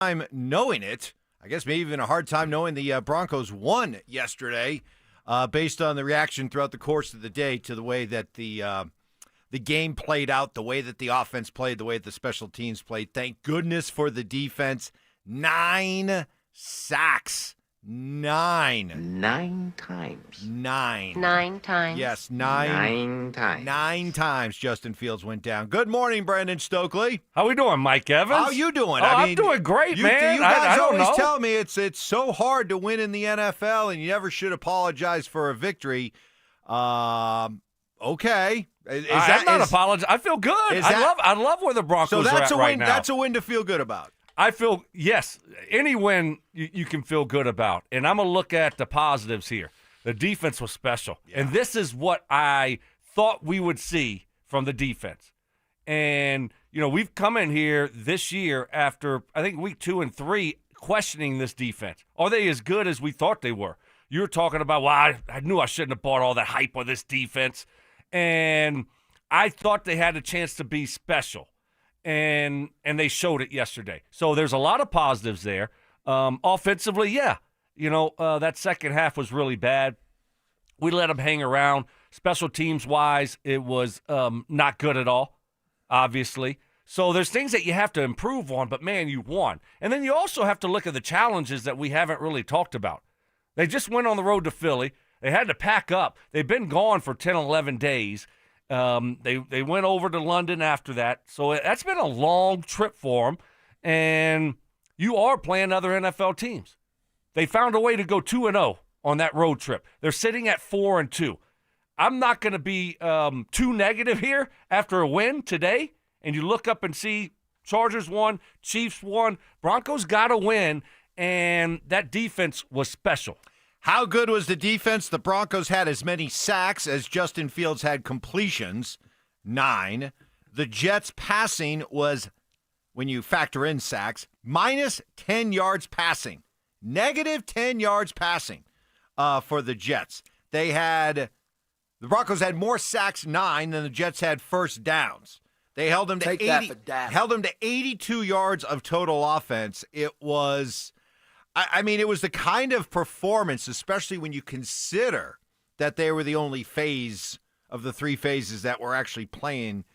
time knowing it. I guess maybe even a hard time knowing the Broncos won yesterday based on the reaction throughout the course of the day to the way that the game played out, the way that the offense played, the way that the special teams played. Thank goodness for the defense. 9 sacks. 9. 9 times. 9. 9 times. Yes, 9. 9 times. 9 times Justin Fields went down. Good morning, Brandon Stokley. How we doing, Mike Evans? How you doing? I'm doing great, man. You guys I don't always know. tell me it's so hard to win in the NFL, and you never should apologize for a victory. Okay. I'm not apologizing. I feel good. I love where the Broncos are at right now. That's a win to feel good about. I feel, yes, any win you can feel good about. And I'm going to look at the positives here. The defense was special. Yeah. And this is what I thought we would see from the defense. And, we've come in here this year after, I think, week 2 and 3, questioning this defense. Are they as good as we thought they were? You were talking about, well, I knew I shouldn't have bought all that hype on this defense. And I thought they had a chance to be special. And they showed it yesterday. So there's a lot of positives there. Offensively, yeah. That second half was really bad. We let them hang around. Special teams-wise, it was not good at all, obviously. So there's things that you have to improve on, but, man, you won. And then you also have to look at the challenges that we haven't really talked about. They just went on the road to Philly. They had to pack up. They've been gone for 10, 11 days. They went over to London after that. So that's been a long trip for them. And you are playing other NFL teams. They found a way to go 2-0 on that road trip. They're sitting at 4-2. I'm not going to be too negative here after a win today. And you look up and see Chargers won, Chiefs won. Broncos got to win, and that defense was special. How good was the defense? The Broncos had as many sacks as Justin Fields had completions, 9. The Jets' passing was, when you factor in sacks, minus 10 yards passing. Negative 10 yards passing for the Jets. The Broncos had more sacks, 9, than the Jets had first downs. They held them to 82 yards of total offense. It was... it was the kind of performance, especially when you consider that they were the only phase of the 3 phases that were actually playing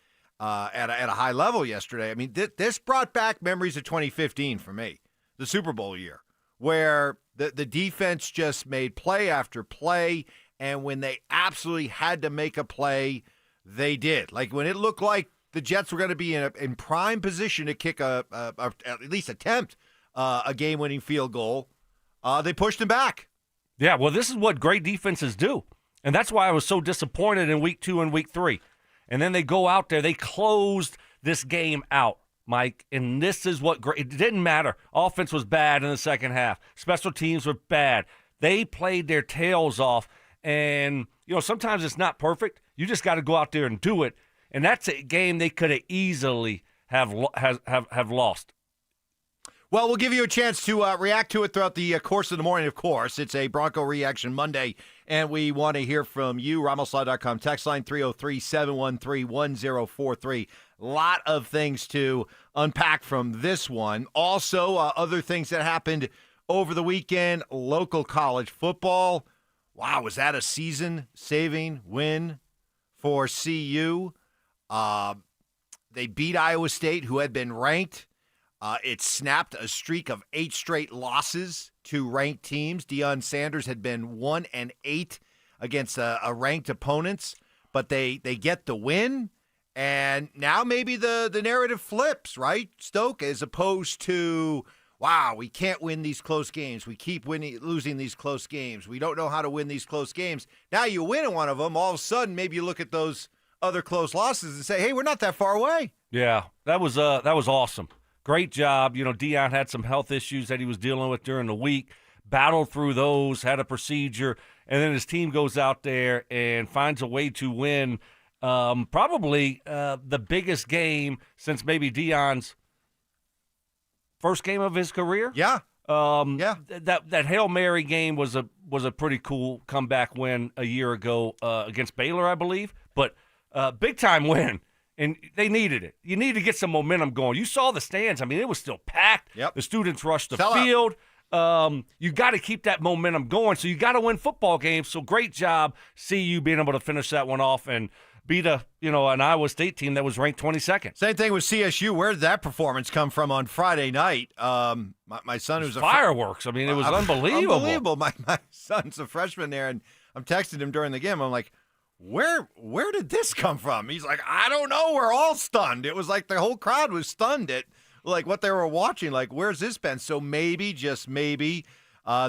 at a high level yesterday. This brought back memories of 2015 for me, the Super Bowl year, where the defense just made play after play, and when they absolutely had to make a play, they did. Like when it looked like the Jets were going to be in prime position to kick at least attempt a game-winning field goal, they pushed him back. Yeah, well, this is what great defenses do. And that's why I was so disappointed in week 2 and week 3. And then they go out there. They closed this game out, Mike. And this is what great. It didn't matter. Offense was bad in the second half. Special teams were bad. They played their tails off. And, sometimes it's not perfect. You just got to go out there and do it. And that's a game they could have easily have lost. Well, we'll give you a chance to react to it throughout the course of the morning, of course. It's a Bronco Reaction Monday, and we want to hear from you. RamosLaw.com text line 303-713-1043. A lot of things to unpack from this one. Also, other things that happened over the weekend. Local college football. Wow, was that a season-saving win for CU? They beat Iowa State, who had been ranked. It snapped a streak of 8 straight losses to ranked teams. Deion Sanders had been 1-8 against a ranked opponents, but they get the win, and now maybe the narrative flips, right, Stoke, as opposed to, wow, we can't win these close games. We keep losing these close games. We don't know how to win these close games. Now you win in one of them, all of a sudden maybe you look at those other close losses and say, hey, we're not that far away. Yeah, that was awesome. Great job. Deion had some health issues that he was dealing with during the week, battled through those, had a procedure, and then his team goes out there and finds a way to win probably the biggest game since maybe Deion's first game of his career. Yeah. That Hail Mary game was a pretty cool comeback win a year ago against Baylor, I believe. But big-time win. And they needed it. You need to get some momentum going. You saw the stands. I mean, it was still packed. Yep. The students rushed the Sell out. field. You got to keep that momentum going. So you got to win football games. So great job, CU, being able to finish that one off and beat an Iowa State team that was ranked 22nd. Same thing with CSU. Where did that performance come from on Friday night? My son, who's fireworks. I mean, it was unbelievable. Unbelievable. My son's a freshman there, and I'm texting him during the game. I'm like, where did this come from? He's like, I don't know. We're all stunned. It was like the whole crowd was stunned at like what they were watching. Like, where's this been? So maybe, just maybe,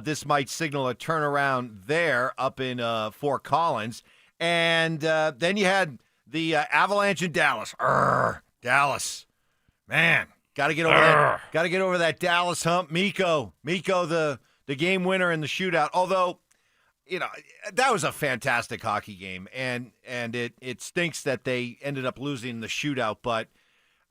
this might signal a turnaround there up in Fort Collins. And then you had the Avalanche in Dallas. Dallas, man, got to get over that. Got to get over that Dallas hump. Miko, the game winner in the shootout. Although, that was a fantastic hockey game, and it stinks that they ended up losing the shootout. But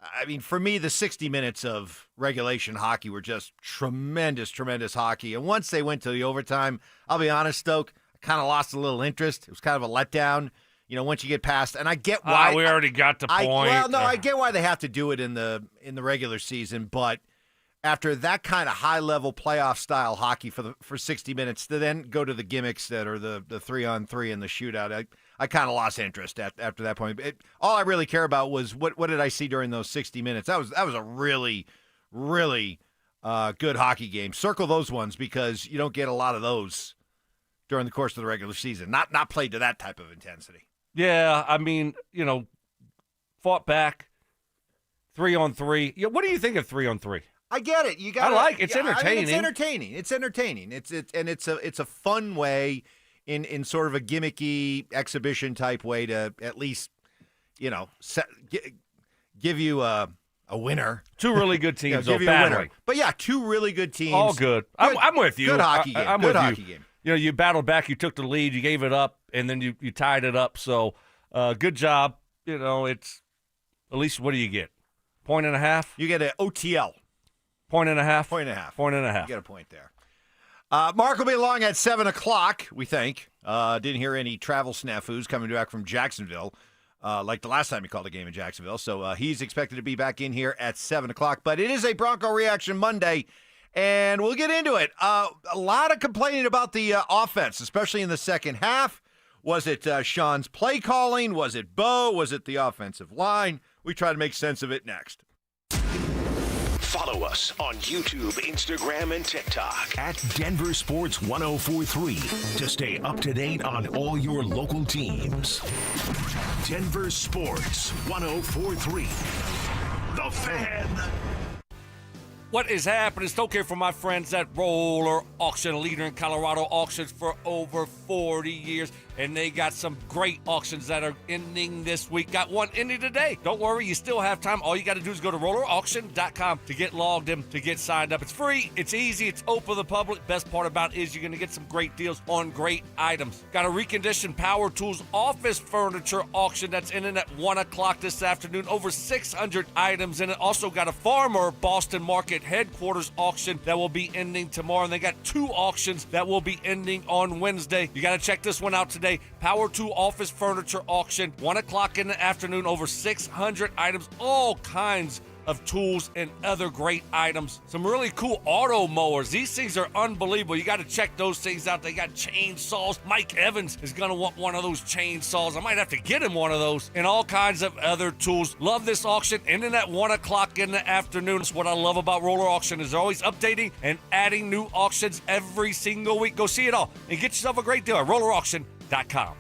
I mean, for me, the 60 minutes of regulation hockey were just tremendous hockey. And once they went to the overtime, I'll be honest, Stoke, I kind of lost a little interest. It was kind of a letdown, once you get past. And I get why we already got the point. I get why they have to do it in the regular season, but after that kind of high-level playoff-style hockey for 60 minutes, to then go to the gimmicks that are the 3-on-3 and the shootout, I kind of lost interest after that point. All I really care about was what did I see during those 60 minutes. That was a really, really good hockey game. Circle those ones because you don't get a lot of those during the course of the regular season. Not played to that type of intensity. Yeah, I mean, fought back, 3-on-3. Yeah, what do you think of 3-on-3? I get it. I like it's entertaining. It's entertaining. It's a fun way in sort of a gimmicky exhibition type way to at least give you a winner. Two really good teams, give you a winner. But yeah, two really good teams. All good. I'm with you. Good hockey game. I'm good with hockey you. game. You battled back. You took the lead. You gave it up, and then you tied it up. So good job. It's at least what do you get? 1.5? You get an OTL. 1.5? 1.5. You get a point there. Mark will be along at 7 o'clock, we think. Didn't hear any travel snafus coming back from Jacksonville like the last time he called a game in Jacksonville. So he's expected to be back in here at 7 o'clock. But it is a Bronco Reaction Monday, and we'll get into it. A lot of complaining about the offense, especially in the second half. Was it Sean's play calling? Was it Bo? Was it the offensive line? We try to make sense of it next. Follow us on YouTube, Instagram, and TikTok at Denver Sports 1043 to stay up to date on all your local teams. Denver Sports 1043. The Fan. What is happening? Stoke here for my friends at Roller Auction, a leader in Colorado auctions for over 40 years. And they got some great auctions that are ending this week. Got one ending today. Don't worry, you still have time. All you got to do is go to rollerauction.com to get logged in, to get signed up. It's free, it's easy, it's open to the public. Best part about it is you're going to get some great deals on great items. Got a reconditioned Power Tools office furniture auction that's ending at 1 o'clock this afternoon. Over 600 items in it. Also got a Farmer Boston Market headquarters auction that will be ending tomorrow. And they got two auctions that will be ending on Wednesday. You got to check this one out today. Power 2 office furniture auction, 1 o'clock in the afternoon, over 600 items, all kinds of tools and other great items. Some really cool auto mowers. These things are unbelievable. You got to check those things out. They got chainsaws. Mike Evans is going to want one of those chainsaws. I might have to get him one of those, and all kinds of other tools. Love this auction ending at 1 o'clock in the afternoon. That's what I love about Roller Auction, is they're always updating and adding new auctions every single week. Go see it all and get yourself a great deal at rollerauction.com.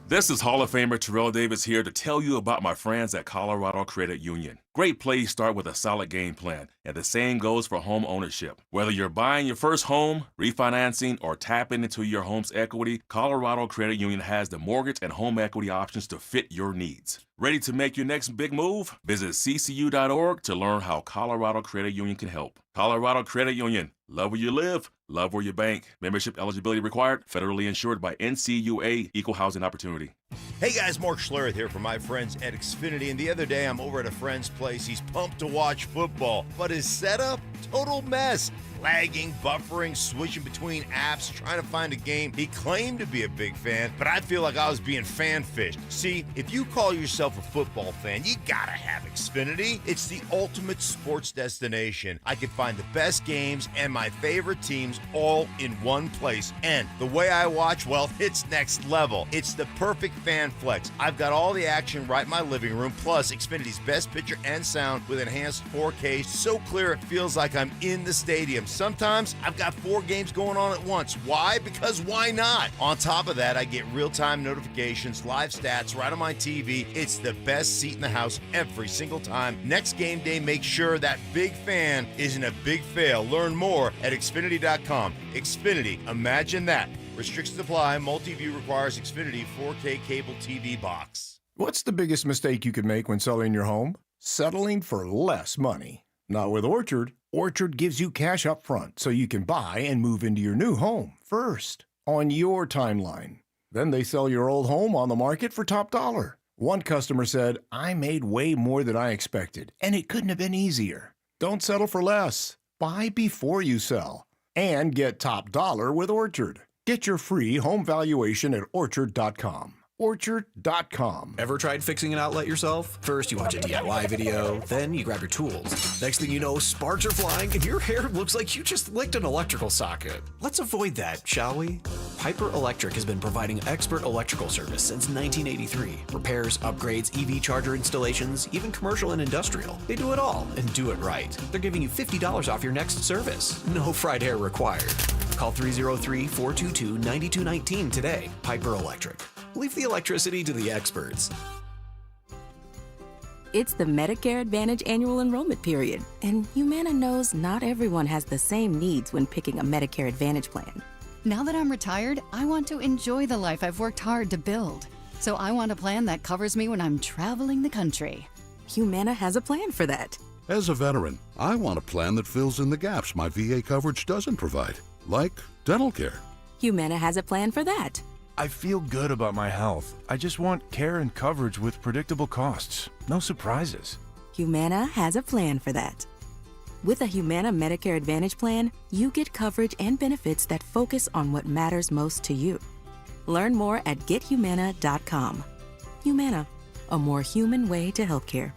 This is Hall of Famer Terrell Davis here to tell you about my friends at Colorado Credit Union. Great plays start with a solid game plan, and the same goes for home ownership. Whether you're buying your first home, refinancing, or tapping into your home's equity, Colorado Credit Union has the mortgage and home equity options to fit your needs. Ready to make your next big move? Visit ccu.org to learn how Colorado Credit Union can help. Colorado Credit Union. Love where you live, love where you bank. Membership eligibility required. Federally insured by NCUA. Equal housing opportunity. Hey guys, Mark Schlereth here from my friends at Xfinity, and the other day I'm over at a friend's place. He's pumped to watch football, but his setup, total mess. Lagging, buffering, switching between apps, trying to find a game. He claimed to be a big fan, but I feel like I was being fan-fished. See, if you call yourself yourself a football fan, you gotta have Xfinity. It's the ultimate sports destination. I can find the best games and my favorite teams all in one place. And the way I watch, well, it's next level. It's the perfect fan flex. I've got all the action right in my living room, plus Xfinity's best picture and sound with enhanced 4K, so clear it feels like I'm in the stadium. Sometimes I've got 4 games going on at once. Why? Because why not? On top of that, I get real-time notifications, live stats right on my TV. It's the best seat in the house every single time. Next game day, make sure that big fan isn't a big fail. Learn more at Xfinity.com. Xfinity, imagine that. Restrictions apply. Multi-view requires Xfinity 4K cable TV box. What's the biggest mistake you could make when selling your home? Settling for less money. Not with Orchard. Orchard gives you cash up front so you can buy and move into your new home first on your timeline. Then they sell your old home on the market for top dollar. One customer said, I made way more than I expected, and it couldn't have been easier. Don't settle for less. Buy before you sell. And get top dollar with Orchard. Get your free home valuation at Orchard.com. Orchard.com. Ever tried fixing an outlet yourself? First, you watch a DIY video, then you grab your tools. Next thing you know, sparks are flying and your hair looks like you just licked an electrical socket. Let's avoid that, shall we? Piper Electric has been providing expert electrical service since 1983. Repairs, upgrades, EV charger installations, even commercial and industrial. They do it all and do it right. They're giving you $50 off your next service. No fried hair required. Call 303-422-9219 today. Piper Electric. Leave the electricity to the experts. It's the Medicare Advantage annual enrollment period, and Humana knows not everyone has the same needs when picking a Medicare Advantage plan. Now that I'm retired, I want to enjoy the life I've worked hard to build. So I want a plan that covers me when I'm traveling the country. Humana has a plan for that. As a veteran, I want a plan that fills in the gaps my VA coverage doesn't provide, like dental care. Humana has a plan for that. I feel good about my health. I just want care and coverage with predictable costs. No surprises. Humana has a plan for that. With a Humana Medicare Advantage plan, you get coverage and benefits that focus on what matters most to you. Learn more at GetHumana.com. Humana, a more human way to healthcare.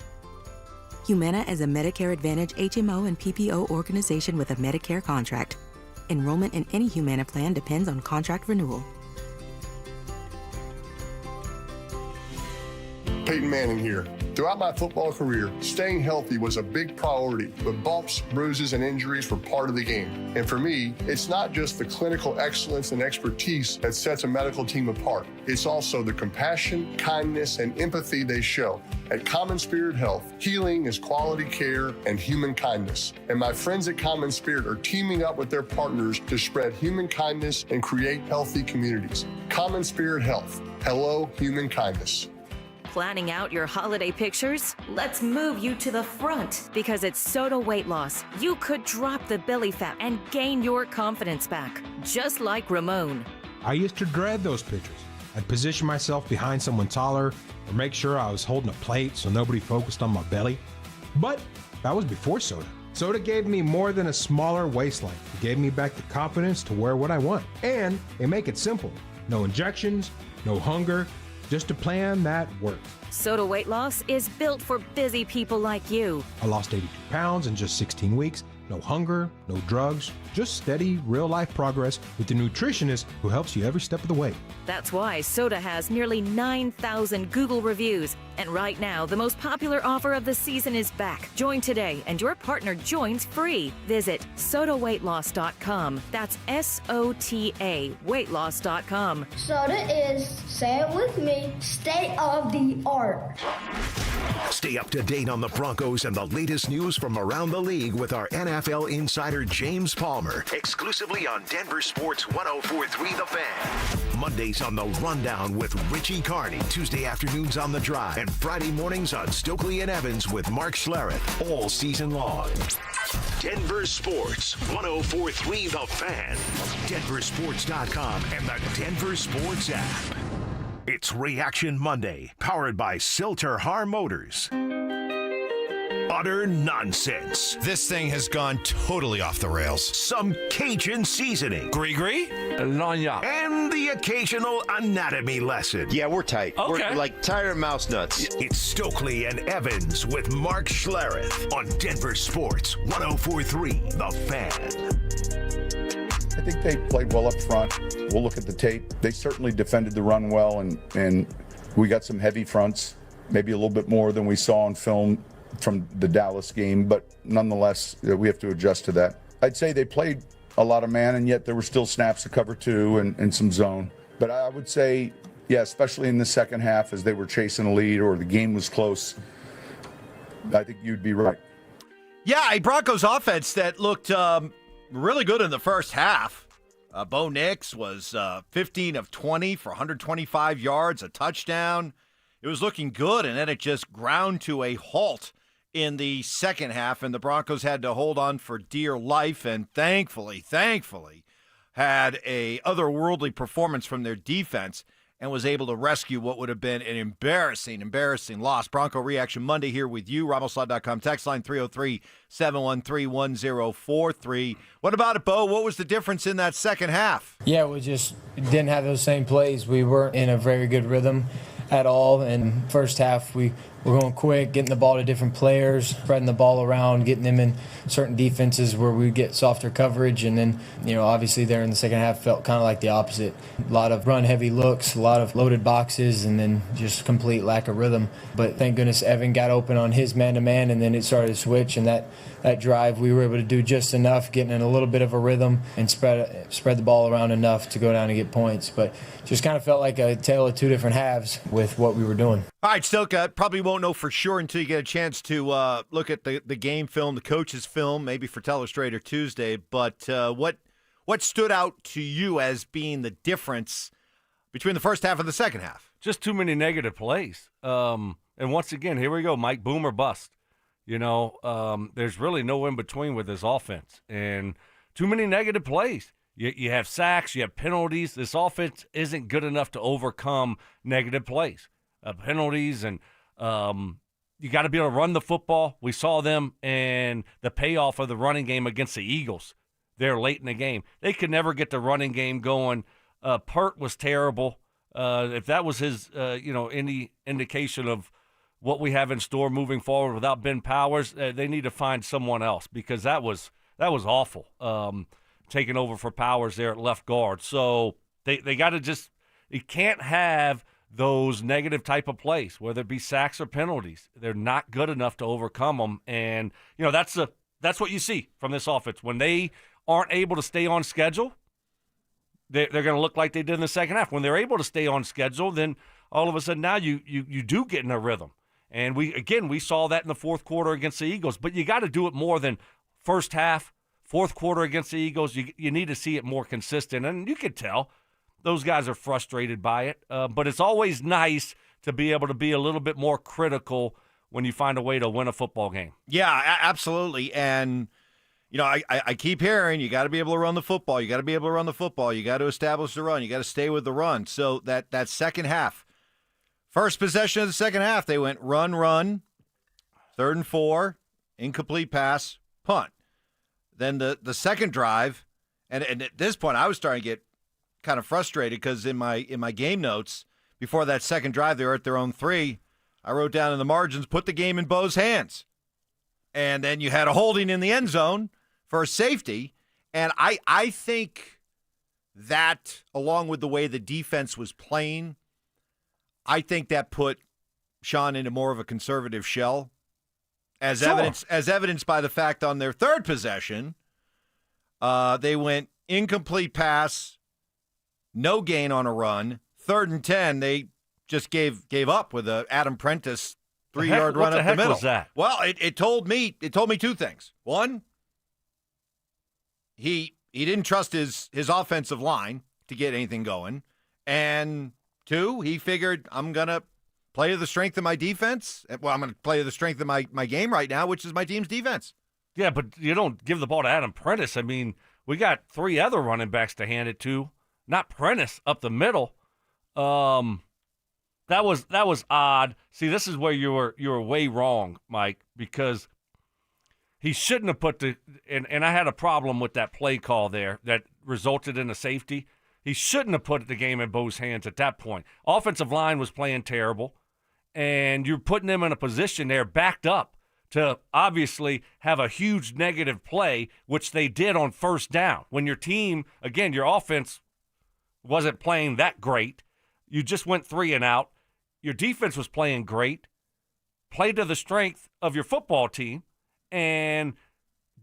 Humana is a Medicare Advantage HMO and PPO organization with a Medicare contract. Enrollment in any Humana plan depends on contract renewal. Payton Manning here. Throughout my football career, staying healthy was a big priority, but bumps, bruises, and injuries were part of the game. And for me, it's not just the clinical excellence and expertise that sets a medical team apart. It's also the compassion, kindness, and empathy they show. At Common Spirit Health, healing is quality care and human kindness. And my friends at Common Spirit are teaming up with their partners to spread human kindness and create healthy communities. Common Spirit Health. Hello, human kindness. Planning out your holiday pictures? Let's move you to the front because at Soda Weight Loss, you could drop the belly fat and gain your confidence back, just like Ramon. I used to dread those pictures. I'd position myself behind someone taller or make sure I was holding a plate so nobody focused on my belly. But that was before Soda. Soda gave me more than a smaller waistline. It gave me back the confidence to wear what I want. And they make it simple. No injections, no hunger, just a plan that works. Soda Weight Loss is built for busy people like you. I lost 82 pounds in just 16 weeks. No hunger, no drugs, just steady, real-life progress with the nutritionist who helps you every step of the way. That's why Soda has nearly 9,000 Google reviews. And right now, the most popular offer of the season is back. Join today, and your partner joins free. Visit SodaWeightLoss.com. That's SOTA weightloss.com. Soda is, say it with me, state of the art. Stay up to date on the Broncos and the latest news from around the league with our NFL insider James Palmer, exclusively on Denver Sports 104.3 The Fan. Mondays on The Rundown with Richie Carney, Tuesday afternoons on The Drive, and Friday mornings on Stokley and Evans with Mark Schlereth, all season long. Denver Sports 104.3 The Fan, DenverSports.com, and the Denver Sports app. It's Reaction Monday, powered by Silter Har Motors. On utter nonsense. This thing has gone totally off the rails. Some Cajun seasoning. Gree-gree? And the occasional anatomy lesson. Yeah, we're tight. Okay. We're like tire mouse nuts. It's Stokley and Evans with Mark Schlereth on Denver Sports 104.3 The Fan. I think they played well up front. We'll look at the tape. They certainly defended the run well, and we got some heavy fronts, maybe a little bit more than we saw on film from the Dallas game, but nonetheless, we have to adjust to that. I'd say they played a lot of man, and yet there were still snaps to cover two and some zone. But I would say, yeah, especially in the second half as they were chasing a lead or the game was close, I think you'd be right. Yeah, a Broncos offense that looked really good in the first half. Bo Nix was 15 of 20 for 125 yards, a touchdown. It was looking good, and then it just ground to a halt in the second half, and the Broncos had to hold on for dear life, and thankfully, had a otherworldly performance from their defense and was able to rescue what would have been an embarrassing loss. Bronco Reaction Monday here with you. RamosLaw.com text line 303-713-1043. What about it, Bo? What was the difference in that second half? Yeah, we just didn't have those same plays. We weren't in a very good rhythm at all. And first half, we were going quick, getting the ball to different players, spreading the ball around, getting them in certain defenses where we get softer coverage. And then, obviously there in the second half felt kind of like the opposite. A lot of run-heavy looks, a lot of loaded boxes, and then just complete lack of rhythm. But thank goodness Evan got open on his man-to-man, and then it started to switch. And that drive, we were able to do just enough, getting in a little bit of a rhythm and spread the ball around enough to go down and get points. But just kind of felt like a tale of two different halves with what we were doing. All right, Stilka, probably won't know for sure until you get a chance to look at the game film, the coach's film, maybe for Telestrator Tuesday. But what stood out to you as being the difference between the first half and the second half? Just too many negative plays. And once again, here we go, Mike, boom or bust. There's really no in between with this offense, and too many negative plays. You have sacks, you have penalties. This offense isn't good enough to overcome negative plays, penalties, and you got to be able to run the football. We saw them and the payoff of the running game against the Eagles there late in the game. They could never get the running game going. Pert was terrible. If that was his, any indication of what we have in store moving forward without Ben Powers, they need to find someone else, because that was awful. Taking over for Powers there at left guard. So they got to just – you can't have those negative type of plays, whether it be sacks or penalties. They're not good enough to overcome them. And, that's what you see from this offense. When they aren't able to stay on schedule, they're going to look like they did in the second half. When they're able to stay on schedule, then all of a sudden now you do get in a rhythm. And we saw that in the fourth quarter against the Eagles. But you got to do it more than first half, fourth quarter against the Eagles. You need to see it more consistent. And you could tell those guys are frustrated by it. But it's always nice to be able to be a little bit more critical when you find a way to win a football game. Yeah, absolutely. And, I keep hearing you got to be able to run the football. You got to be able to run the football. You got to establish the run. You got to stay with the run. So that second half, first possession of the second half, they went run, 3rd and 4, incomplete pass, punt. Then the second drive, and at this point I was starting to get kind of frustrated because in my game notes before that second drive, they were at their own 3. I wrote down in the margins, put the game in Bo's hands. And then you had a holding in the end zone for a safety. And I think that, along with the way the defense was playing, I think that put Sean into more of a conservative shell. As evidenced by the fact on their third possession, they went incomplete pass, no gain on a run. 3rd and 10, they just gave up with a Adam Prentice 3-yard run up the middle. Was that? Well, it told me 2 things. One, he didn't trust his offensive line to get anything going, and 2, he figured, I'm gonna play to the strength of my defense. Well, I'm going to play to the strength of my game right now, which is my team's defense. Yeah, but you don't give the ball to Adam Prentice. I mean, we got 3 other running backs to hand it to, not Prentice up the middle. That was odd. See, this is where you were way wrong, Mike, because He shouldn't have put and I had a problem with that play call there that resulted in a safety. He shouldn't have put the game in Bo's hands at that point. Offensive line was playing terrible, and you're putting them in a position there backed up to obviously have a huge negative play, which they did on first down. When your team, again, your offense wasn't playing that great. You just went 3 and out. Your defense was playing great. Played to the strength of your football team and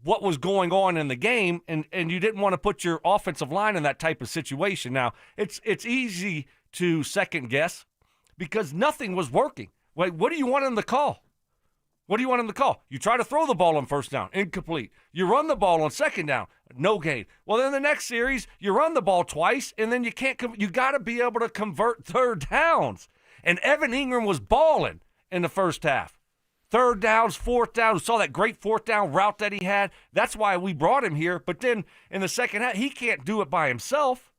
what was going on in the game, and you didn't want to put your offensive line in that type of situation. Now, it's easy to second guess because nothing was working. Wait, what do you want in the call? What do you want in the call? You try to throw the ball on first down, incomplete. You run the ball on second down, no gain. Well, then the next series, you run the ball twice, and then you got to be able to convert third downs. And Evan Ingram was balling in the first half. Third downs, fourth down. We saw that great fourth down route that he had. That's why we brought him here. But then in the second half, he can't do it by himself.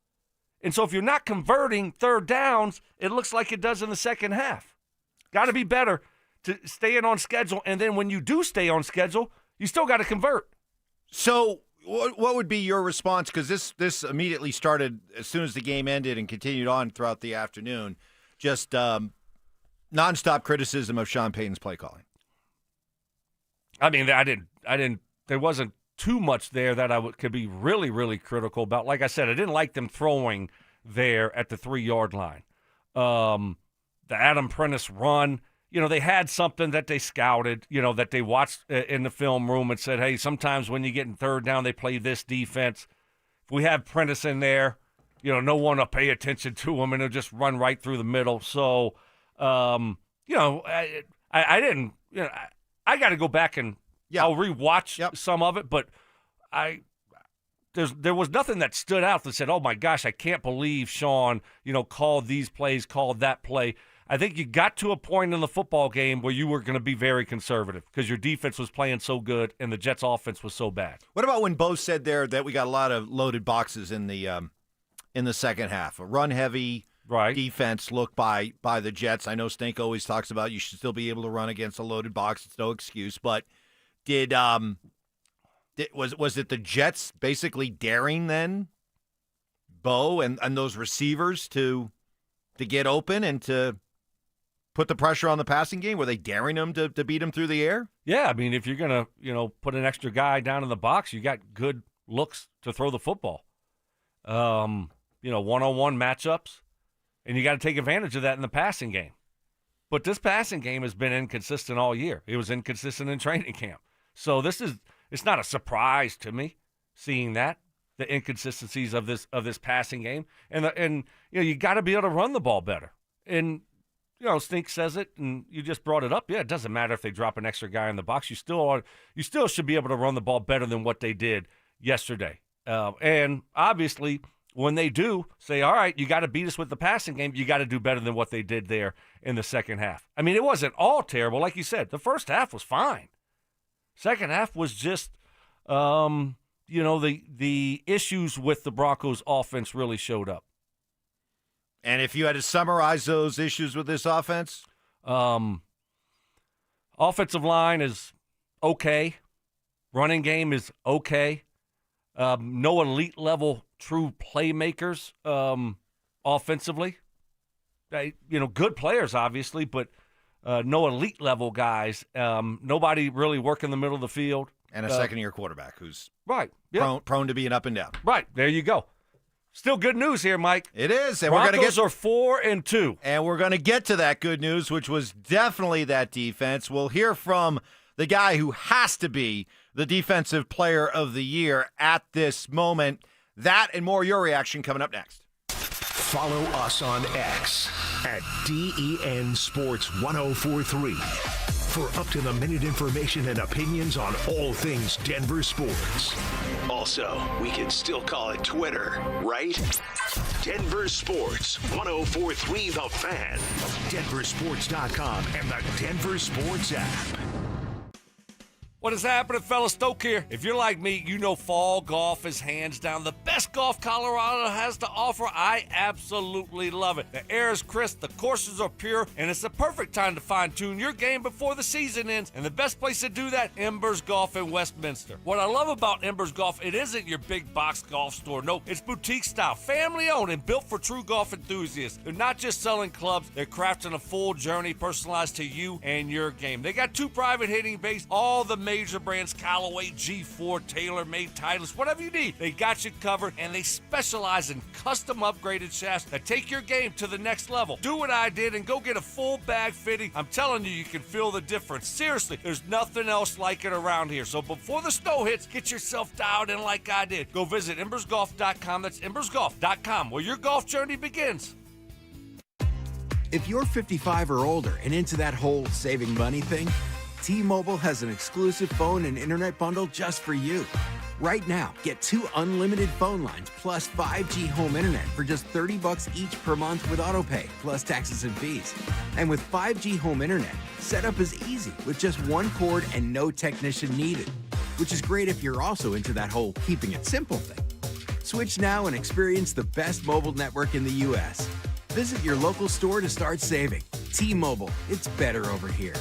And so if you're not converting third downs, it looks like it does in the second half. Got to be better to stay in on schedule. And then when you do stay on schedule, you still got to convert. So what would be your response? Because this immediately started as soon as the game ended and continued on throughout the afternoon. Just nonstop criticism of Sean Payton's play calling. I mean, I didn't. There wasn't too much there that could be really, really critical about. Like I said, I didn't like them throwing there at the 3-yard line. The Adam Prentice run, they had something that they scouted, that they watched in the film room and said, hey, sometimes when you get in third down, they play this defense. If we have Prentice in there, no one will pay attention to him, and he'll just run right through the middle. So, I didn't. I got to go back and I'll rewatch some of it, but there was nothing that stood out that said, "Oh my gosh, I can't believe Sean, called these plays, called that play." I think you got to a point in the football game where you were going to be very conservative because your defense was playing so good and the Jets' offense was so bad. What about when Bo said there that we got a lot of loaded boxes in the second half, a run-heavy defense look by the Jets? I know Stink always talks about you should still be able to run against a loaded box. It's no excuse. But was it the Jets basically daring then Bo and those receivers to get open and to put the pressure on the passing game? Were they daring them to beat him through the air? Yeah, I mean, if you're going to put an extra guy down in the box, you got good looks to throw the football. One-on-one matchups. And you got to take advantage of that in the passing game. But this passing game has been inconsistent all year. It was inconsistent in training camp. So it's not a surprise to me seeing that, the inconsistencies of this passing game. And you got to be able to run the ball better. And Stink says it, and you just brought it up. Yeah, it doesn't matter if they drop an extra guy in the box. You still should be able to run the ball better than what they did yesterday. And obviously, when they do say, all right, you got to beat us with the passing game, you got to do better than what they did there in the second half. I mean, it wasn't all terrible. Like you said, the first half was fine. Second half was just, the issues with the Broncos offense really showed up. And if you had to summarize those issues with this offense? Offensive line is okay. Running game is okay. No elite level true playmakers offensively. Good players, obviously, but no elite level guys. Nobody really working the middle of the field. And a second-year quarterback who's prone to being up and down. Right. There you go. Still good news here, Mike. It is. And Broncos are 4-2. And we're going to get to that good news, which was definitely that defense. We'll hear from the guy who has to be the Defensive Player of the Year at this moment. That and more, your reaction coming up next. Follow us on X at DEN Sports 1043 for up-to-the-minute information and opinions on all things Denver sports. Also, we can still call it Twitter, right? Denver Sports 1043 The Fan, DenverSports.com, and the Denver Sports app. What is happening, fella? Stoke here. If you're like me, you know fall golf is hands down the best golf Colorado has to offer. I absolutely love it. The air is crisp, the courses are pure, and it's the perfect time to fine-tune your game before the season ends. And the best place to do that, Embers Golf in Westminster. What I love about Embers Golf, it isn't your big box golf store. No, it's boutique style, family-owned, and built for true golf enthusiasts. They're not just selling clubs, they're crafting a full journey personalized to you and your game. They got 2 private hitting bays, all the major brands, Callaway, G4, TaylorMade, Titleist, whatever you need. They got you covered, and they specialize in custom upgraded shafts that take your game to the next level. Do what I did and go get a full bag fitting. I'm telling you, you can feel the difference. Seriously, there's nothing else like it around here. So before the snow hits, get yourself dialed in like I did. Go visit embersgolf.com. That's embersgolf.com, where your golf journey begins. If you're 55 or older and into that whole saving money thing, T-Mobile has an exclusive phone and internet bundle just for you. Right now, get 2 unlimited phone lines plus 5G home internet for just $30 each per month with autopay, plus taxes and fees. And with 5G home internet, setup is easy with just 1 cord and no technician needed, which is great if you're also into that whole keeping it simple thing. Switch now and experience the best mobile network in the U.S. Visit your local store to start saving. T-Mobile, it's better over here.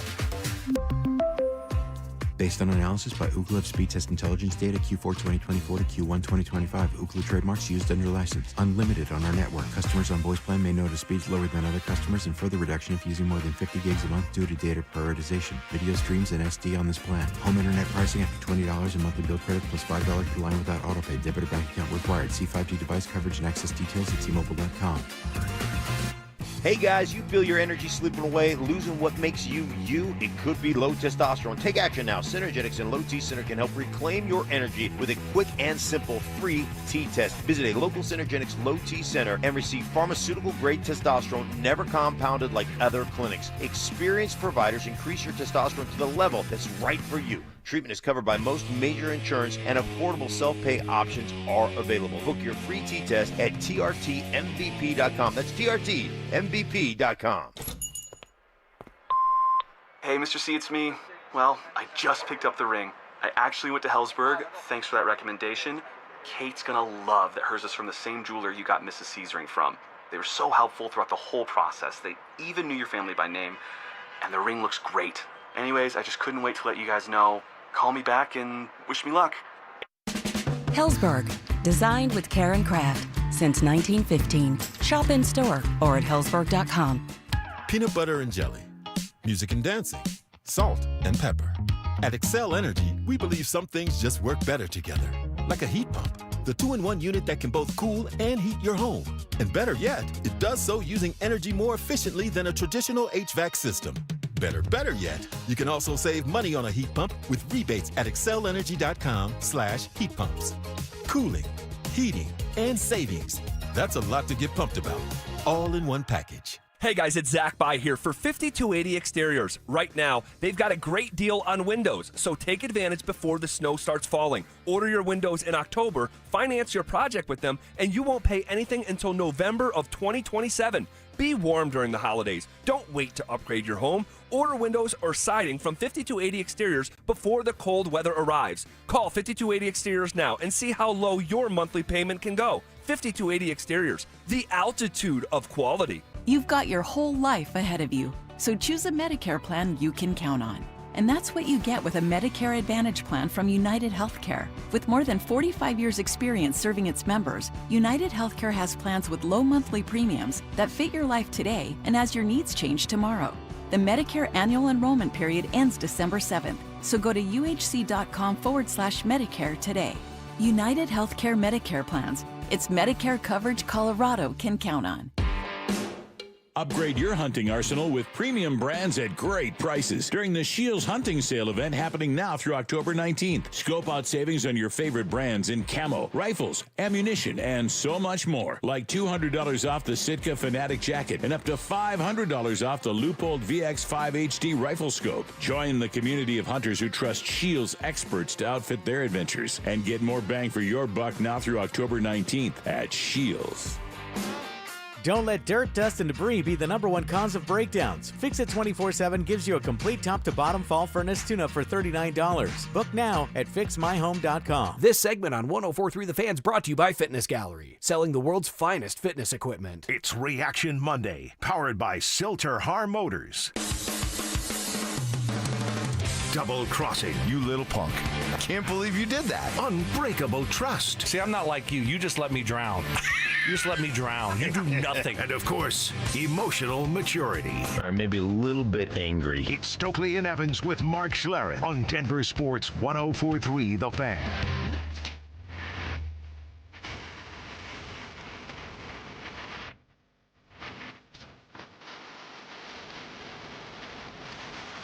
Based on analysis by Ookla Speed Test Intelligence data Q4 2024 to Q1 2025, Ookla trademarks used under license. Unlimited on our network. Customers on voice plan may notice speeds lower than other customers and further reduction if using more than 50 gigs a month due to data prioritization. Video streams and SD on this plan. Home internet pricing after $20 in monthly bill credit plus $5 per line without autopay. Debit or bank account required. See 5G device coverage and access details at T-Mobile.com. Hey guys, you feel your energy slipping away, losing what makes you you? It could be low testosterone. Take action now. Synergetics and Low T Center can help reclaim your energy with a quick and simple free T-test. Visit a local Synergetics Low T Center and receive pharmaceutical-grade testosterone never compounded like other clinics. Experienced providers increase your testosterone to the level that's right for you. Treatment is covered by most major insurance, and affordable self-pay options are available. Book your free T-test at trtmvp.com. That's trtmvp.com. Hey, Mr. C, it's me. Well, I just picked up the ring. I actually went to Hellsberg. Thanks for that recommendation. Kate's gonna love that hers is from the same jeweler you got Mrs. C's ring from. They were so helpful throughout the whole process. They even knew your family by name, and the ring looks great. Anyways, I just couldn't wait to let you guys know. Call me back and wish me luck. Hellsberg, designed with care and craft since 1915. Shop in store or at hellsberg.com. Peanut butter and jelly, music and dancing, salt and pepper. At Excel Energy, we believe some things just work better together. Like a heat pump, the 2-in-1 unit that can both cool and heat your home. And better yet, it does so using energy more efficiently than a traditional HVAC system. Better yet, you can also save money on a heat pump with rebates at excelenergy.com/heat pumps. Cooling, heating, and savings. That's a lot to get pumped about. All in one package. Hey guys, it's Zach By here for 5280 Exteriors. Right now, they've got a great deal on windows, so take advantage before the snow starts falling. Order your windows in October, finance your project with them, and you won't pay anything until November of 2027. Be warm during the holidays. Don't wait to upgrade your home. Order windows or siding from 5280 Exteriors before the cold weather arrives. Call 5280 Exteriors now and see how low your monthly payment can go. 5280 Exteriors, the altitude of quality. You've got your whole life ahead of you, so choose a Medicare plan you can count on. And that's what you get with a Medicare Advantage plan from United Healthcare. With more than 45 years' experience serving its members, United Healthcare has plans with low monthly premiums that fit your life today and as your needs change tomorrow. The Medicare annual enrollment period ends December 7th, so go to uhc.com/Medicare today. United Healthcare Medicare plans. It's Medicare coverage Colorado can count on. Upgrade your hunting arsenal with premium brands at great prices during the Shields Hunting Sale event happening now through October 19th. Scope out savings on your favorite brands in camo, rifles, ammunition, and so much more. Like $200 off the Sitka Fanatic jacket and up to $500 off the Leupold VX5 HD rifle scope. Join the community of hunters who trust Shields experts to outfit their adventures and get more bang for your buck now through October 19th at Shields. Don't let dirt, dust, and debris be the #1 cause of breakdowns. Fix It 24/7 gives you a complete top-to-bottom fall furnace tune-up for $39. Book now at fixmyhome.com. This segment on 104.3 The Fan's brought to you by Fitness Gallery, selling the world's finest fitness equipment. It's Reaction Monday, powered by Silter Har Motors. Double crossing, you little punk. Can't believe you did that. Unbreakable trust. See, I'm not like you. You just let me drown. You just let me drown. You do nothing. And of course, emotional maturity. Or maybe a little bit angry. It's Stokley and Evans with Mark Schlereth on Denver Sports 104.3 The Fan.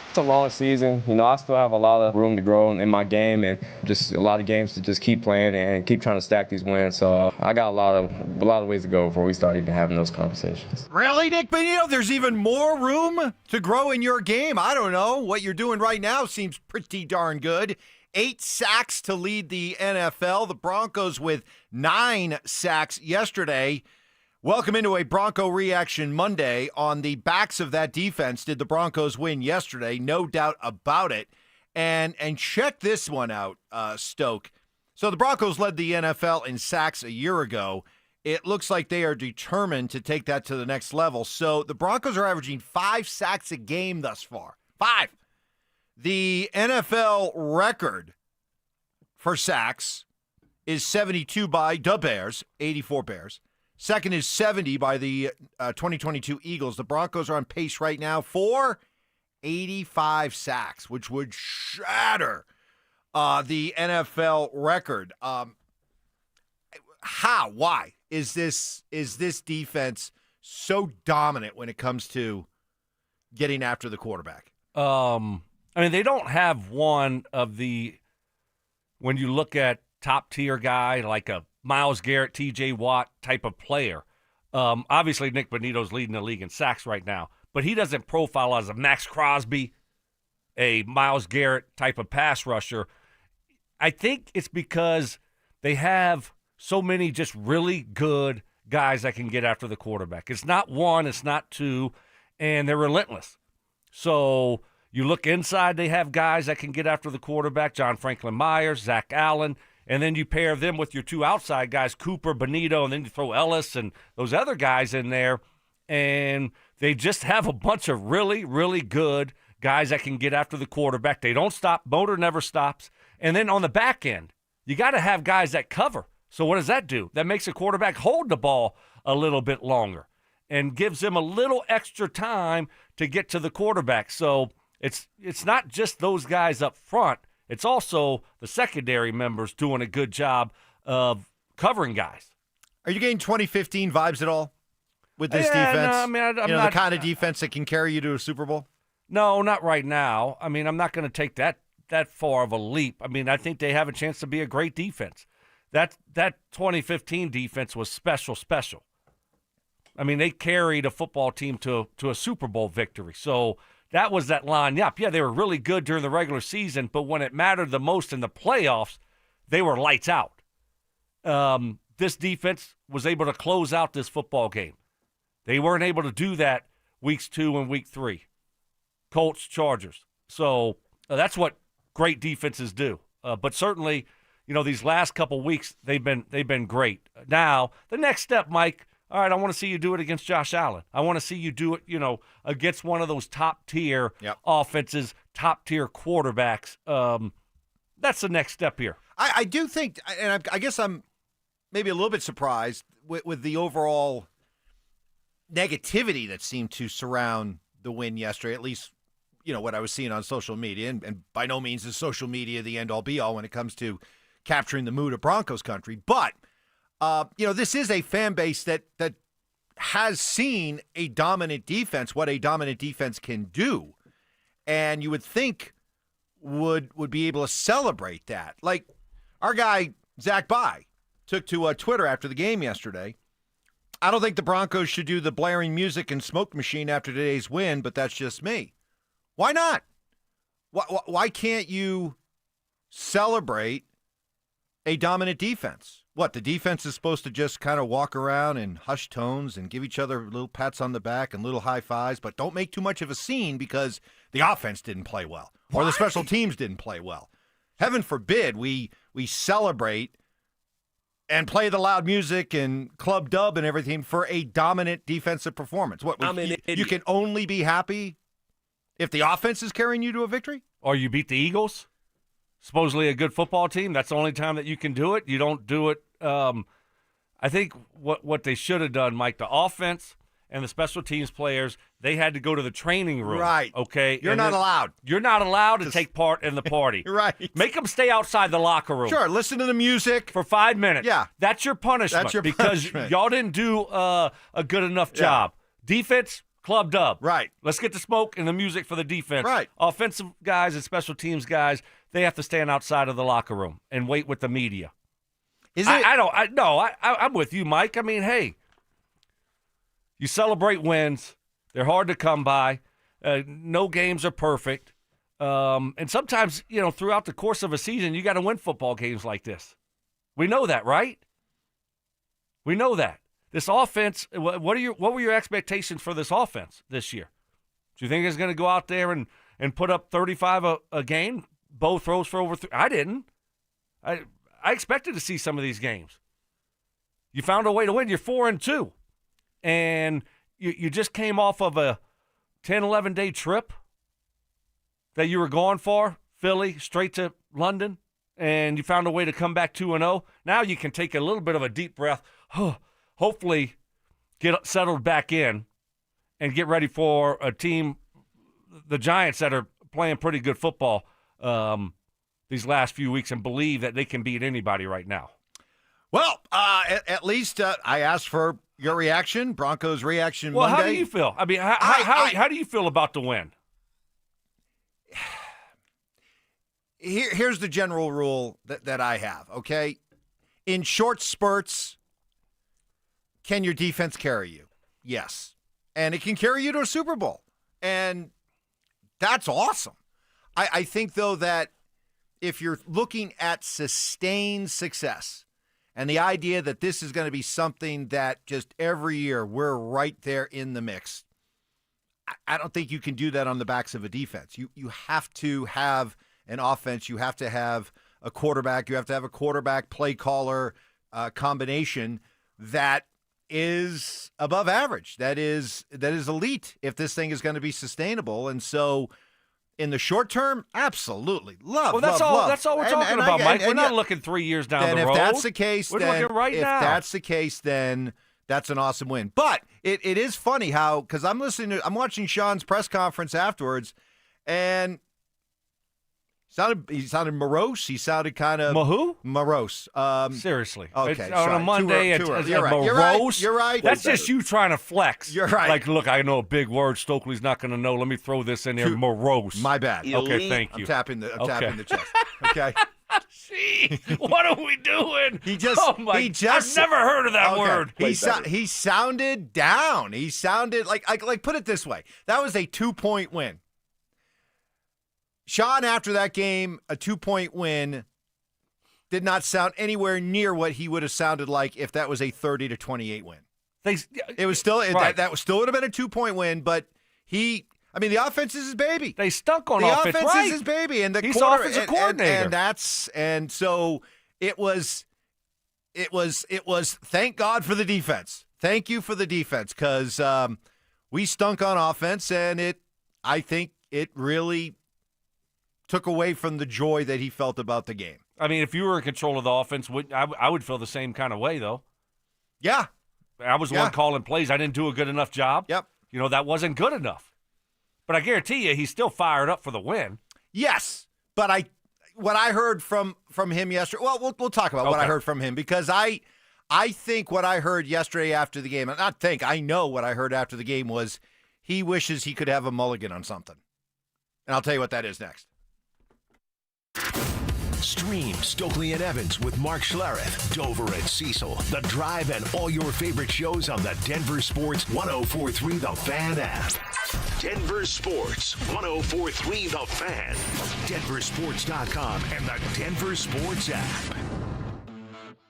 It's a long season. I still have a lot of room to grow in my game and just a lot of games to just keep playing and keep trying to stack these wins. So I got a lot of ways to go before we start even having those conversations. Really, Nick Benito? There's even more room to grow in your game. I don't know. What you're doing right now seems pretty darn good. 8 sacks to lead the NFL. The Broncos with 9 sacks yesterday. Welcome into a Bronco Reaction Monday. On the backs of that defense, did the Broncos win yesterday? No doubt about it. And check this one out, Stoke. So the Broncos led the NFL in sacks a year ago. It looks like they are determined to take that to the next level. So the Broncos are averaging 5 sacks a game thus far. 5. The NFL record for sacks is 72 by the Bears, 84 Bears. Second is 70 by the 2022 Eagles. The Broncos are on pace right now for 85 sacks, which would shatter the NFL record. Why is this defense so dominant when it comes to getting after the quarterback? They don't have one of the, when you look at top-tier guy like a Myles Garrett, T.J. Watt type of player. Obviously, Nick Benito's leading the league in sacks right now, but he doesn't profile as a Max Crosby, a Myles Garrett type of pass rusher. I think it's because they have so many just really good guys that can get after the quarterback. It's not one, it's not two, and they're relentless. So you look inside, they have guys that can get after the quarterback, John Franklin Myers, Zach Allen, and then you pair them with your two outside guys, Cooper, Benito, and then you throw Ellis and those other guys in there, and they just have a bunch of really, really good guys that can get after the quarterback. They don't stop. Motor never stops. And then on the back end, you got to have guys that cover. So what does that do? That makes a quarterback hold the ball a little bit longer and gives them a little extra time to get to the quarterback. So it's not just those guys up front. It's also the secondary members doing a good job of covering guys. Are you getting 2015 vibes at all with this defense? No, I'm not, the kind of defense that can carry you to a Super Bowl? No, not right now. I'm not going to take that far of a leap. I think they have a chance to be a great defense. That 2015 defense was special. They carried a football team to a Super Bowl victory. So that was that line up. Yeah, they were really good during the regular season, but when it mattered the most in the playoffs, they were lights out. This defense was able to close out this football game. They weren't able to do that weeks 2 and week 3. Colts, Chargers. So that's what great defenses do. But certainly, these last couple weeks, they've been great. Now, the next step, Mike, all right, I want to see you do it against Josh Allen. I want to see you do it, against one of those top-tier offenses, top-tier quarterbacks. That's the next step here. I do think, and I guess I'm maybe a little bit surprised with the overall negativity that seemed to surround the win yesterday, at least, what I was seeing on social media. And by no means is social media the end-all, be-all when it comes to capturing the mood of Broncos country. But this is a fan base that has seen a dominant defense, what a dominant defense can do, and you would think would be able to celebrate that. Like our guy Zach Bye took to Twitter after the game yesterday. I don't think the Broncos should do the blaring music and smoke machine after today's win, but that's just me. Why not? Why can't you celebrate a dominant defense? what, the defense is supposed to just kind of walk around in hushed tones and give each other little pats on the back and little high fives, but don't make too much of a scene because the offense didn't play well or the special teams didn't play well. Heaven forbid we celebrate and play the loud music and club dub and everything for a dominant defensive performance. What, you can only be happy if the offense is carrying you to a victory? Or you beat the Eagles, supposedly a good football team. That's the only time that you can do it. You don't do it. I think what they should have done, Mike, the offense and the special teams players, they had to go to the training room. Right. Okay? You're not allowed. You're not allowed to take part in the party. Right. Make them stay outside the locker room. Sure, listen to the music. For 5 minutes. Yeah. That's your punishment. That's your because punishment. y'all didn't do a good enough job. Defense, club dub. Right. Let's get the smoke and the music for the defense. Right. Offensive guys and special teams guys, they have to stand outside of the locker room and wait with the media. I'm with you, Mike. I mean, hey, you celebrate wins. They're hard to come by. No games are perfect. And sometimes, throughout the course of a season, you got to win football games like this. We know that, right? We know that. This offense, what were your expectations for this offense this year? Do you think it's going to go out there and put up 35 a game? Both throws for over 3? I didn't. I expected to see some of these games. You found a way to win. You're 4-2. And you just came off of a 10, 11-day trip that you were gone for, Philly, straight to London, and you found a way to come back 2-0. Now you can take a little bit of a deep breath, hopefully get settled back in and get ready for a team, the Giants, that are playing pretty good football these last few weeks, and believe that they can beat anybody right now. Well, at least I asked for your reaction, Broncos' reaction Monday. Well, how do you feel? I mean, how do you feel about the win? Here's the general rule that I have, okay? In short spurts, can your defense carry you? Yes. And it can carry you to a Super Bowl. And that's awesome. I think, though, that if you're looking at sustained success and the idea that this is going to be something that just every year we're right there in the mix, I don't think you can do that on the backs of a defense. You have to have an offense. You have to have a quarterback. You have to have a quarterback play caller combination that is above average. That is elite if this thing is going to be sustainable. And so in the short term, absolutely. Love. That's all we're talking about, Mike. We're not looking 3 years down the road. If that's the case, we're looking right now. If that's the case, then that's an awesome win. But it is funny how, because I'm watching Sean's press conference afterwards, and he sounded morose. He sounded kind of morose. Seriously. Okay. On a Monday, it's morose. You're right. That's just you trying to flex. You're right. Like, look, I know a big word. Stokely's not going to know. Let me throw this in there. Morose. My bad. Okay, thank you. I'm tapping the chest. Okay. Gee, what are we doing? I've never heard of that word. He sounded down. He sounded like put it this way. That was a 2-point win. Sean, after that game, a 2-point win, did not sound anywhere near what he would have sounded like if that was a 30-28 win. It was still right. that still would have been a 2-point win, but the offense is his baby. They stunk on the offense. The offense right. is his baby, and he's offensive coordinator. And so it was. Thank God for the defense. Thank you for the defense, because we stunk on offense, and I think it really took away from the joy that he felt about the game. I mean, if you were in control of the offense, I would feel the same kind of way, though. Yeah. I was the one calling plays. I didn't do a good enough job. Yep. That wasn't good enough. But I guarantee you, he's still fired up for the win. Yes, but what I heard from him yesterday. Well, we'll talk about what I heard from him, because I think what I heard yesterday after the game. I know what I heard after the game was he wishes he could have a mulligan on something, and I'll tell you what that is next. Stream Stokley and Evans with Mark Schlereth, Dover and Cecil, The Drive, and all your favorite shows on the Denver Sports 104.3 The Fan app. Denver Sports 104.3 The Fan, DenverSports.com, and the Denver Sports app.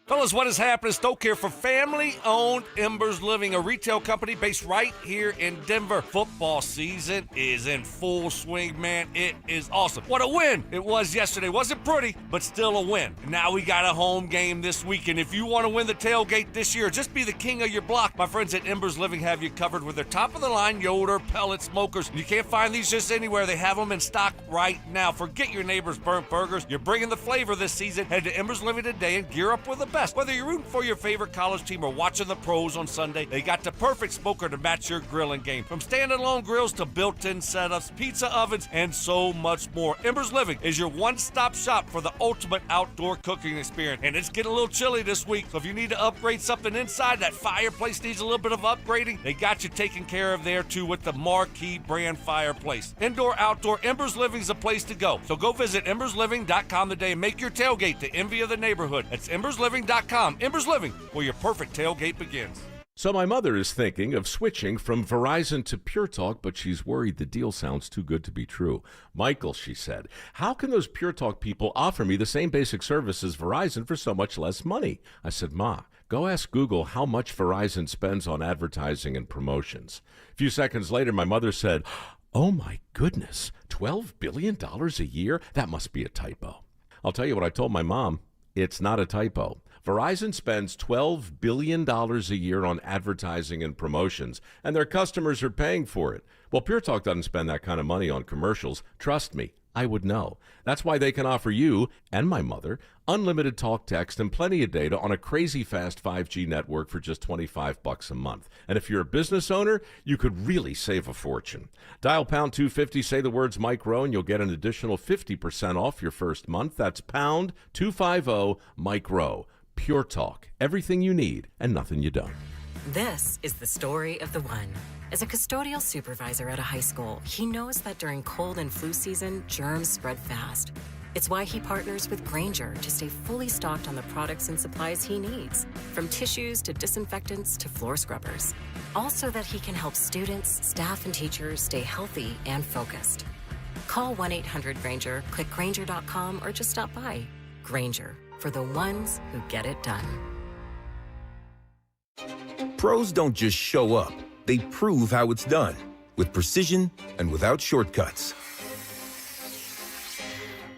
Fellas, what is happening? Stoke here for family-owned Embers Living, a retail company based right here in Denver. Football season is in full swing, man. It is awesome. What a win it was yesterday. Wasn't pretty, but still a win. And now we got a home game this weekend. If you want to win the tailgate this year, just be the king of your block. My friends at Embers Living have you covered with their top-of-the-line Yoder pellet smokers. You can't find these just anywhere. They have them in stock right now. Forget your neighbor's burnt burgers. You're bringing the flavor this season. Head to Embers Living today and gear up with the best. Whether you're rooting for your favorite college team or watching the pros on Sunday, they got the perfect smoker to match your grilling game. From standalone grills to built-in setups, pizza ovens, and so much more. Embers Living is your one-stop shop for the ultimate outdoor cooking experience. And it's getting a little chilly this week, so if you need to upgrade something inside, that fireplace needs a little bit of upgrading, they got you taken care of there too with the Marquee brand fireplace. Indoor, outdoor, Embers Living is a place to go. So go visit embersliving.com today and make your tailgate the envy of the neighborhood. That's embersliving.com. Embers Living, where your perfect tailgate begins. So my mother is thinking of switching from Verizon to Pure Talk, but she's worried the deal sounds too good to be true. Michael, she said, how can those Pure Talk people offer me the same basic service as Verizon for so much less money? I said, Ma, go ask Google how much Verizon spends on advertising and promotions. A few seconds later, my mother said, oh my goodness, $12 billion a year? That must be a typo. I'll tell you what I told my mom. It's not a typo. Verizon spends $12 billion a year on advertising and promotions, and their customers are paying for it. Well, Pure Talk doesn't spend that kind of money on commercials. Trust me, I would know. That's why they can offer you and my mother unlimited talk, text, and plenty of data on a crazy fast 5G network for just $25 a month. And if you're a business owner, you could really save a fortune. Dial pound 250, say the words Mike Rowe, and you'll get an additional 50% off your first month. That's pound 250 Mike Rowe. Pure Talk, everything you need and nothing you don't. This is the story of the one. As a custodial supervisor at a high school, he knows that during cold and flu season, germs spread fast. It's why he partners with Grainger to stay fully stocked on the products and supplies he needs, from tissues to disinfectants to floor scrubbers. All so that he can help students, staff, and teachers stay healthy and focused. Call 1-800-GRAINGER, click Grainger.com, or just stop by. Grainger, for the ones who get it done. Pros don't just show up. They prove how it's done, with precision and without shortcuts.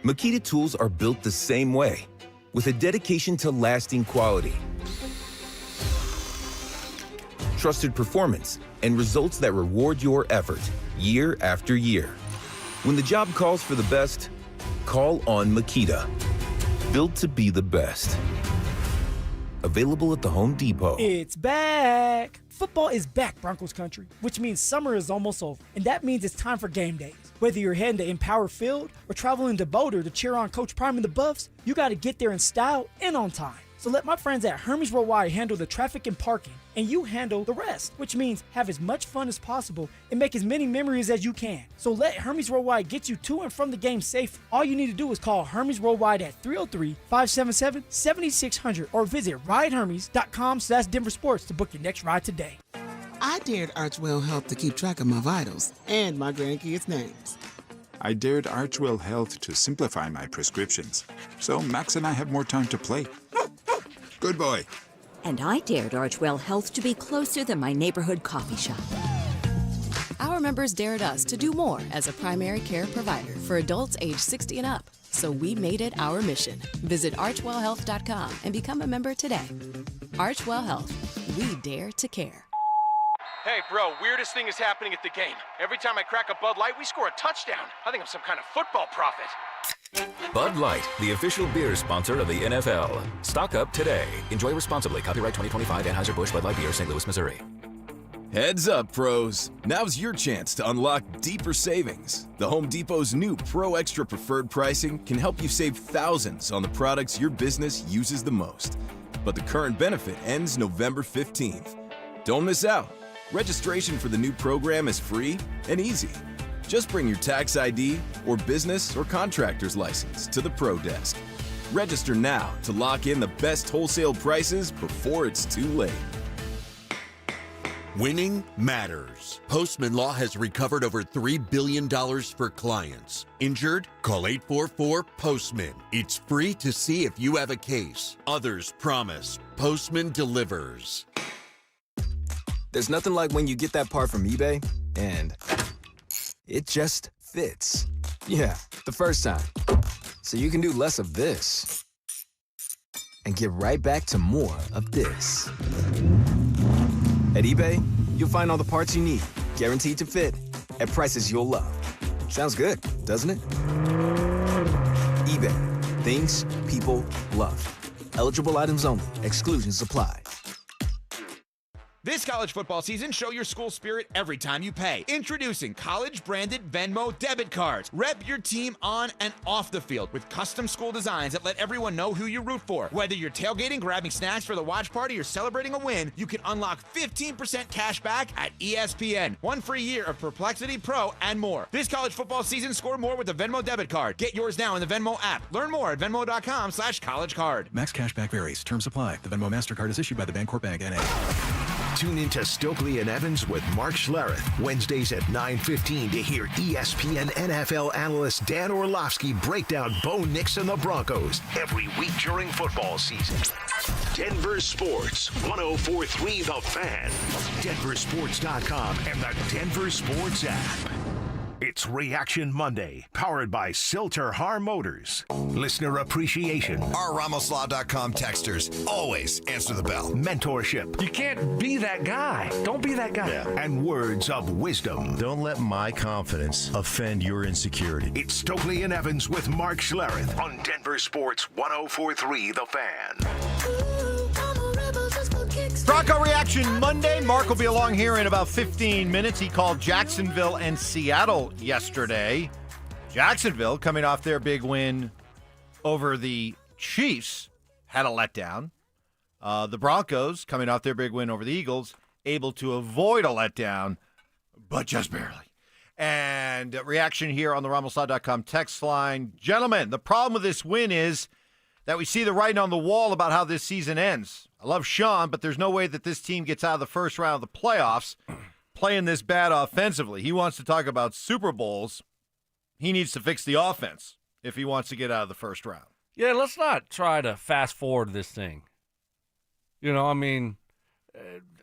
Makita tools are built the same way, with a dedication to lasting quality, trusted performance, and results that reward your effort year after year. When the job calls for the best, call on Makita. Built to be the best. Available at the Home Depot. It's back! Football is back, Broncos country, which means summer is almost over. And that means it's time for game days. Whether you're heading to Empower Field or traveling to Boulder to cheer on Coach Prime and the Buffs, you got to get there in style and on time. So let my friends at Hermes Worldwide handle the traffic and parking, and you handle the rest, which means have as much fun as possible and make as many memories as you can. So let Hermes Worldwide get you to and from the game safe. All you need to do is call Hermes Worldwide at 303-577-7600 or visit ridehermes.com/DenverSports to book your next ride today. I dared Archwell Health to keep track of my vitals and my grandkids' names. I dared Archwell Health to simplify my prescriptions, so Max and I have more time to play. Good boy. And I dared Archwell Health to be closer than my neighborhood coffee shop. Our members dared us to do more as a primary care provider for adults age 60 and up. So we made it our mission. Visit archwellhealth.com and become a member today. Archwell Health. We dare to care. Hey, bro, weirdest thing is happening at the game. Every time I crack a Bud Light, we score a touchdown. I think I'm some kind of football prophet. Bud Light, the official beer sponsor of the NFL. Stock up today. Enjoy responsibly. Copyright 2025 Anheuser-Busch Bud Light Beer, St. Louis, Missouri. Heads up, pros. Now's your chance to unlock deeper savings. The Home Depot's new Pro Extra Preferred pricing can help you save thousands on the products your business uses the most. But the current benefit ends November 15th. Don't miss out. Registration for the new program is free and easy. Just bring your tax ID or business or contractor's license to the Pro Desk. Register now to lock in the best wholesale prices before it's too late. Winning matters. Postman Law has recovered over $3 billion for clients. Injured? Call 844-POSTMAN. It's free to see if you have a case. Others promise. Postman delivers. There's nothing like when you get that part from eBay and it just fits. Yeah, the first time. So you can do less of this and get right back to more of this. At eBay, you'll find all the parts you need, guaranteed to fit, at prices you'll love. Sounds good, doesn't it? eBay, things people love. Eligible items only. Exclusions apply. This college football season, show your school spirit every time you pay. Introducing college-branded Venmo debit cards. Rep your team on and off the field with custom school designs that let everyone know who you root for. Whether you're tailgating, grabbing snacks for the watch party, or celebrating a win, you can unlock 15% cash back at ESPN. 1 free year of Perplexity Pro and more. This college football season, score more with the Venmo debit card. Get yours now in the Venmo app. Learn more at venmo.com/collegecard. Max cashback varies. Terms apply. The Venmo MasterCard is issued by the Bancorp Bank, N.A. Tune into Stokley and Evans with Mark Schlereth, Wednesdays at 9:15 to hear ESPN NFL analyst Dan Orlovsky break down Bo Nix and the Broncos every week during football season. Denver Sports, 104.3 The Fan, DenverSports.com, and the Denver Sports app. It's Reaction Monday, powered by Silter Har Motors. Listener appreciation. Our RamosLaw.com texters always answer the bell. Mentorship. You can't be that guy. Don't be that guy. Yeah. And words of wisdom. Don't let my confidence offend your insecurity. It's Stokley and Evans with Mark Schlereth on Denver Sports 104.3 The Fan. Bronco Reaction Monday. Mark will be along here in about 15 minutes. He called Jacksonville and Seattle yesterday. Jacksonville, coming off their big win over the Chiefs, had a letdown. The Broncos, coming off their big win over the Eagles, able to avoid a letdown, but just barely. And reaction here on the RamosLaw.com text line. Gentlemen, the problem with this win is that we see the writing on the wall about how this season ends. I love Sean, but there's no way that this team gets out of the first round of the playoffs playing this bad offensively. He wants to talk about Super Bowls. He needs to fix the offense if he wants to get out of the first round. Yeah, let's not try to fast forward this thing. You know, I mean,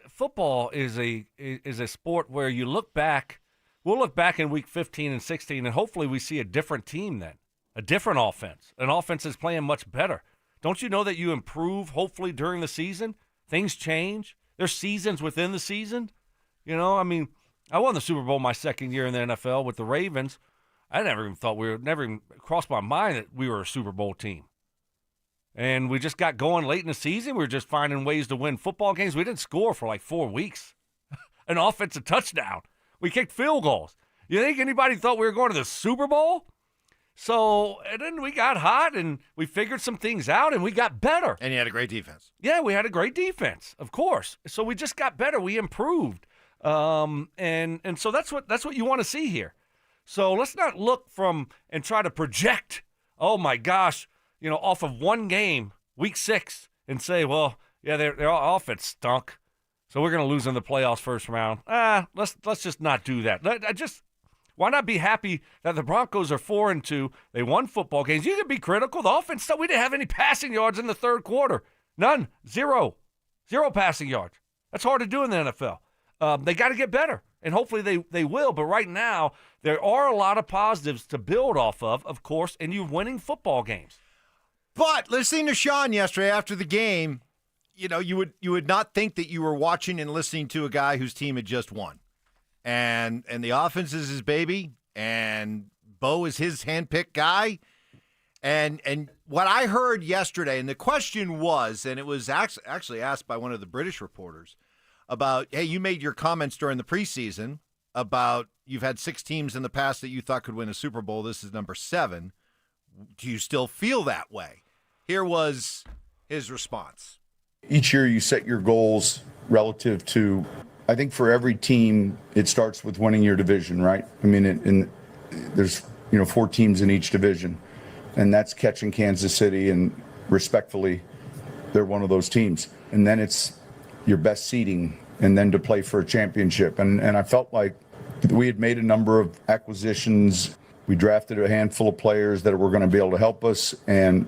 football is a sport where you look back. We'll look back in week 15 and 16, and hopefully we see a different team then, a different offense. An offense is playing much better. Don't you know that you improve, hopefully, during the season? Things change. There's seasons within the season. You know, I mean, I won the Super Bowl my second year in the NFL with the Ravens. I never even crossed my mind that we were a Super Bowl team. And we just got going late in the season. We were just finding ways to win football games. We didn't score for like 4 weeks. An offensive touchdown. We kicked field goals. You think anybody thought we were going to the Super Bowl? So, and then we got hot, and we figured some things out, and we got better. And you had a great defense. Yeah, we had a great defense, of course. So we just got better. We improved. And so that's what you want to see here. So let's not look from and try to project, oh, my gosh, you know, off of one game, week 6, and say, well, yeah, their offense stunk, so we're going to lose in the playoffs first round. Let's just not do that. Why not be happy that the Broncos are 4-2? They won football games. You can be critical. The offense, we didn't have any passing yards in the third quarter. None. Zero passing yards. That's hard to do in the NFL. They got to get better, and hopefully they will. But right now, there are a lot of positives to build off of course, and you're winning football games. But listening to Sean yesterday after the game, you know, you would not think that you were watching and listening to a guy whose team had just won. And the offense is his baby, and Bo is his handpicked guy. And what I heard yesterday, and the question was, and it was actually asked by one of the British reporters about, hey, you made your comments during the preseason about you've had 6 teams in the past that you thought could win a Super Bowl. This is number 7. Do you still feel that way? Here was his response. Each year you set your goals relative to, I think for every team, it starts with winning your division, right? I mean, there's 4 teams in each division, and that's catching Kansas City, and respectfully, they're one of those teams. And then it's your best seeding and then to play for a championship. And I felt like we had made a number of acquisitions. We drafted a handful of players that were going to be able to help us, and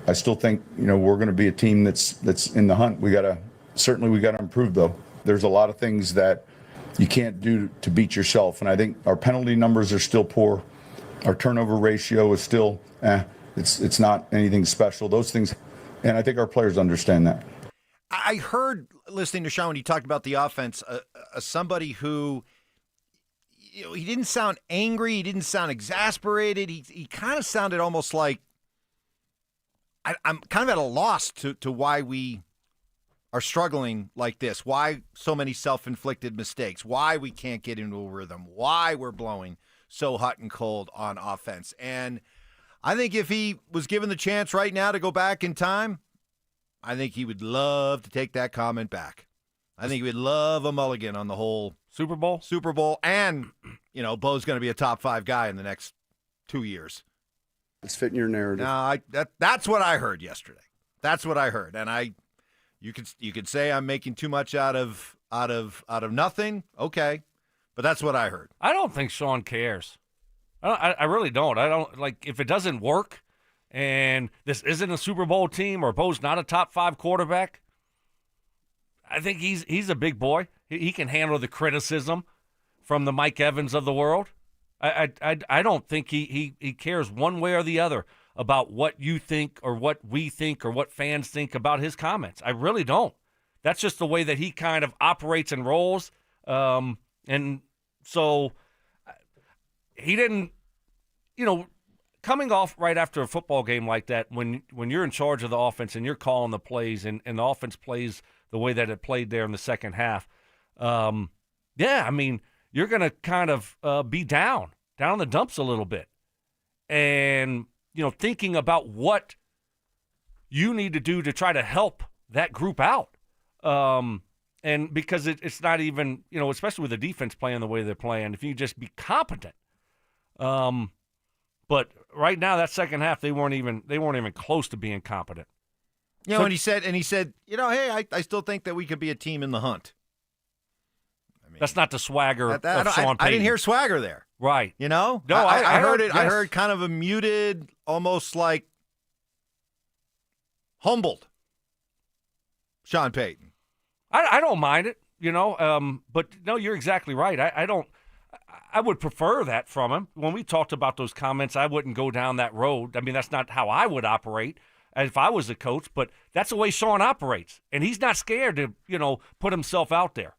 I still think, we're going to be a team that's in the hunt. We got to improve, though. There's a lot of things that you can't do to beat yourself, and I think our penalty numbers are still poor. Our turnover ratio is still, it's not anything special. Those things, and I think our players understand that. I heard, listening to Sean, when he talked about the offense, somebody who, he didn't sound angry. He didn't sound exasperated. He kind of sounded almost like, I'm kind of at a loss to why we are struggling like this, why so many self-inflicted mistakes, why we can't get into a rhythm, why we're blowing so hot and cold on offense. And I think if he was given the chance right now to go back in time, I think he would love to take that comment back. I think he would love a mulligan on the whole Super Bowl, and, Bo's going to be a top 5 guy in the next 2 years. It's fitting your narrative. No, that's what I heard yesterday. That's what I heard, and you could say I'm making too much out of nothing. Okay, but that's what I heard. I don't think Sean cares. I really don't. I don't like if it doesn't work, and this isn't a Super Bowl team or Bo's not a top 5 quarterback. I think he's a big boy. He can handle the criticism from the Mike Evans of the world. I don't think he cares one way or the other about what you think or what we think or what fans think about his comments. I really don't. That's just the way that he kind of operates and rolls. And so he didn't, coming off right after a football game like that, when you're in charge of the offense and you're calling the plays and the offense plays the way that it played there in the second half, you're going to kind of be down in the dumps a little bit. And, thinking about what you need to do to try to help that group out. And because it's not even, especially with the defense playing the way they're playing, if you just be competent. But right now, that second half, they weren't even close to being competent. And he said, hey, I still think that we could be a team in the hunt. That's not the swagger of Sean Payton. I didn't hear swagger there. Right. No, I heard it. Yes. I heard kind of a muted, almost like humbled Sean Payton. I don't mind it, but no, you're exactly right. I would prefer that from him. When we talked about those comments, I wouldn't go down that road. I mean, that's not how I would operate if I was a coach, but that's the way Sean operates. And he's not scared to, put himself out there.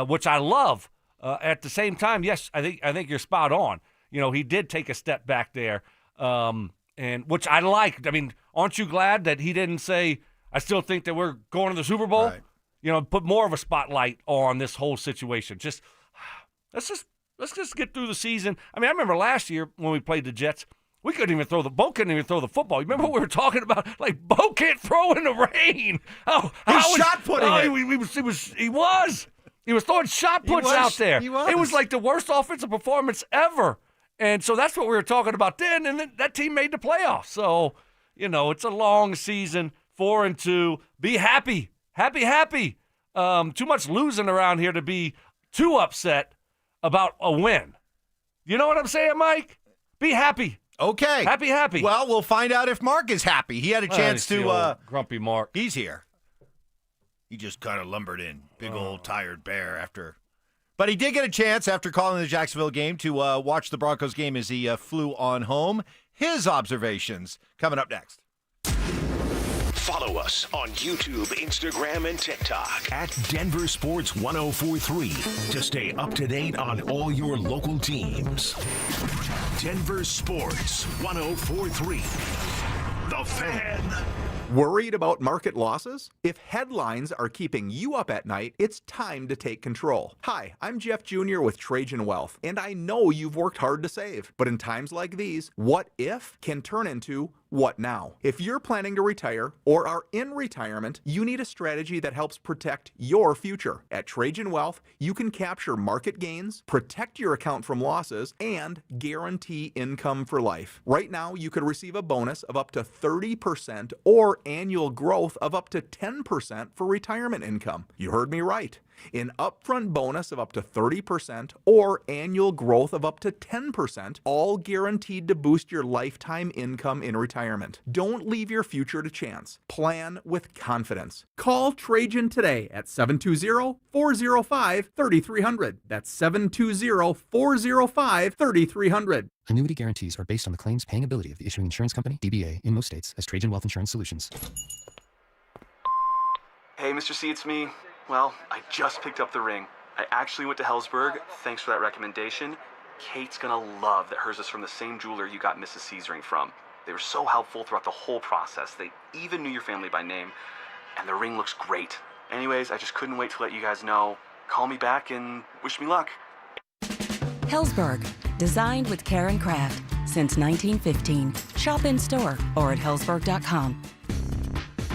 Which I love. At the same time, yes, I think you're spot on. He did take a step back there, and which I liked. I mean, aren't you glad that he didn't say, "I still think that we're going to the Super Bowl"? Right. Put more of a spotlight on this whole situation. Let's just get through the season. I mean, I remember last year when we played the Jets, Bo couldn't even throw the football. You remember what we were talking about? Like, Bo can't throw in the rain. He's shot putting it. He was. He was throwing shot puts out there. It was like the worst offensive performance ever. And so that's what we were talking about then, and then that team made the playoffs. So, it's a long season, 4-2. Be happy. Happy. Too much losing around here to be too upset about a win. You know what I'm saying, Mike? Be happy. Okay. Happy. Well, we'll find out if Mark is happy. He had a chance to. Grumpy Mark. He's here. He just kind of lumbered in. Big old tired bear after. But he did get a chance after calling the Jacksonville game to watch the Broncos game as he flew on home. His observations coming up next. Follow us on YouTube, Instagram, and TikTok at Denver Sports 1043 to stay up to date on all your local teams. Denver Sports 1043. The Fan. Worried about market losses? If headlines are keeping you up at night, it's time to take control. Hi, I'm Jeff Jr. with Cajun Wealth, and I know you've worked hard to save. But in times like these, what if can turn into what now? If you're planning to retire or are in retirement, you need a strategy that helps protect your future. At Cajun Wealth, you can capture market gains, protect your account from losses, and guarantee income for life. Right now, you could receive a bonus of up to 30% or annual growth of up to 10% for retirement income. You heard me right. An upfront bonus of up to 30% or annual growth of up to 10%, all guaranteed to boost your lifetime income in retirement. Don't leave your future to chance. Plan with confidence. Call Trajan today at 720-405-3300. That's 720-405-3300. Annuity guarantees are based on the claims paying ability of the issuing insurance company, DBA, in most states as Trajan Wealth Insurance Solutions. Hey, Mr. C, it's me. Well, I just picked up the ring. I actually went to Hellsberg. Thanks for that recommendation. Kate's gonna love that hers is from the same jeweler you got Mrs. C's ring from. They were so helpful throughout the whole process. They even knew your family by name. And the ring looks great. Anyways, I just couldn't wait to let you guys know. Call me back and wish me luck. Hellsberg, designed with care and craft since 1915. Shop in store or at hellsberg.com.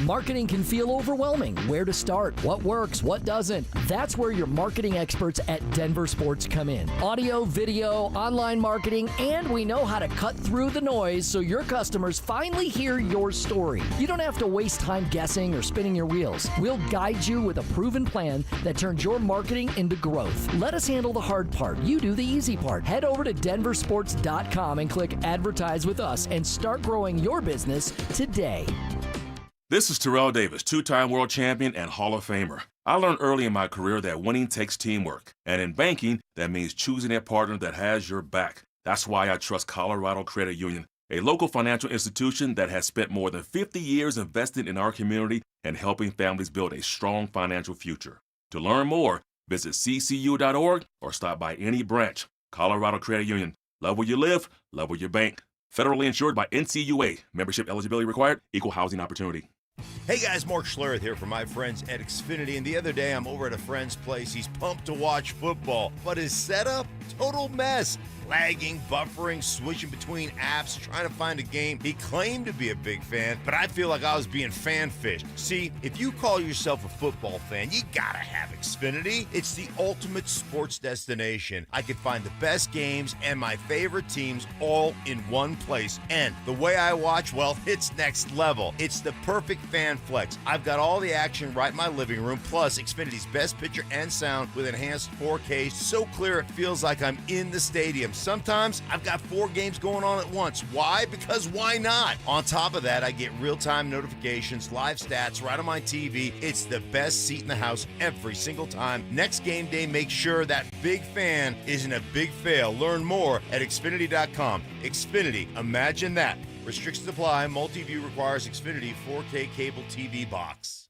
Marketing can feel overwhelming. Where to start? What works? What doesn't? That's where your marketing experts at DenverSports come in. Audio, video, online marketing, and we know how to cut through the noise so your customers finally hear your story. You don't have to waste time guessing or spinning your wheels. We'll guide you with a proven plan that turns your marketing into growth. Let us handle the hard part. You do the easy part. Head over to DenverSports.com and click Advertise with Us and start growing your business today. This is Terrell Davis, two-time world champion and Hall of Famer. I learned early in my career that winning takes teamwork. And in banking, that means choosing a partner that has your back. That's why I trust Colorado Credit Union, a local financial institution that has spent more than 50 years investing in our community and helping families build a strong financial future. To learn more, visit ccu.org or stop by any branch. Colorado Credit Union. Love where you live, love where you bank. Federally insured by NCUA. Membership eligibility required. Equal housing opportunity. Hey guys, Mark Schlereth here from my friends at Xfinity, and the other day I'm over at a friend's place. He's pumped to watch football, but his setup, total mess. Lagging, buffering, switching between apps, trying to find a game. He claimed to be a big fan, but I feel like I was being fan-fished. See, if you call yourself a football fan, you gotta have Xfinity. It's the ultimate sports destination. I can find the best games and my favorite teams all in one place. And the way I watch, well, it's next level. It's the perfect fan flex. I've got all the action right in my living room, plus Xfinity's best picture and sound with enhanced 4K, so clear it feels like I'm in the stadium. Sometimes I've got 4 games going on at once. Why? Because why not? On top of that, I get real-time notifications, live stats right on my TV. It's the best seat in the house every single time. Next game day, make sure that big fan isn't a big fail. Learn more at Xfinity.com. Xfinity, imagine that. Restrictions apply. Multi-view requires Xfinity 4K cable TV box.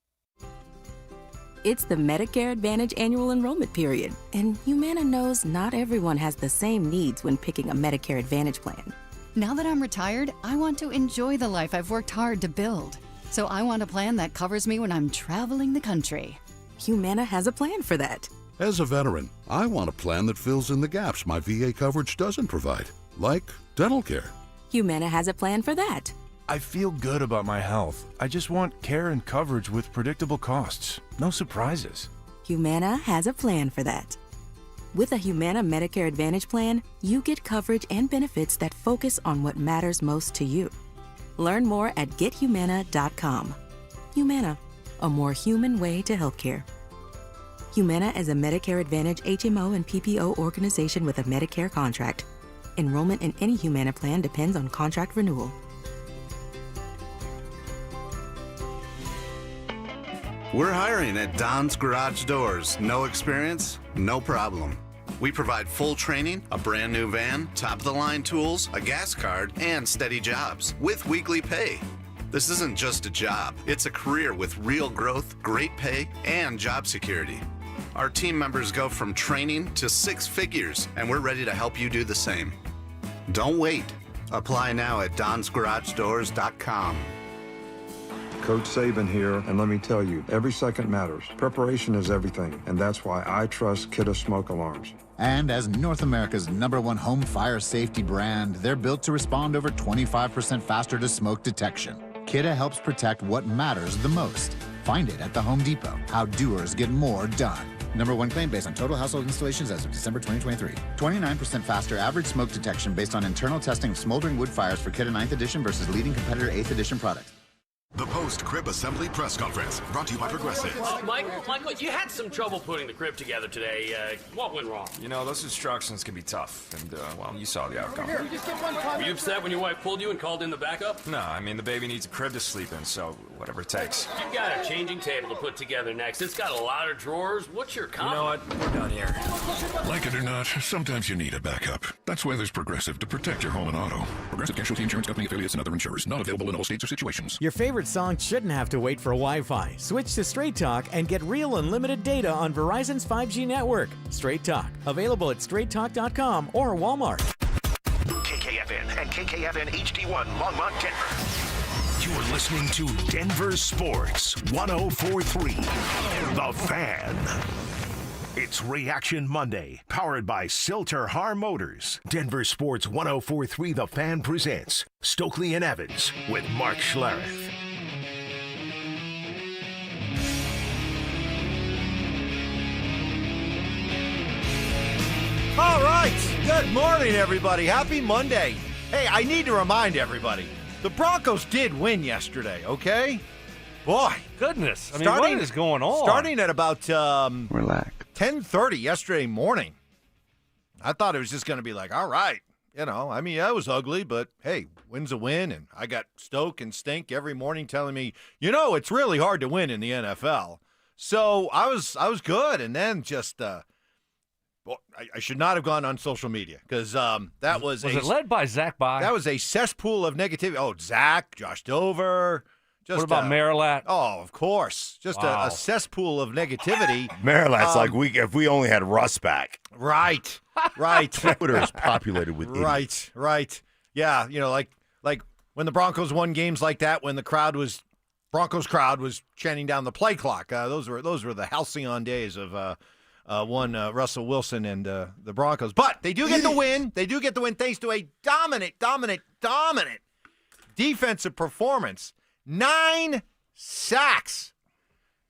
It's the Medicare Advantage annual enrollment period, and Humana knows not everyone has the same needs when picking a Medicare Advantage plan. Now that I'm retired, I want to enjoy the life I've worked hard to build. So I want a plan that covers me when I'm traveling the country. Humana has a plan for that. As a veteran, I want a plan that fills in the gaps my VA coverage doesn't provide, like dental care. Humana has a plan for that. I feel good about my health. I just want care and coverage with predictable costs. No surprises. Humana has a plan for that. With a Humana Medicare Advantage plan, you get coverage and benefits that focus on what matters most to you. Learn more at gethumana.com. Humana, a more human way to healthcare. Humana is a Medicare Advantage HMO and PPO organization with a Medicare contract. Enrollment in any Humana plan depends on contract renewal. We're hiring at Don's Garage Doors. No experience? No problem. We provide full training, a brand new van, top-of-the-line tools, a gas card, and steady jobs with weekly pay. This isn't just a job. It's a career with real growth, great pay, and job security. Our team members go from training to 6 figures, and we're ready to help you do the same. Don't wait. Apply now at donsgaragedoors.com. Coach Saban here, and let me tell you, every second matters. Preparation is everything, and that's why I trust Kidde Smoke Alarms. And as North America's #1 home fire safety brand, they're built to respond over 25% faster to smoke detection. Kidde helps protect what matters the most. Find it at the Home Depot. How doers get more done. #1 claim based on total household installations as of December 2023. 29% faster average smoke detection based on internal testing of smoldering wood fires for Kidde 9th edition versus leading competitor 8th edition products. The post-crib assembly press conference, brought to you by Progressive. Michael, you had some trouble putting the crib together today. What went wrong? You know, those instructions can be tough, and, well, you saw the outcome. Were you upset when your wife pulled you and called in the backup? No, I mean, the baby needs a crib to sleep in, so whatever it takes. You've got a changing table to put together next. It's got a lot of drawers. What's your comment? You know what? We're done here. Like it or not, sometimes you need a backup. That's why there's Progressive to protect your home and auto. Progressive Casualty Insurance Company affiliates and other insurers. Not available in all states or situations. Your favorite song shouldn't have to wait for Wi-Fi. Switch to Straight Talk and get real unlimited data on Verizon's 5G network. Straight Talk, available at straighttalk.com or Walmart. KKFN and KKFN HD1 Longmont, Denver. You're listening to Denver Sports 104.3. The Fan. It's Reaction Monday, powered by Silter Har Motors. Denver Sports 104.3 The Fan presents Stokley and Evans with Mark Schlereth. All right. Good morning, everybody. Happy Monday. Hey, I need to remind everybody, the Broncos did win yesterday, okay? Boy. Goodness. I mean, what is going on? Starting at about Relax. 10:30 yesterday morning. I thought it was just going to be like, all right. You know, I mean, that was ugly, but hey, win's a win. And I got Stoke and Stink every morning telling me, you know, it's really hard to win in the NFL. So I was good. And then just well, I should not have gone on social media because that was it led by Zach By? That was a cesspool of negativity. Oh, Zach, Josh Dover. Just, what about Marilat? Oh, of course. Just a cesspool of negativity. Marilat's like if we only had Russ back. Right. Twitter is populated with idiots. Right. Yeah, you know, like when the Broncos won games like that, when the Broncos crowd was chanting down the play clock. Those were the halcyon days of one Russell Wilson and the Broncos. But they do get the win. They do get the win thanks to a dominant defensive performance. 9 sacks.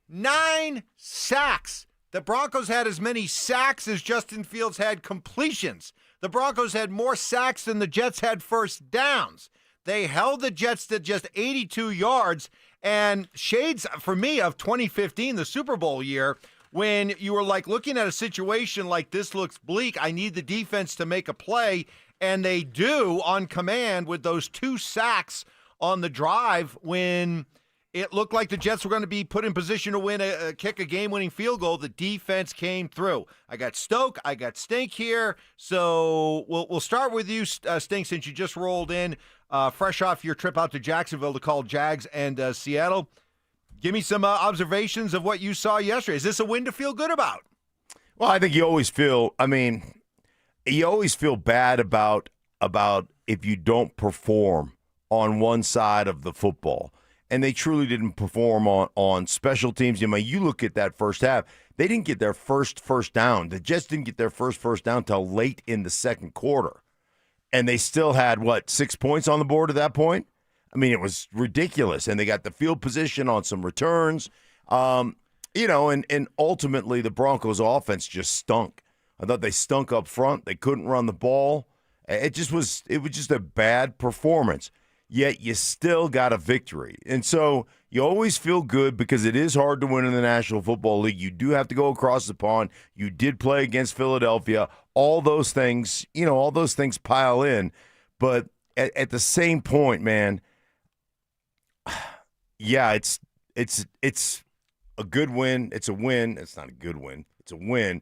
9 sacks. The Broncos had as many sacks as Justin Fields had completions. The Broncos had more sacks than the Jets had first downs. They held the Jets to just 82 yards, and shades, for me, of 2015, the Super Bowl year, when you were like looking at a situation like this looks bleak, I need the defense to make a play, and they do on command with those 2 sacks on the drive when it looked like the Jets were going to be put in position to win kick a game-winning field goal. The defense came through. I got Stoke, I got Stink here, so we'll start with you, Stink, since you just rolled in, fresh off your trip out to Jacksonville to call Jags and Seattle. Give me some observations of what you saw yesterday. Is this a win to feel good about? Well, I think you always feel bad about if you don't perform on one side of the football. And they truly didn't perform on special teams. You mean, you look at that first half, they didn't get their first down. The Jets didn't get their first down until late in the second quarter. And they still had, 6 points on the board at that point? I mean, it was ridiculous. And they got the field position on some returns. And ultimately the Broncos offense just stunk. I thought they stunk up front. They couldn't run the ball. It was just a bad performance. Yet you still got a victory. And so you always feel good because it is hard to win in the National Football League. You do have to go across the pond. You did play against Philadelphia. All those things, pile in. But at the same point, man, yeah, it's a good win. It's a win. It's not a good win. It's a win.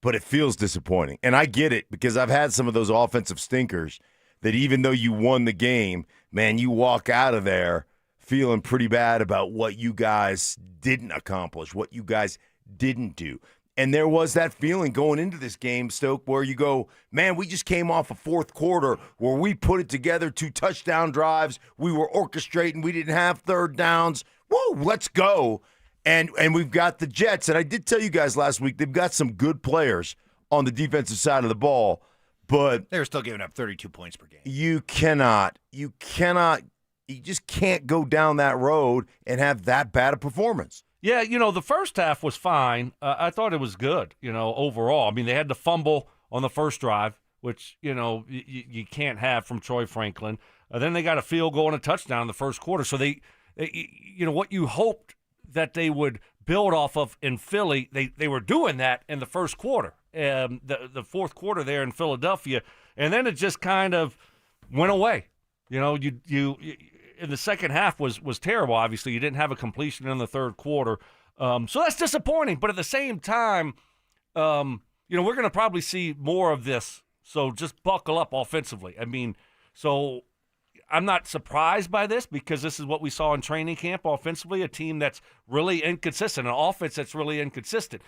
But it feels disappointing. And I get it because I've had some of those offensive stinkers that even though you won the game, man, you walk out of there feeling pretty bad about what you guys didn't accomplish, what you guys didn't do. And there was that feeling going into this game, Stoke, where you go, man, we just came off a fourth quarter where we put it together, 2 touchdown drives. We were orchestrating. We didn't have third downs. Woo, let's go. And we've got the Jets. And I did tell you guys last week, they've got some good players on the defensive side of the ball. But they're still giving up 32 points per game. You just can't go down that road and have that bad a performance. Yeah, the first half was fine. I thought it was good, overall. I mean, they had the fumble on the first drive, which, you can't have from Troy Franklin. Then they got a field goal and a touchdown in the first quarter. So what you hoped that they would build off of in Philly, they were doing that in the first quarter, the fourth quarter there in Philadelphia, and then it just kind of went away. You in the second half was terrible. Obviously, you didn't have a completion in the third quarter, so that's disappointing. But at the same time, we're going to probably see more of this. So just buckle up offensively. I mean, so I'm not surprised by this because this is what we saw in training camp offensively, a team that's really inconsistent, an offense that's really inconsistent.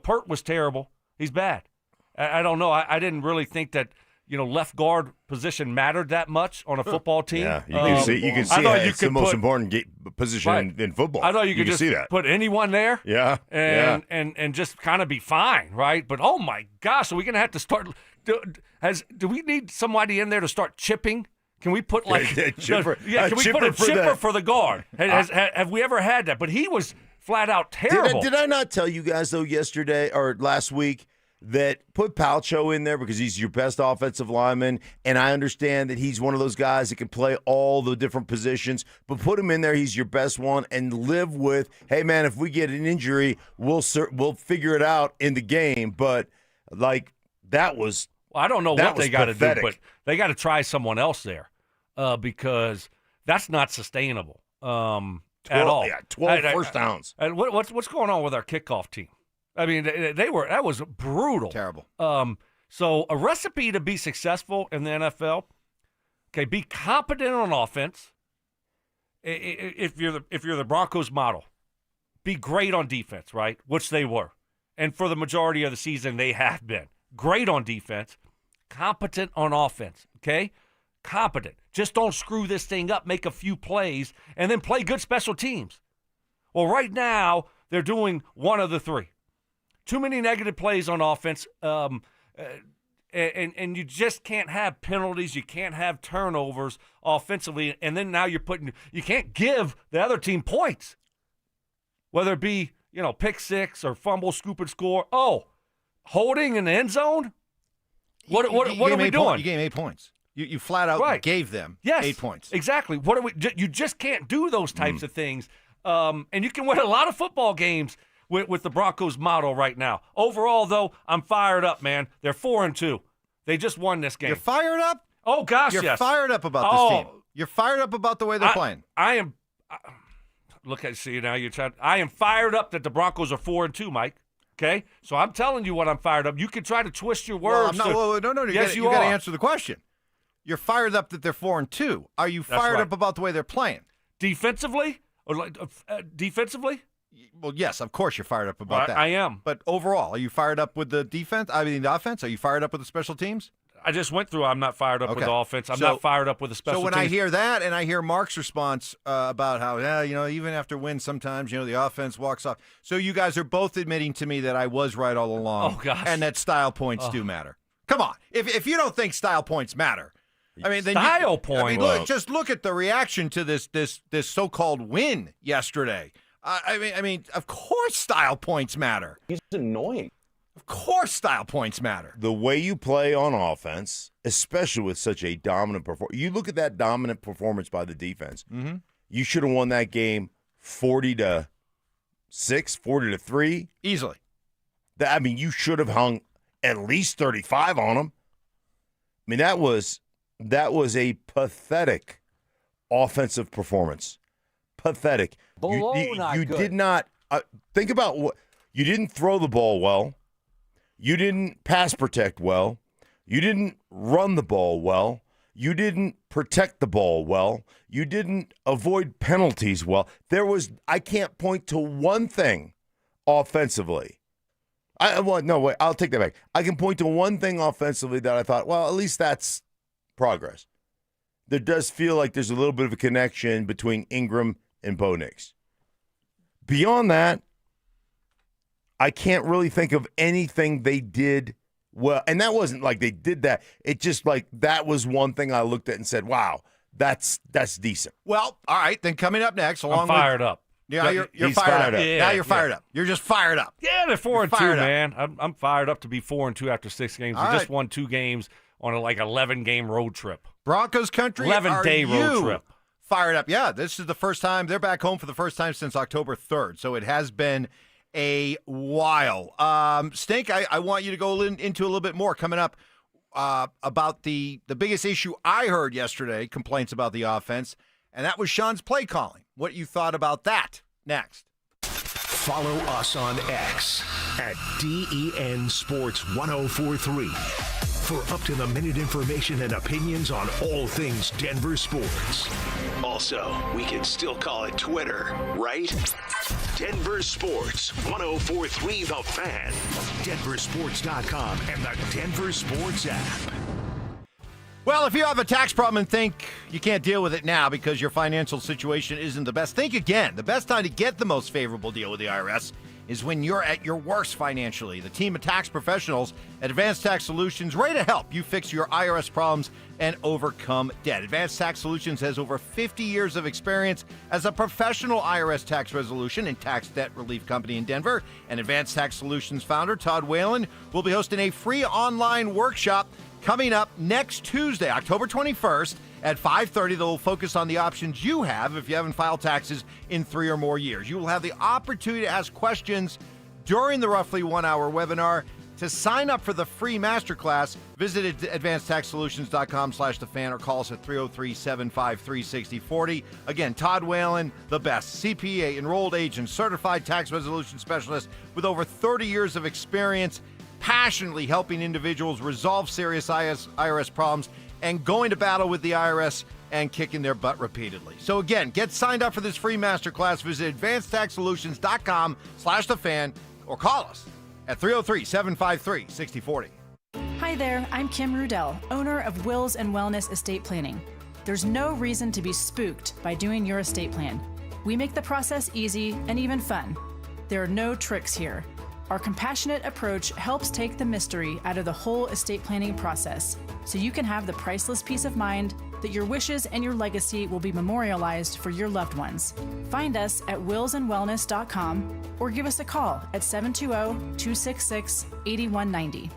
Pert was terrible. He's bad. I don't know. I didn't really think that, left guard position mattered that much on a football team. Yeah, you can see it's the most important position in football. I thought you could just see that. put anyone there. Yeah. And just kind of be fine, right? But, oh, my gosh, are we going to have to start – do we need somebody in there to start chipping? Can we put can we put a chipper for the guard? Have we ever had that? But he was flat out terrible. Did I not tell you guys, though, yesterday or last week that put Palcho in there because he's your best offensive lineman, and I understand that he's one of those guys that can play all the different positions, but put him in there, he's your best one, and live with, hey, man, if we get an injury, we'll figure it out in the game. But, that was I don't know what they got to do, but they got to try someone else there because that's not sustainable at all. Yeah, 12 first downs. And what's going on with our kickoff team? I mean, that was brutal. Terrible. So a recipe to be successful in the NFL, okay, be competent on offense. If you're the Broncos model, be great on defense, right? Which they were. And for the majority of the season, they have been. Great on defense, competent on offense, okay? Competent. Just don't screw this thing up, make a few plays, and then play good special teams. Well, right now, they're doing one of the three. Too many negative plays on offense, and you just can't have penalties. You can't have turnovers offensively, and then now you can't give the other team points, whether it be pick six or fumble, scoop and score. Oh, holding in the end zone. What are we doing? You gave 8 points. You flat out gave them 8 points. Exactly. You just can't do those types of things, and you can win a lot of football games with the Broncos model right now. Overall, though, I'm fired up, man. They're 4-2. They just won this game. You're fired up? Oh, gosh, You're yes. fired up about this team. You're fired up about the way they're playing. I am. Look, I see now. I am fired up that the Broncos are 4-2, Mike. Okay? So I'm telling you what I'm fired up. You can try to twist your words. No. Yes, you got to answer the question. You're fired up that they're 4-2. Are you fired up about the way they're playing? Defensively? Defensively? Well, yes, of course you're fired up about that. I am. But overall, are you fired up with the defense? I mean, the offense? Are you fired up with the special teams? I just went through I'm not fired up with the offense. I'm not fired up with the special teams. So when I hear that and I hear Mark's response about how, even after wins sometimes, the offense walks off. So you guys are both admitting to me that I was right all along. Oh, gosh. And that style points do matter. Come on. If you don't think style points matter, I mean, then style points. Just look at the reaction to this so-called win yesterday. I mean, of course style points matter. He's annoying. Of course style points matter. The way you play on offense, especially with such a dominant performance. You look at that dominant performance by the defense. Mm-hmm. You should have won that game 40-6, 40-3. Easily. You should have hung at least 35 on them. I mean, that was a pathetic offensive performance. Pathetic. You did not think about what you didn't throw the ball well. You didn't pass protect well. You didn't run the ball well. You didn't protect the ball well. You didn't avoid penalties well. I can't point to one thing offensively. I'll take that back. I can point to one thing offensively that I thought, well, at least that's progress. There does feel like there's a little bit of a connection between Ingram and Bo Nix. Beyond that, I can't really think of anything they did well. And that wasn't like they did that. It just that was one thing I looked at and said, wow, that's decent. Well, all right. Then coming up next, I'm fired up. Yeah, you're fired up. Yeah, now you're fired up. You're just fired up. Yeah, they're 4-2, man. I'm fired up to be 4-2 after 6 games. They just won 2 games on a 11-game road trip. Broncos country, 11-day road trip. fired up. Yeah, this is the first time. They're back home for the first time since October 3rd, so it has been a while. Stink, I want you to go into a little bit more coming up about the biggest issue I heard yesterday, complaints about the offense, and that was Sean's play calling. What you thought about that next. Follow us on X at DEN Sports 1043 for up-to-the-minute information and opinions on all things Denver sports. Also, we can still call it Twitter, right? Denver Sports 1043 The Fan, DenverSports.com, and the Denver Sports app. Well, if you have a tax problem and think you can't deal with it now because your financial situation isn't the best, think again. The best time to get the most favorable deal with the IRS is when you're at your worst financially. The team of tax professionals at Advanced Tax Solutions ready to help you fix your IRS problems and overcome debt. Advanced Tax Solutions has over 50 years of experience as a professional IRS tax resolution and tax debt relief company in Denver. And Advanced Tax Solutions founder Todd Whalen will be hosting a free online workshop coming up next Tuesday, October 21st at 5:30. That will focus on the options you have if you haven't filed taxes in 3 or more years. You will have the opportunity to ask questions during the roughly 1-hour webinar. To sign up for the free masterclass, visit advancedtaxsolutions.com/thefan or call us at 303-753-6040. Again, Todd Whalen, the best CPA, enrolled agent, certified tax resolution specialist with over 30 years of experience, passionately helping individuals resolve serious IRS problems and going to battle with the IRS and kicking their butt repeatedly. So again, get signed up for this free masterclass. Visit advancedtaxsolutions.com/thefan or call us at 303-753-6040. Hi there, I'm Kim Rudell, owner of Wills and Wellness Estate Planning. There's no reason to be spooked by doing your estate plan. We make the process easy and even fun. There are no tricks here. Our compassionate approach helps take the mystery out of the whole estate planning process, so you can have the priceless peace of mind that your wishes and your legacy will be memorialized for your loved ones. Find us at willsandwellness.com or give us a call at 720-266-8190.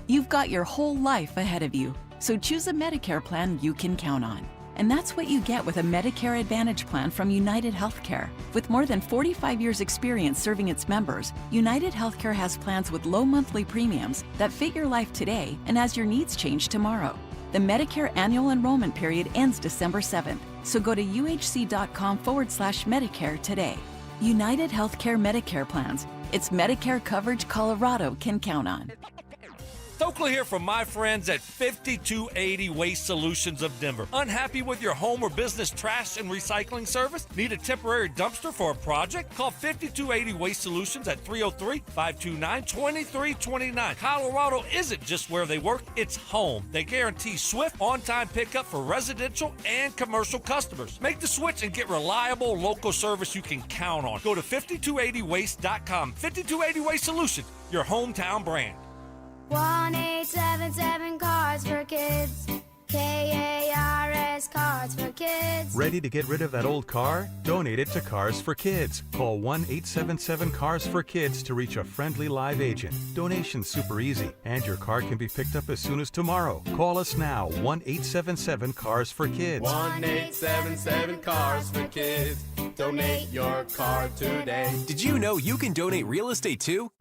You've got your whole life ahead of you, so choose a Medicare plan you can count on. And that's what you get with a Medicare Advantage plan from United Healthcare. With more than 45 years' experience serving its members, United Healthcare has plans with low monthly premiums that fit your life today and as your needs change tomorrow. The Medicare annual enrollment period ends December 7th, so go to uhc.com/Medicare today. United Healthcare Medicare plans. It's Medicare coverage Colorado can count on. Stokley here from my friends at 5280 Waste Solutions of Denver. Unhappy with your home or business trash and recycling service? Need a temporary dumpster for a project? Call 5280 Waste Solutions at 303-529-2329. Colorado isn't just where they work, it's home. They guarantee swift, on-time pickup for residential and commercial customers. Make the switch and get reliable local service you can count on. Go to 5280waste.com. 5280 Waste Solutions, your hometown brand. 1-877 Cards for Kids. KARS Cards for Kids. Ready to get rid of that old car? Donate it to Cars for Kids. Call 1-877 Cars for Kids to reach a friendly live agent. Donation's super easy, and your car can be picked up as soon as tomorrow. Call us now, 1-877 Cars for Kids. 1-877 Cars for Kids. Donate your car today. Did you know you can donate real estate too?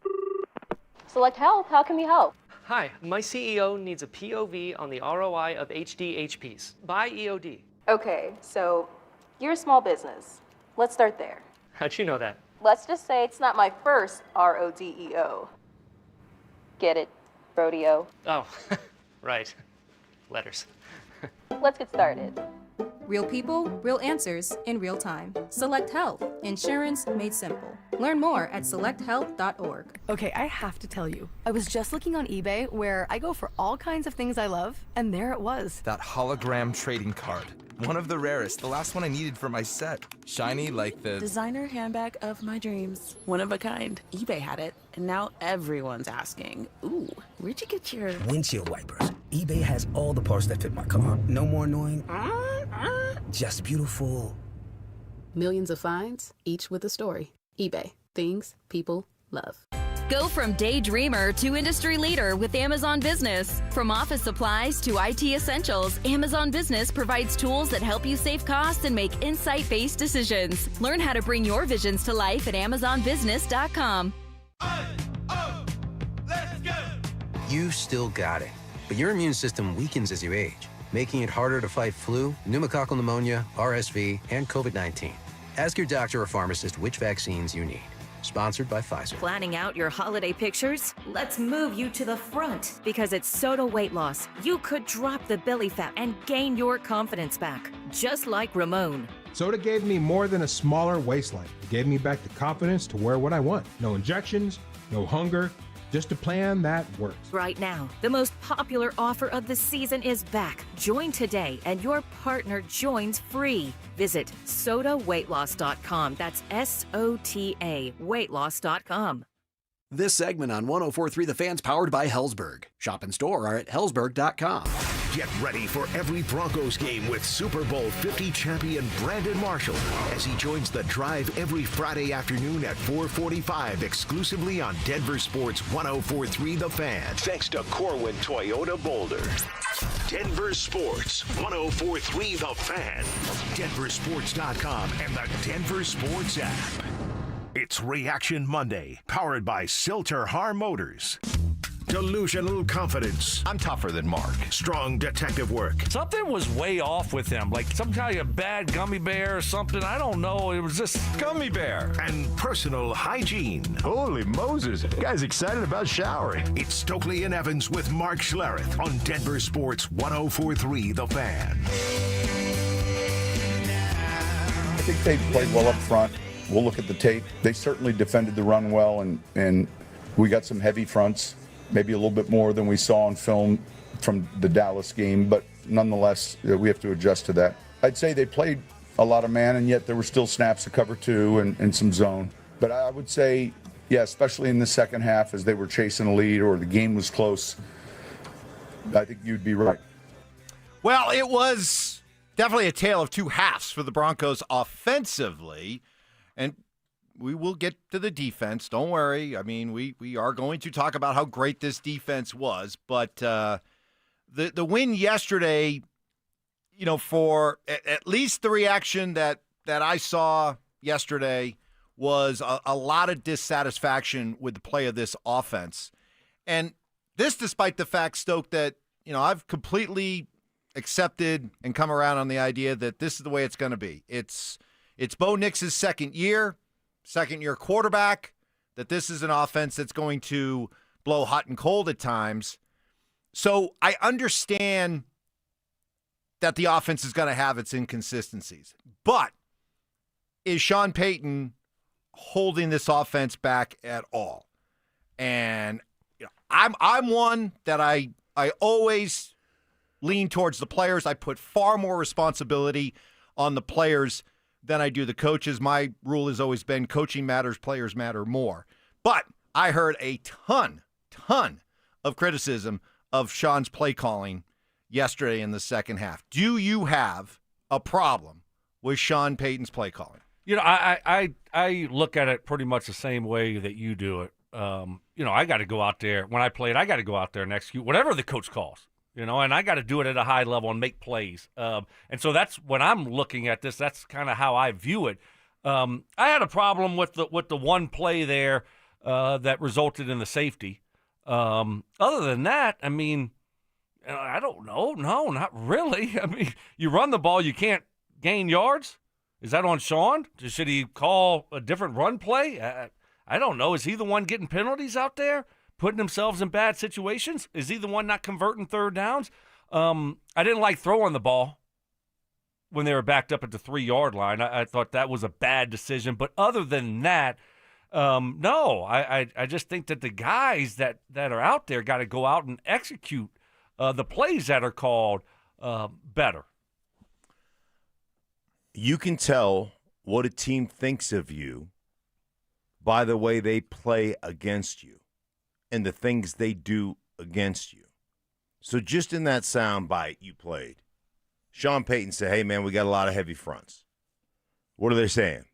Select Health, how can we help? Hi, my CEO needs a POV on the ROI of HDHPs. Buy EOD. Okay, so you're a small business. Let's start there. How'd you know that? Let's just say it's not my first RODEO. Get it? Rodeo. Oh, right. Letters. Let's get started. Real people, real answers in real time. Select Health. Insurance made simple. Learn more at selecthealth.org. Okay, I have to tell you, I was just looking on eBay where I go for all kinds of things I love, and there it was. That hologram trading card. One of the rarest, the last one I needed for my set. Shiny like the designer handbag of my dreams. One of a kind. eBay had it, and now everyone's asking, ooh, where'd you get your windshield wipers? eBay has all the parts that fit my car. No more annoying, just beautiful. Millions of finds, each with a story. eBay. Things people love. Go from daydreamer to industry leader with Amazon Business. From office supplies to IT essentials, Amazon Business provides tools that help you save costs and make insight-based decisions. Learn how to bring your visions to life at AmazonBusiness.com. You still got it, but your immune system weakens as you age, making it harder to fight flu, pneumococcal pneumonia, RSV, and COVID-19. Ask your doctor or pharmacist which vaccines you need. Sponsored by Pfizer. Planning out your holiday pictures? Let's move you to the front because at Soda Weight Loss, you could drop the belly fat and gain your confidence back, just like Ramon. Soda gave me more than a smaller waistline. It gave me back the confidence to wear what I want. No injections, no hunger, just a plan that works. Right now, the most popular offer of the season is back. Join today and your partner joins free. Visit sodaweightloss.com. That's SOTA weightloss.com. This segment on 104.3 The Fan's powered by Hellsberg. Shop in store or at hellsberg.com. Get ready for every Broncos game with Super Bowl 50 champion Brandon Marshall as he joins the drive every Friday afternoon at 4:45 exclusively on Denver Sports 104.3 The Fan. Thanks to Corwin Toyota Boulder. Denver Sports 104.3 The Fan. DenverSports.com and the Denver Sports app. It's Reaction Monday, powered by Silter-Har Motors. Delusional confidence. I'm tougher than Mark. Strong detective work. Something was way off with him, like some kind of bad gummy bear or something. I don't know. It was just Gummy bear. And personal hygiene. Holy Moses. Guy's excited about showering. It's Stokley and Evans with Mark Schlereth on Denver Sports 104.3 The Fan. I think they played well up front. We'll look at the tape. They certainly defended the run well, and we got some heavy fronts, maybe a little bit more than we saw on film from the Dallas game, but nonetheless, we have to adjust to that. I'd say they played a lot of man, and yet there were still snaps to cover two and some zone. But I would say, yeah, especially in the second half as they were chasing a lead or the game was close, I think you'd be right. Well, it was definitely a tale of two halves for the Broncos offensively. And we will get to the defense. Don't worry. I mean, we are going to talk about how great this defense was. But the win yesterday, you know, for at least the reaction that I saw yesterday was a lot of dissatisfaction with the play of this offense. And this despite the fact, Stoke, that, you know, I've completely accepted and come around on the idea that this is the way it's going to be. It's Bo Nix's second year quarterback, that this is an offense that's going to blow hot and cold at times. So I understand that the offense is going to have its inconsistencies. But is Sean Payton holding this offense back at all? And you know, I'm one that I always lean towards the players. I put far more responsibility on the players than I do the coaches. My rule has always been coaching matters, players matter more. But I heard a ton of criticism of Sean's play calling yesterday in the second half. Do you have a problem with Sean Payton's play calling? You know, I look at it pretty much the same way that you do it. You know, I got to go out there. When I played, I got to go out there and execute whatever the coach calls. You know, and I got to do it at a high level and make plays. And so that's when I'm looking at this. That's kind of how I view it. I had a problem with the one play there that resulted in the safety. Other than that, I mean, I don't know. No, not really. I mean, you run the ball, you can't gain yards. Is that on Sean? Should he call a different run play? I don't know. Is he the one getting penalties out there? Putting themselves in bad situations? Is he the one not converting third downs? I didn't like throwing the ball when they were backed up at the 3-yard line. I thought that was a bad decision. But other than that, no. I just think that the guys that are out there got to go out and execute the plays that are called better. You can tell what a team thinks of you by the way they play against you and the things they do against you. So just in that soundbite you played, Sean Payton said, hey, man, we got a lot of heavy fronts. What are they saying?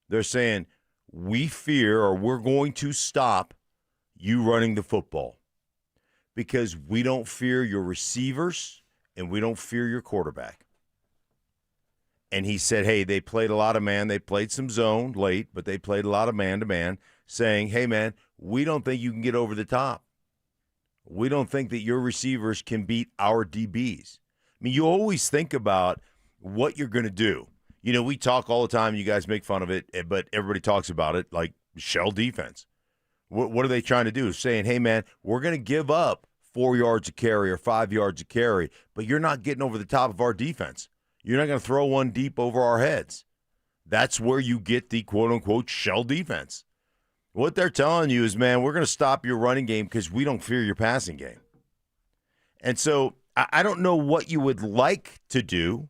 They're saying, we fear or we're going to stop you running the football because we don't fear your receivers and we don't fear your quarterback. And he said, hey, they played a lot of man. They played some zone late, but they played a lot of man-to-man, saying, hey, man, we don't think you can get over the top. We don't think that your receivers can beat our DBs. I mean, you always think about what you're going to do. You know, we talk all the time. You guys make fun of it, but everybody talks about it like shell defense. What are they trying to do? Saying, hey, man, we're going to give up 4 yards a carry or 5 yards a carry, but you're not getting over the top of our defense. You're not going to throw one deep over our heads. That's where you get the quote-unquote shell defense. What they're telling you is, man, we're going to stop your running game because we don't fear your passing game. And so I don't know what you would like to do,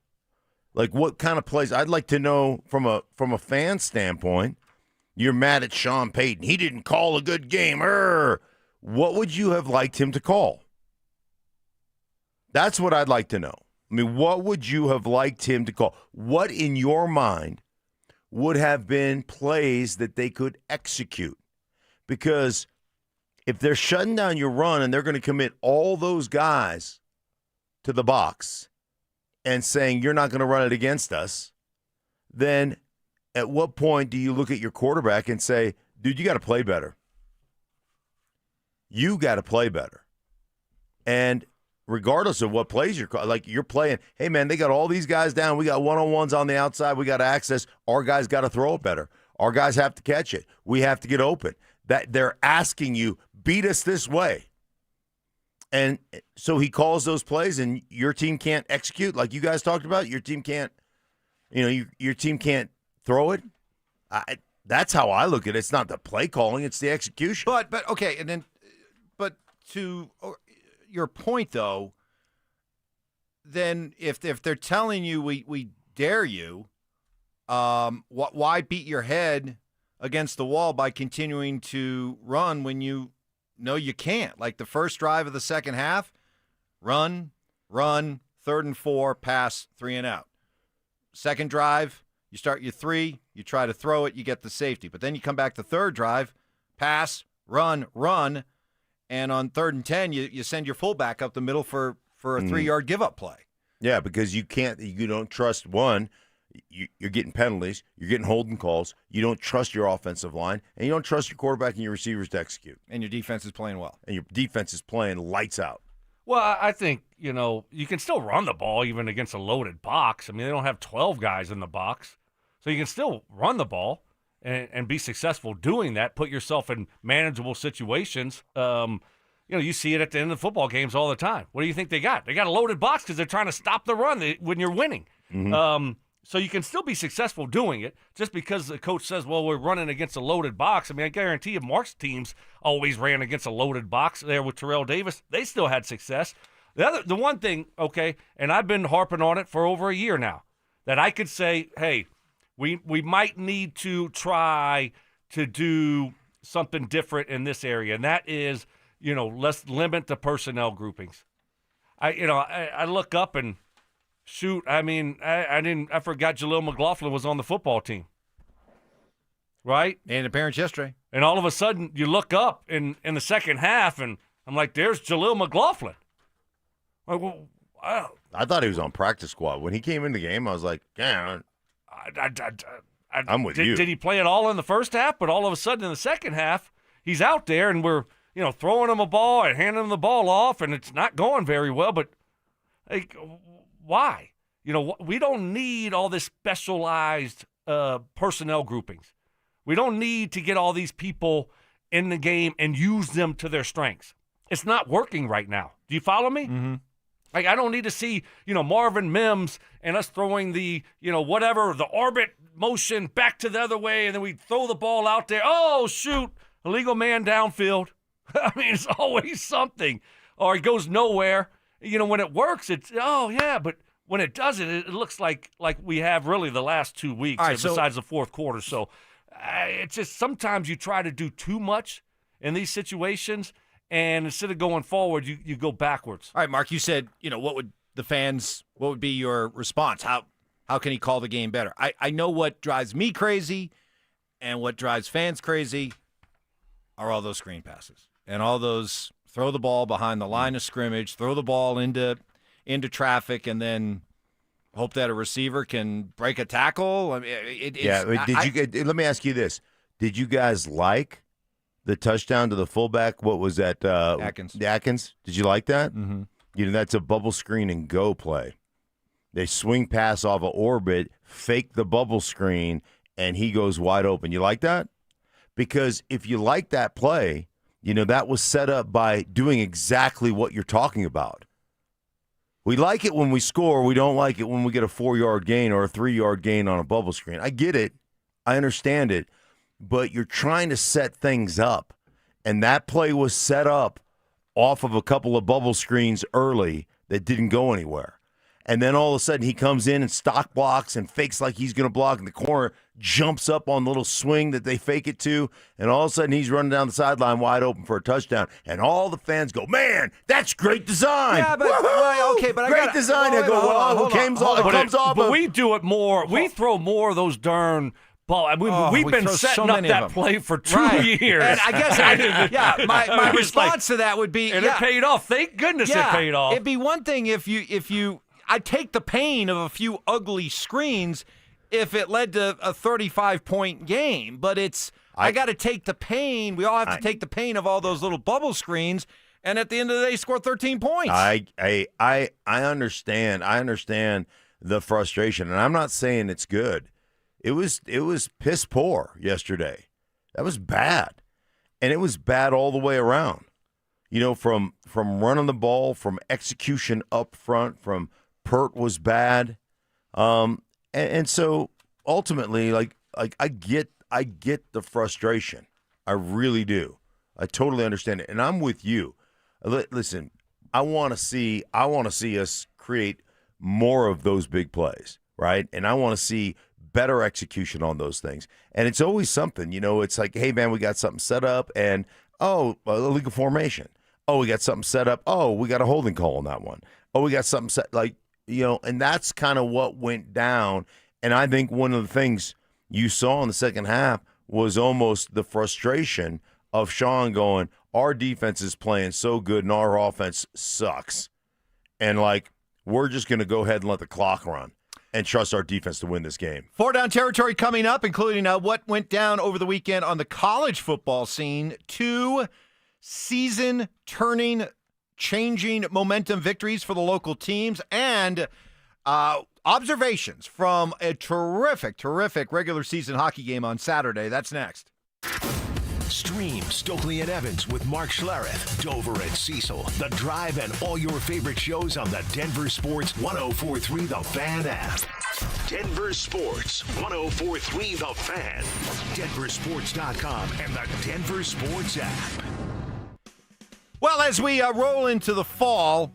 like what kind of plays. I'd like to know from a fan standpoint, you're mad at Sean Payton. He didn't call a good game. What would you have liked him to call? That's what I'd like to know. I mean, what would you have liked him to call? What in your mind would have been plays that they could execute? Because if they're shutting down your run and they're going to commit all those guys to the box and saying you're not going to run it against us, then at what point do you look at your quarterback and say, dude, you got to play better? You got to play better. And regardless of what plays you're playing, hey, man, they got all these guys down. We got one-on-ones on the outside. We got access. Our guys got to throw it better. Our guys have to catch it. We have to get open. That they're asking you, beat us this way. And so he calls those plays, and your team can't execute like you guys talked about. Your team can't, your team can't throw it. That's how I look at it. It's not the play calling; it's the execution. But okay, and then, but to your point though, then if they're telling you we dare you, why beat your head against the wall by continuing to run when you know you can't? Like the first drive of the second half, run, 3rd and 4, pass, 3 and out. Second drive, you start your 3, you try to throw it, you get the safety. But then you come back to third drive, pass, run, and on 3rd and 10, you send your fullback up the middle for a 3-yard give-up play. Yeah, because you don't trust one. You're getting penalties. You're getting holding calls. You don't trust your offensive line, and you don't trust your quarterback and your receivers to execute. And your defense is playing well. And your defense is playing lights out. Well, I think, you can still run the ball even against a loaded box. I mean, they don't have 12 guys in the box. So you can still run the ball and be successful doing that, put yourself in manageable situations. You see it at the end of football games all the time. What do you think they got? They got a loaded box because they're trying to stop the run when you're winning. Mm-hmm. So you can still be successful doing it just because the coach says, well, we're running against a loaded box. I mean, I guarantee you Mark's teams always ran against a loaded box there with Terrell Davis. They still had success. The one thing, okay, and I've been harping on it for over a year now, that I could say, hey, we might need to try to do something different in this area, and that is, let's limit the personnel groupings. I look up and shoot, I mean, I forgot Jaleel McLaughlin was on the football team. Right? And appearance yesterday. And all of a sudden you look up in the second half and I'm like, there's Jaleel McLaughlin. Like, well, I thought he was on practice squad. When he came in the game, I was like, yeah, I'm with you. Did he play it all in the first half? But all of a sudden in the second half, he's out there and we're, throwing him a ball and handing him the ball off and it's not going very well. But like, why? We don't need all this specialized personnel groupings. We don't need to get all these people in the game and use them to their strengths. It's not working right now. Do you follow me? Mm-hmm. Like, I don't need to see, Marvin Mims and us throwing the, the orbit motion back to the other way, and then we throw the ball out there. Oh, shoot, illegal man downfield. I mean, it's always something. Or it goes nowhere. When it works, it's, oh, yeah, but when it doesn't, it looks like we have really the last 2 weeks besides the fourth quarter. So it's just sometimes you try to do too much in these situations, and instead of going forward, you go backwards. All right, Mark, you said, what would be your response? How can he call the game better? I know what drives me crazy and what drives fans crazy are all those screen passes. and all those throw the ball behind the line of scrimmage, throw the ball into traffic, and then hope that a receiver can break a tackle. I mean, let me ask you this. Did you guys like the touchdown to the fullback? What was that? Atkins. Did you like that? Mm-hmm. That's a bubble screen and go play. They swing pass off of orbit, fake the bubble screen, and he goes wide open. You like that? Because if you like that play, that was set up by doing exactly what you're talking about. We like it when we score. We don't like it when we get a 4-yard gain or a 3-yard gain on a bubble screen. I get it. I understand it. But you're trying to set things up. And that play was set up off of a couple of bubble screens early that didn't go anywhere. And then all of a sudden he comes in and stock blocks and fakes like he's going to block in the corner, jumps up on the little swing that they fake it to, and all of a sudden he's running down the sideline wide open for a touchdown. And all the fans go, man, that's great design. Yeah, but great design. I go, it comes off. But we do it more. We throw more of those darn ball. I mean, we've been setting up that play for 2 years. And I guess, my response to that would be, and it paid off. Thank goodness it paid off. It'd be one thing if you I'd take the pain of a few ugly screens if it led to a 35-point game, but I got to take the pain. We all have to take the pain of all those little bubble screens, and at the end of the day, score 13 points. I understand. I understand the frustration, and I'm not saying it's good. It was piss poor yesterday. That was bad, and it was bad all the way around. From running the ball, from execution up front, from Pert was bad, and so ultimately, I get the frustration. I really do. I totally understand it, and I'm with you. Listen, I want to see us create more of those big plays, right? And I want to see better execution on those things. And it's always something, It's like, hey man, we got something set up, and a legal formation. Oh, we got something set up. Oh, we got a holding call on that one. Oh, we got something set and that's kind of what went down. And I think one of the things you saw in the second half was almost the frustration of Sean going, our defense is playing so good and our offense sucks. And, we're just going to go ahead and let the clock run and trust our defense to win this game. 4-down territory coming up, including what went down over the weekend on the college football scene. 2 season-turning changing momentum victories for the local teams, and observations from a terrific regular season hockey game on Saturday. That's next. Stream Stokley and Evans with Mark Schlereth, Dover and Cecil, The Drive, and all your favorite shows on the Denver Sports 104.3 The Fan app. Denver Sports 104.3 The Fan, DenverSports.com, and the Denver Sports app. Well, as we roll into the fall,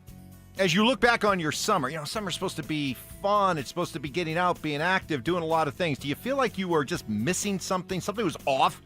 as you look back on your summer, summer's supposed to be fun. It's supposed to be getting out, being active, doing a lot of things. Do you feel like you were just missing something? Something was off?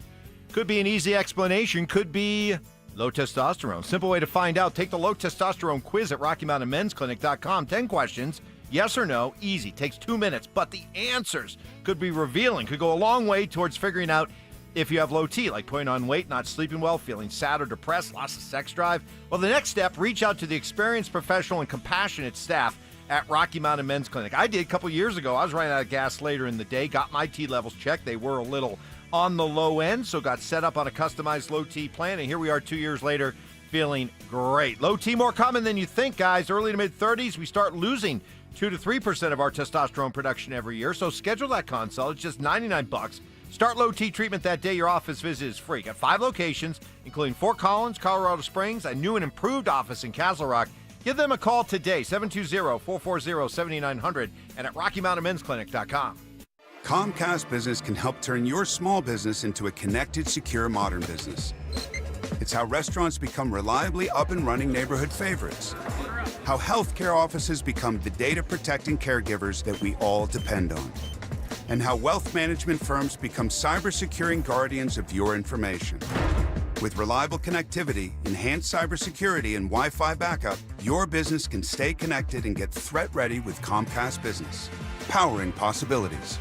Could be an easy explanation. Could be low testosterone. Simple way to find out. Take the low testosterone quiz at RockyMountainMen'sClinic.com. 10 questions. Yes or no. Easy. Takes 2 minutes. But the answers could be revealing. Could go a long way towards figuring out if you have low T, like putting on weight, not sleeping well, feeling sad or depressed, loss of sex drive. Well, the next step, reach out to the experienced, professional, and compassionate staff at Rocky Mountain Men's Clinic. I did a couple years ago. I was running out of gas later in the day, got my T levels checked. They were a little on the low end, so got set up on a customized low T plan, and here we are 2 years later feeling great. Low T more common than you think, guys. Early to mid-30s, we start losing 2 to 3% of our testosterone production every year, so schedule that consult. It's just $99. Start low T treatment that day. Your office visit is free. Got 5 locations, including Fort Collins, Colorado Springs, a new and improved office in Castle Rock. Give them a call today, 720-440-7900, and at RockyMountainMen'sClinic.com. Comcast Business can help turn your small business into a connected, secure, modern business. It's how restaurants become reliably up and running neighborhood favorites. How healthcare offices become the data-protecting caregivers that we all depend on. And how wealth management firms become cyber-securing guardians of your information. With reliable connectivity, enhanced cybersecurity, and Wi-Fi backup, your business can stay connected and get threat-ready with Comcast Business. Powering possibilities.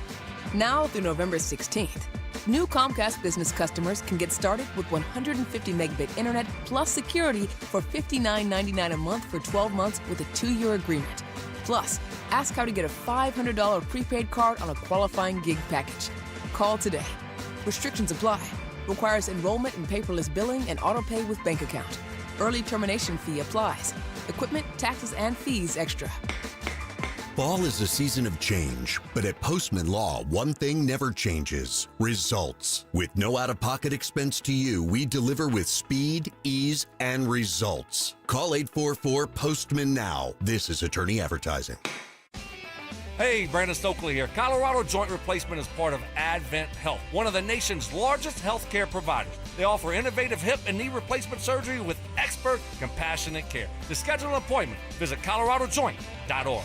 Now through November 16th, New Comcast Business customers can get started with 150 megabit internet plus security for $59.99 a month for 12 months with a 2-year agreement. Plus, ask how to get a $500 prepaid card on a qualifying gig package. Call today. Restrictions apply. Requires enrollment in paperless billing and auto pay with bank account. Early termination fee applies. Equipment, taxes, and fees extra. Fall is a season of change, but at Postman Law, one thing never changes: results. With no out-of-pocket expense to you, we deliver with speed, ease, and results. Call 844-POSTMAN now. This is attorney advertising. Hey, Brandon Stokley here. Colorado Joint Replacement is part of Advent Health, one of the nation's largest healthcare providers. They offer innovative hip and knee replacement surgery with expert, compassionate care. To schedule an appointment, visit coloradojoint.org.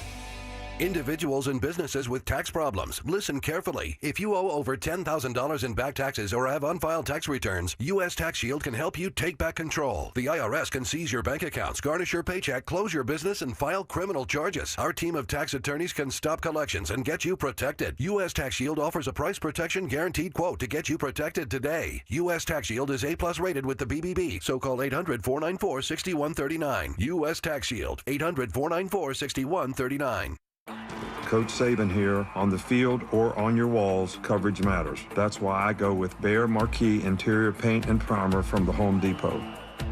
Individuals and businesses with tax problems, listen carefully. If you owe over $10,000 in back taxes or have unfiled tax returns, U.S. Tax Shield can help you take back control. The IRS can seize your bank accounts, garnish your paycheck, close your business, and file criminal charges. Our team of tax attorneys can stop collections and get you protected. U.S. Tax Shield offers a price protection guaranteed quote to get you protected today. U.S. Tax Shield is A+ rated with the BBB, so call 800-494-6139. U.S. Tax Shield, 800-494-6139. Coach Saban here. On the field or on your walls, coverage matters. That's why I go with Behr Marquee Interior Paint and Primer from the Home Depot.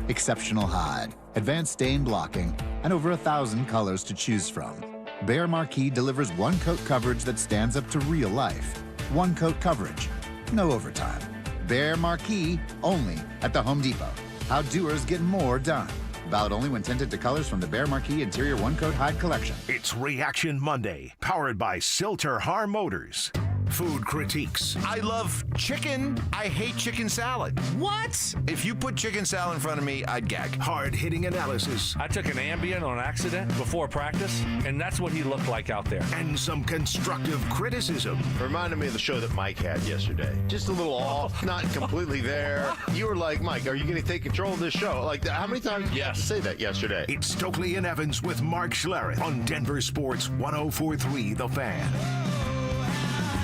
Exceptional hide, advanced stain blocking, and over 1,000 colors to choose from. Behr Marquee delivers one-coat coverage that stands up to real life. One-coat coverage, no overtime. Behr Marquee, only at the Home Depot. How doers get more done. Valid only when tinted to colors from the Behr Marquee Interior One-Coat Hide Collection. It's Reaction Monday, powered by Silter Har Motors. Food critiques. I love chicken. I hate chicken salad. What? If you put chicken salad in front of me, I'd gag. Hard-hitting analysis. I took an Ambien on accident before practice, and that's what he looked like out there. And some constructive criticism. Reminded me of the show that Mike had yesterday. Just a little off, not completely there. You were like, Mike, are you going to take control of this show? Like, how many times did you say that yesterday? It's Stokley and Evans with Mark Schlereth on Denver Sports 104.3 The Fan.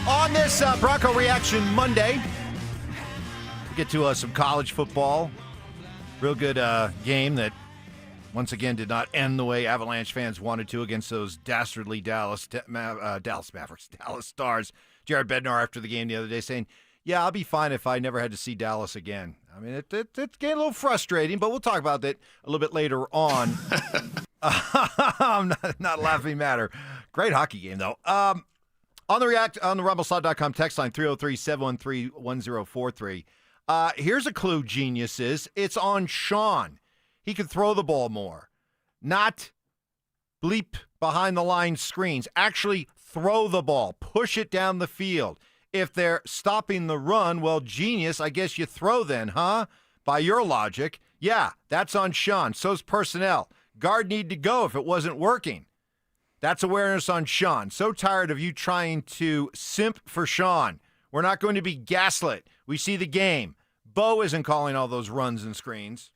On this Bronco Reaction Monday, we get to some college football. Real good game that, once again, did not end the way Avalanche fans wanted to against those dastardly Dallas Mavericks, Dallas Stars. Jared Bednar after the game the other day saying, yeah, I'll be fine if I never had to see Dallas again. I mean, it's getting a little frustrating, but we'll talk about that a little bit later on. Not laughing matter. Great hockey game, though. On the RumbleSlot.com text line, 303-713-1043. Here's a clue, geniuses. It's on Sean. He could throw the ball more. Not bleep behind the line screens. Actually throw the ball. Push it down the field. If they're stopping the run, well, genius, I guess you throw then, huh? By your logic. Yeah, that's on Sean. So's personnel. Guard need to go if it wasn't working. That's awareness on Sean. So tired of you trying to simp for Sean. We're not going to be gaslit. We see the game. Bo isn't calling all those runs and screens.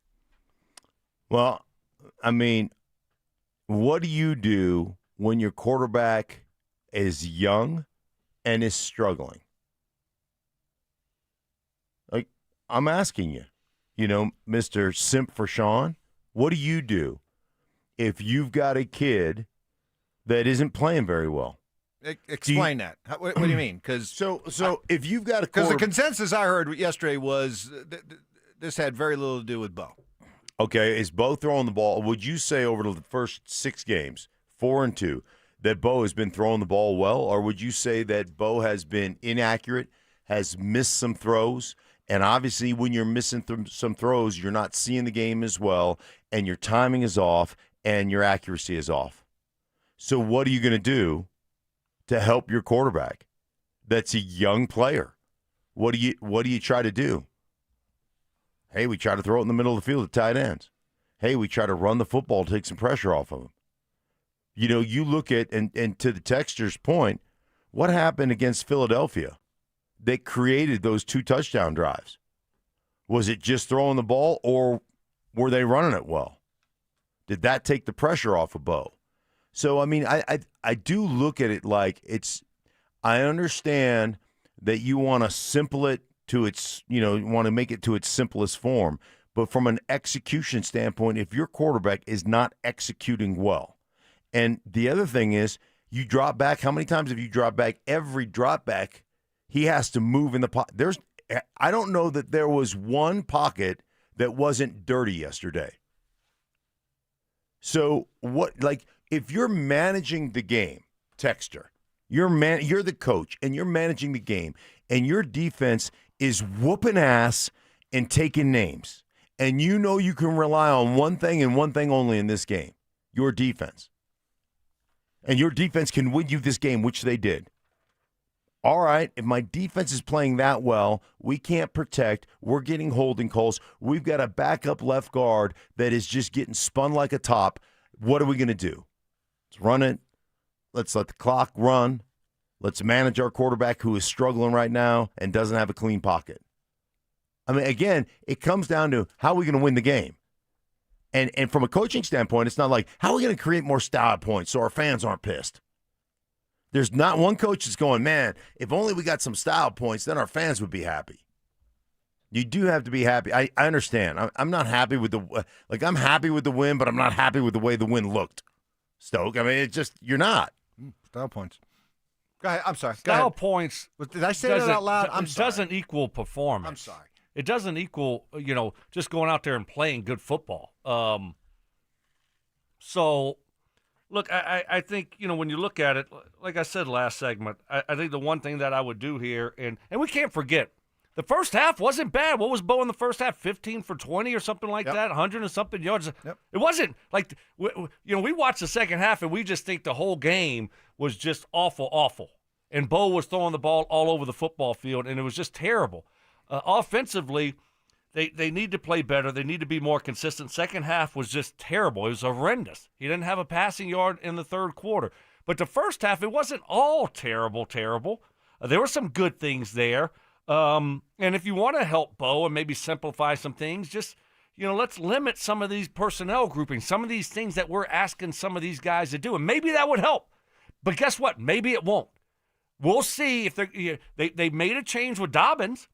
Well, I mean, what do you do when your quarterback is young and is struggling? Like, I'm asking you, Mr. Simp for Sean, what do you do if you've got a kid that isn't playing very well? Explain that. What do you mean? Because so if you've got a because the consensus I heard yesterday was this had very little to do with Bo. Okay, is Bo throwing the ball? Would you say over the first 6 games, 4-2, that Bo has been throwing the ball well, or would you say that Bo has been inaccurate, has missed some throws, and obviously when you're missing some throws, you're not seeing the game as well, and your timing is off, and your accuracy is off? So what are you going to do to help your quarterback that's a young player? What do you try to do? Hey, we try to throw it in the middle of the field at tight ends. Hey, we try to run the football, take some pressure off of them. You look at, and to the texter's point, what happened against Philadelphia that created those 2 touchdown drives? Was it just throwing the ball, or were they running it well? Did that take the pressure off of Bo? So, I mean, I do look at it like I understand that you want to simple it to its, you want to make it to its simplest form. But from an execution standpoint, if your quarterback is not executing well, and the other thing is you drop back, how many times have you dropped back? Every drop back, he has to move in the pocket. I don't know that there was one pocket that wasn't dirty yesterday. So if you're managing the game, Texter, you're the coach and you're managing the game, and your defense is whooping ass and taking names, and you know you can rely on one thing and one thing only in this game, your defense. And your defense can win you this game, which they did. All right, if my defense is playing that well, we can't protect. We're getting holding calls. We've got a backup left guard that is just getting spun like a top. What are we going to do? Let's run it. Let's let the clock run. Let's manage our quarterback who is struggling right now and doesn't have a clean pocket. I mean, again, it comes down to how are we going to win the game? And from a coaching standpoint, it's not like, how are we going to create more style points so our fans aren't pissed? There's not one coach that's going, man, if only we got some style points, then our fans would be happy. You do have to be happy. I understand. I'm not happy with I'm happy with the win, but I'm not happy with the way the win looked. Stoke, I mean, it's just, you're not. Style points. Go ahead. I'm sorry. Style points. Did I say that out loud? I'm sorry. Doesn't equal performance. I'm sorry. It doesn't equal, just going out there and playing good football. So, look, I think, when you look at it, like I said last segment, I think the one thing that I would do here, and we can't forget, the first half wasn't bad. What was Bo in the first half? 15 for 20 or something like that, 100 and something yards. Yep. It wasn't like, we watched the second half, and we just think the whole game was just awful. And Bo was throwing the ball all over the football field, and it was just terrible. Offensively, they need to play better. They need to be more consistent. Second half was just terrible. It was horrendous. He didn't have a passing yard in the third quarter. But the first half, it wasn't all terrible. There were some good things there. And if you want to help Bo and maybe simplify some things, just, let's limit some of these personnel groupings, some of these things that we're asking some of these guys to do. And maybe that would help. But guess what? Maybe it won't. We'll see if they made a change with Dobbins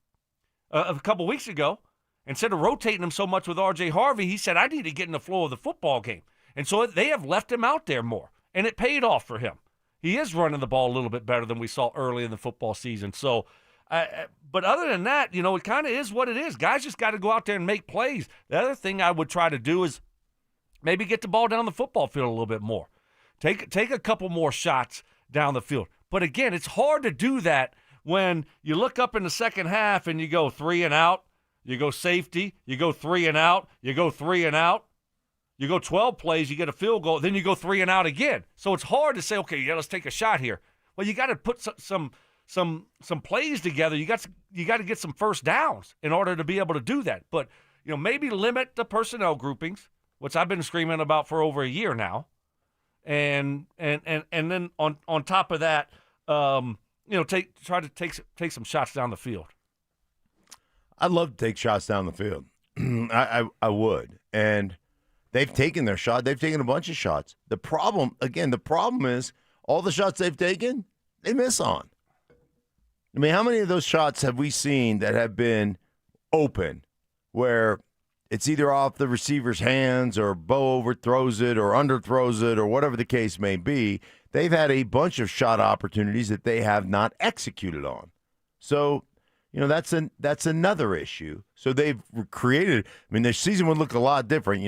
a couple weeks ago. Instead of rotating him so much with R.J. Harvey, he said, I need to get in the flow of the football game. And so they have left him out there more, and it paid off for him. He is running the ball a little bit better than we saw early in the football season. So, but other than that, it kind of is what it is. Guys just got to go out there and make plays. The other thing I would try to do is maybe get the ball down the football field a little bit more. Take a couple more shots down the field. But again, it's hard to do that when you look up in the second half and you go 3 and out. You go safety, you go 3 and out, you go 3 and out, you go 12 plays, you get a field goal, then you go 3 and out again. So it's hard to say, okay, yeah, let's take a shot here. Well, you got to put some plays together. You got to get some first downs in order to be able to do that. But maybe limit the personnel groupings, which I've been screaming about for over a year now, and then on top of that, try to take some shots down the field. I'd love to take shots down the field. I would. And they've taken their shot. They've taken a bunch of shots. The problem is all the shots they've taken, they miss on. I mean, how many of those shots have we seen that have been open where it's either off the receiver's hands or Bo overthrows it or underthrows it or whatever the case may be? They've had a bunch of shot opportunities that they have not executed on. So, that's another issue. So they've created, their season would look a lot different,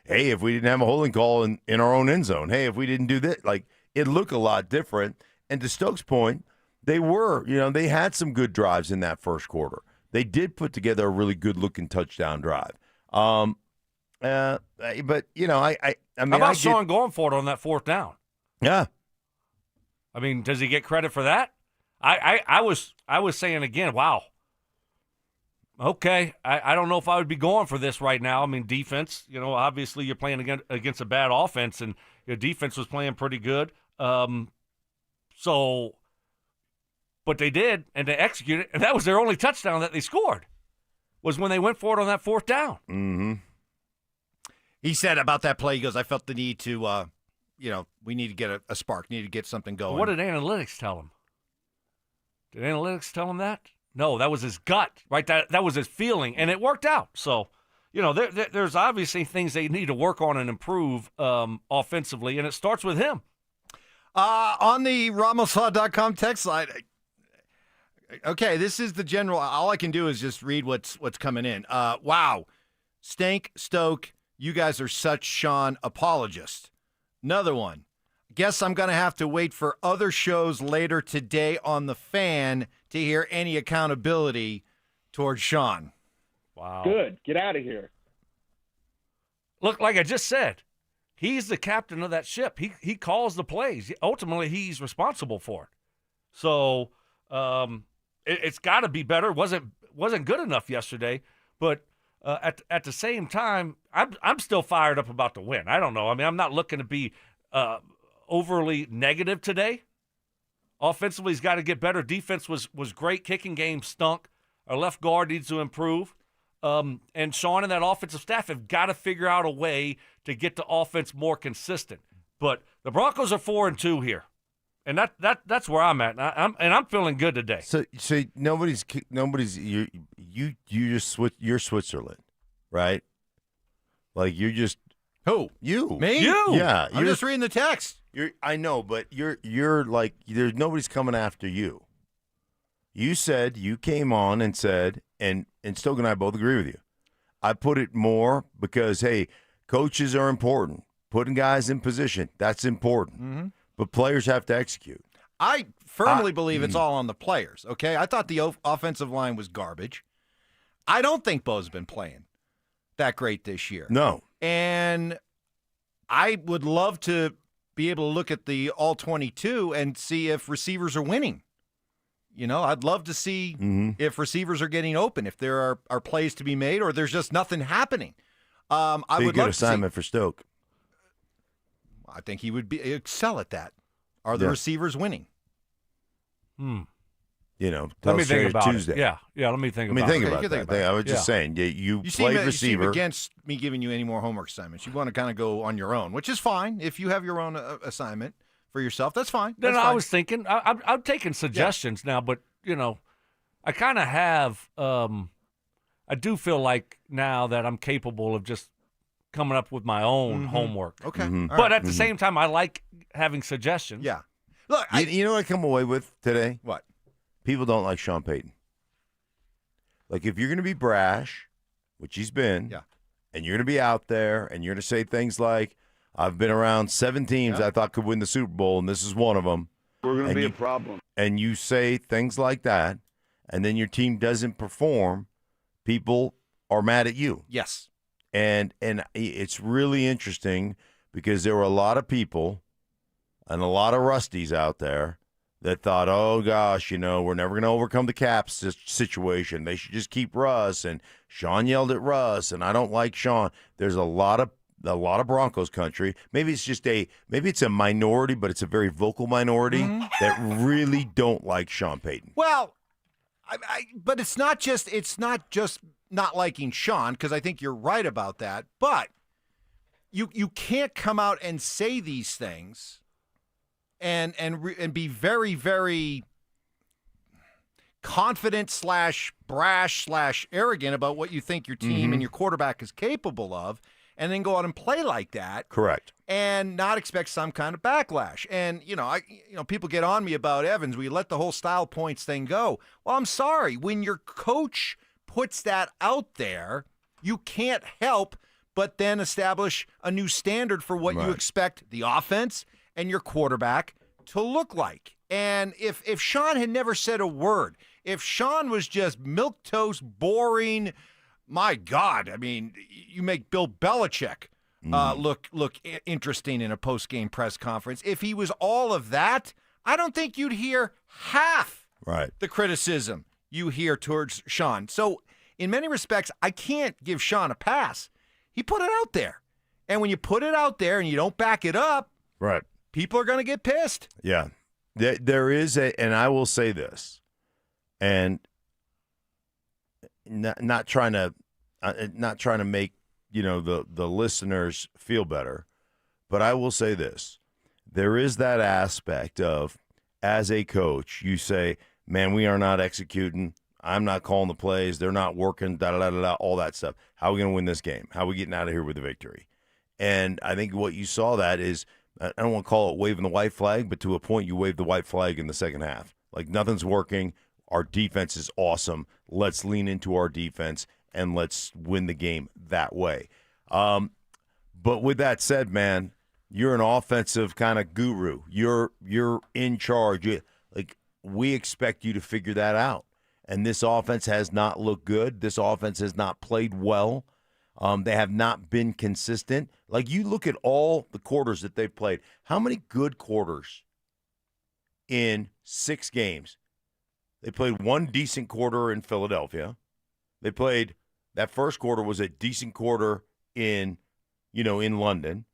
hey, if we didn't have a holding call in our own end zone, hey, if we didn't do that, it'd look a lot different. And to Stokes' point, they had some good drives in that first quarter. They did put together a really good-looking touchdown drive. But, how about Sean going for it on that fourth down? Yeah. Does he get credit for that? I was saying again, wow. Okay, I don't know if I would be going for this right now. Defense, obviously you're playing against a bad offense, and your defense was playing pretty good. But they did, and they executed, and that was their only touchdown that they scored, was when they went for it on that fourth down. Mm-hmm. He said about that play, he goes, I felt the need to, we need to get a spark, need to get something going. What did analytics tell him? Did analytics tell him that? No, that was his gut, right? That was his feeling, and it worked out. So, there's obviously things they need to work on and improve offensively, and it starts with him. On the RamosLaw.com text line, okay, this is the general. All I can do is just read what's coming in. Wow, Stank, Stoke, you guys are such Sean apologists. Another one. Guess I'm going to have to wait for other shows later today on The Fan to hear any accountability towards Sean. Wow. Good. Get out of here. Look, like I just said, he's the captain of that ship. He calls the plays. Ultimately, he's responsible for it. So it's got to be better. Wasn't good enough yesterday, but at the same time, I'm still fired up about the win. I don't know. I mean, I'm not looking to be overly negative today. Offensively, he's got to get better. Defense was great. Kicking game stunk. Our left guard needs to improve. And Sean and that offensive staff have got to figure out a way to get the offense more consistent. But the Broncos are 4-2 here, and that's where I'm at. And I'm feeling good today. So nobody's you just switch. You're Switzerland, right? Like you're just who you me you yeah. I'm just reading the text. I know, but you're like there's nobody's coming after you. You said you came on and said, and Stoke and I both agree with you. I put it more because, hey, coaches are important. Putting guys in position, that's important. Mm-hmm. But players have to execute. I firmly believe it's all on the players, okay? I thought the offensive line was garbage. I don't think Bo's been playing that great this year. No. And I would love to be able to look at the all-22 and see if receivers are winning. I'd love to see if receivers are getting open, if there are plays to be made, or there's just nothing happening. I would love to see. Assignment for Stoke. I think he would excel at that. Are the receivers winning? Let me think about Tuesday. it. Yeah. Let me think about it. Think about that. I was just saying, you play receiver. You seem against me giving you any more homework assignments. You want to kind of go on your own, which is fine. If you have your own assignment for yourself, that's fine. Then fine. I was thinking, I'm taking suggestions now, but, I kind of have, I do feel like now that I'm capable of just coming up with my own homework. Okay. But at the same time, I like having suggestions. Yeah. Look, you know what I come away with today? What? People don't like Sean Payton. Like, if you're going to be brash, which he's been, and you're going to be out there, and you're going to say things like, I've been around 7 teams I thought could win the Super Bowl, and this is one of them. We're going to be a problem. And you say things like that, and then your team doesn't perform, people are mad at you. Yes. And it's really interesting because there were a lot of people and a lot of Rusties out there that thought, oh, gosh, we're never going to overcome the cap situation. They should just keep Russ. And Sean yelled at Russ, and I don't like Sean. There's a lot of Broncos country. Maybe it's a minority, but it's a very vocal minority that really don't like Sean Payton. Well, but it's not just not liking Sean, because I think you're right about that. But you can't come out and say these things and be very, very confident / brash / arrogant about what you think your team and your quarterback is capable of, and then go out and play like that. Correct. And not expect some kind of backlash. And, people get on me about Evans. We let the whole style points thing go. Well, I'm sorry. When your coach puts that out there, you can't help but then establish a new standard for what you expect the offense and your quarterback to look like. And if Sean had never said a word, if Sean was just milquetoast, boring, my God, I mean, you make Bill Belichick look interesting in a post-game press conference. If he was all of that, I don't think you'd hear half the criticism you hear towards Sean. So in many respects, I can't give Sean a pass. He put it out there. And when you put it out there and you don't back it up, people are going to get pissed. Yeah. There is and I will say this, and not trying to make the listeners feel better, but I will say this: there is that aspect of, as a coach, you say, "Man, we are not executing I'm not calling the plays. They're not working, da-da-da-da-da, all that stuff. How are we going to win this game? How are we getting out of here with a victory? And I think what you saw that is, I don't want to call it waving the white flag, but to a point you waved the white flag in the second half. Like, nothing's working. Our defense is awesome. Let's lean into our defense, and let's win the game that way. But with that said, man, you're an offensive kind of guru. You're in charge. We expect you to figure that out. And this offense has not looked good. This offense has not played well. They have not been consistent. Like, you look at all the quarters that they've played. How many good quarters in 6 games? They played one decent quarter in Philadelphia. They played – that first quarter was a decent quarter in London.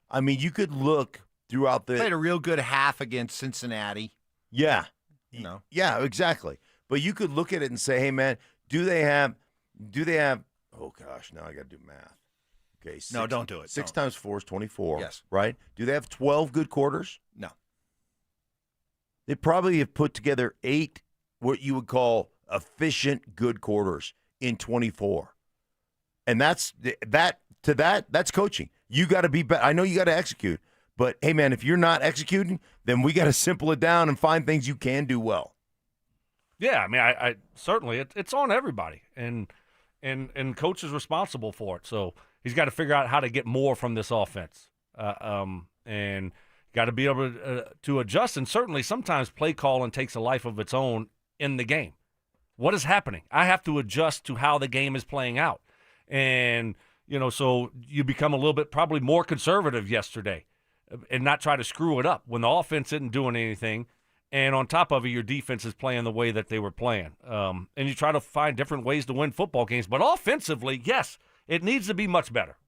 I mean, you could look throughout the – Played a real good half against Cincinnati. Yeah. Yeah, exactly. But you could look at it and say, hey, man, do they have oh, gosh, now I got to do math. Okay. No, don't do it. 6 times 4 is 24. Yes. Right? Do they have 12 good quarters? No. They probably have put together 8 what you would call efficient good quarters in 24. And that's coaching. You got to be better. I know you got to execute. But, hey, man, if you're not executing, then we got to simple it down and find things you can do well. Yeah, I mean, I certainly it's on everybody, and coach is responsible for it. So he's got to figure out how to get more from this offense, and got to be able to adjust. And certainly, sometimes play calling takes a life of its own in the game. What is happening? I have to adjust to how the game is playing out, and so you become a little bit probably more conservative yesterday, and not try to screw it up when the offense isn't doing anything. And on top of it, your defense is playing the way that they were playing. And you try to find different ways to win football games. But offensively, yes, it needs to be much better.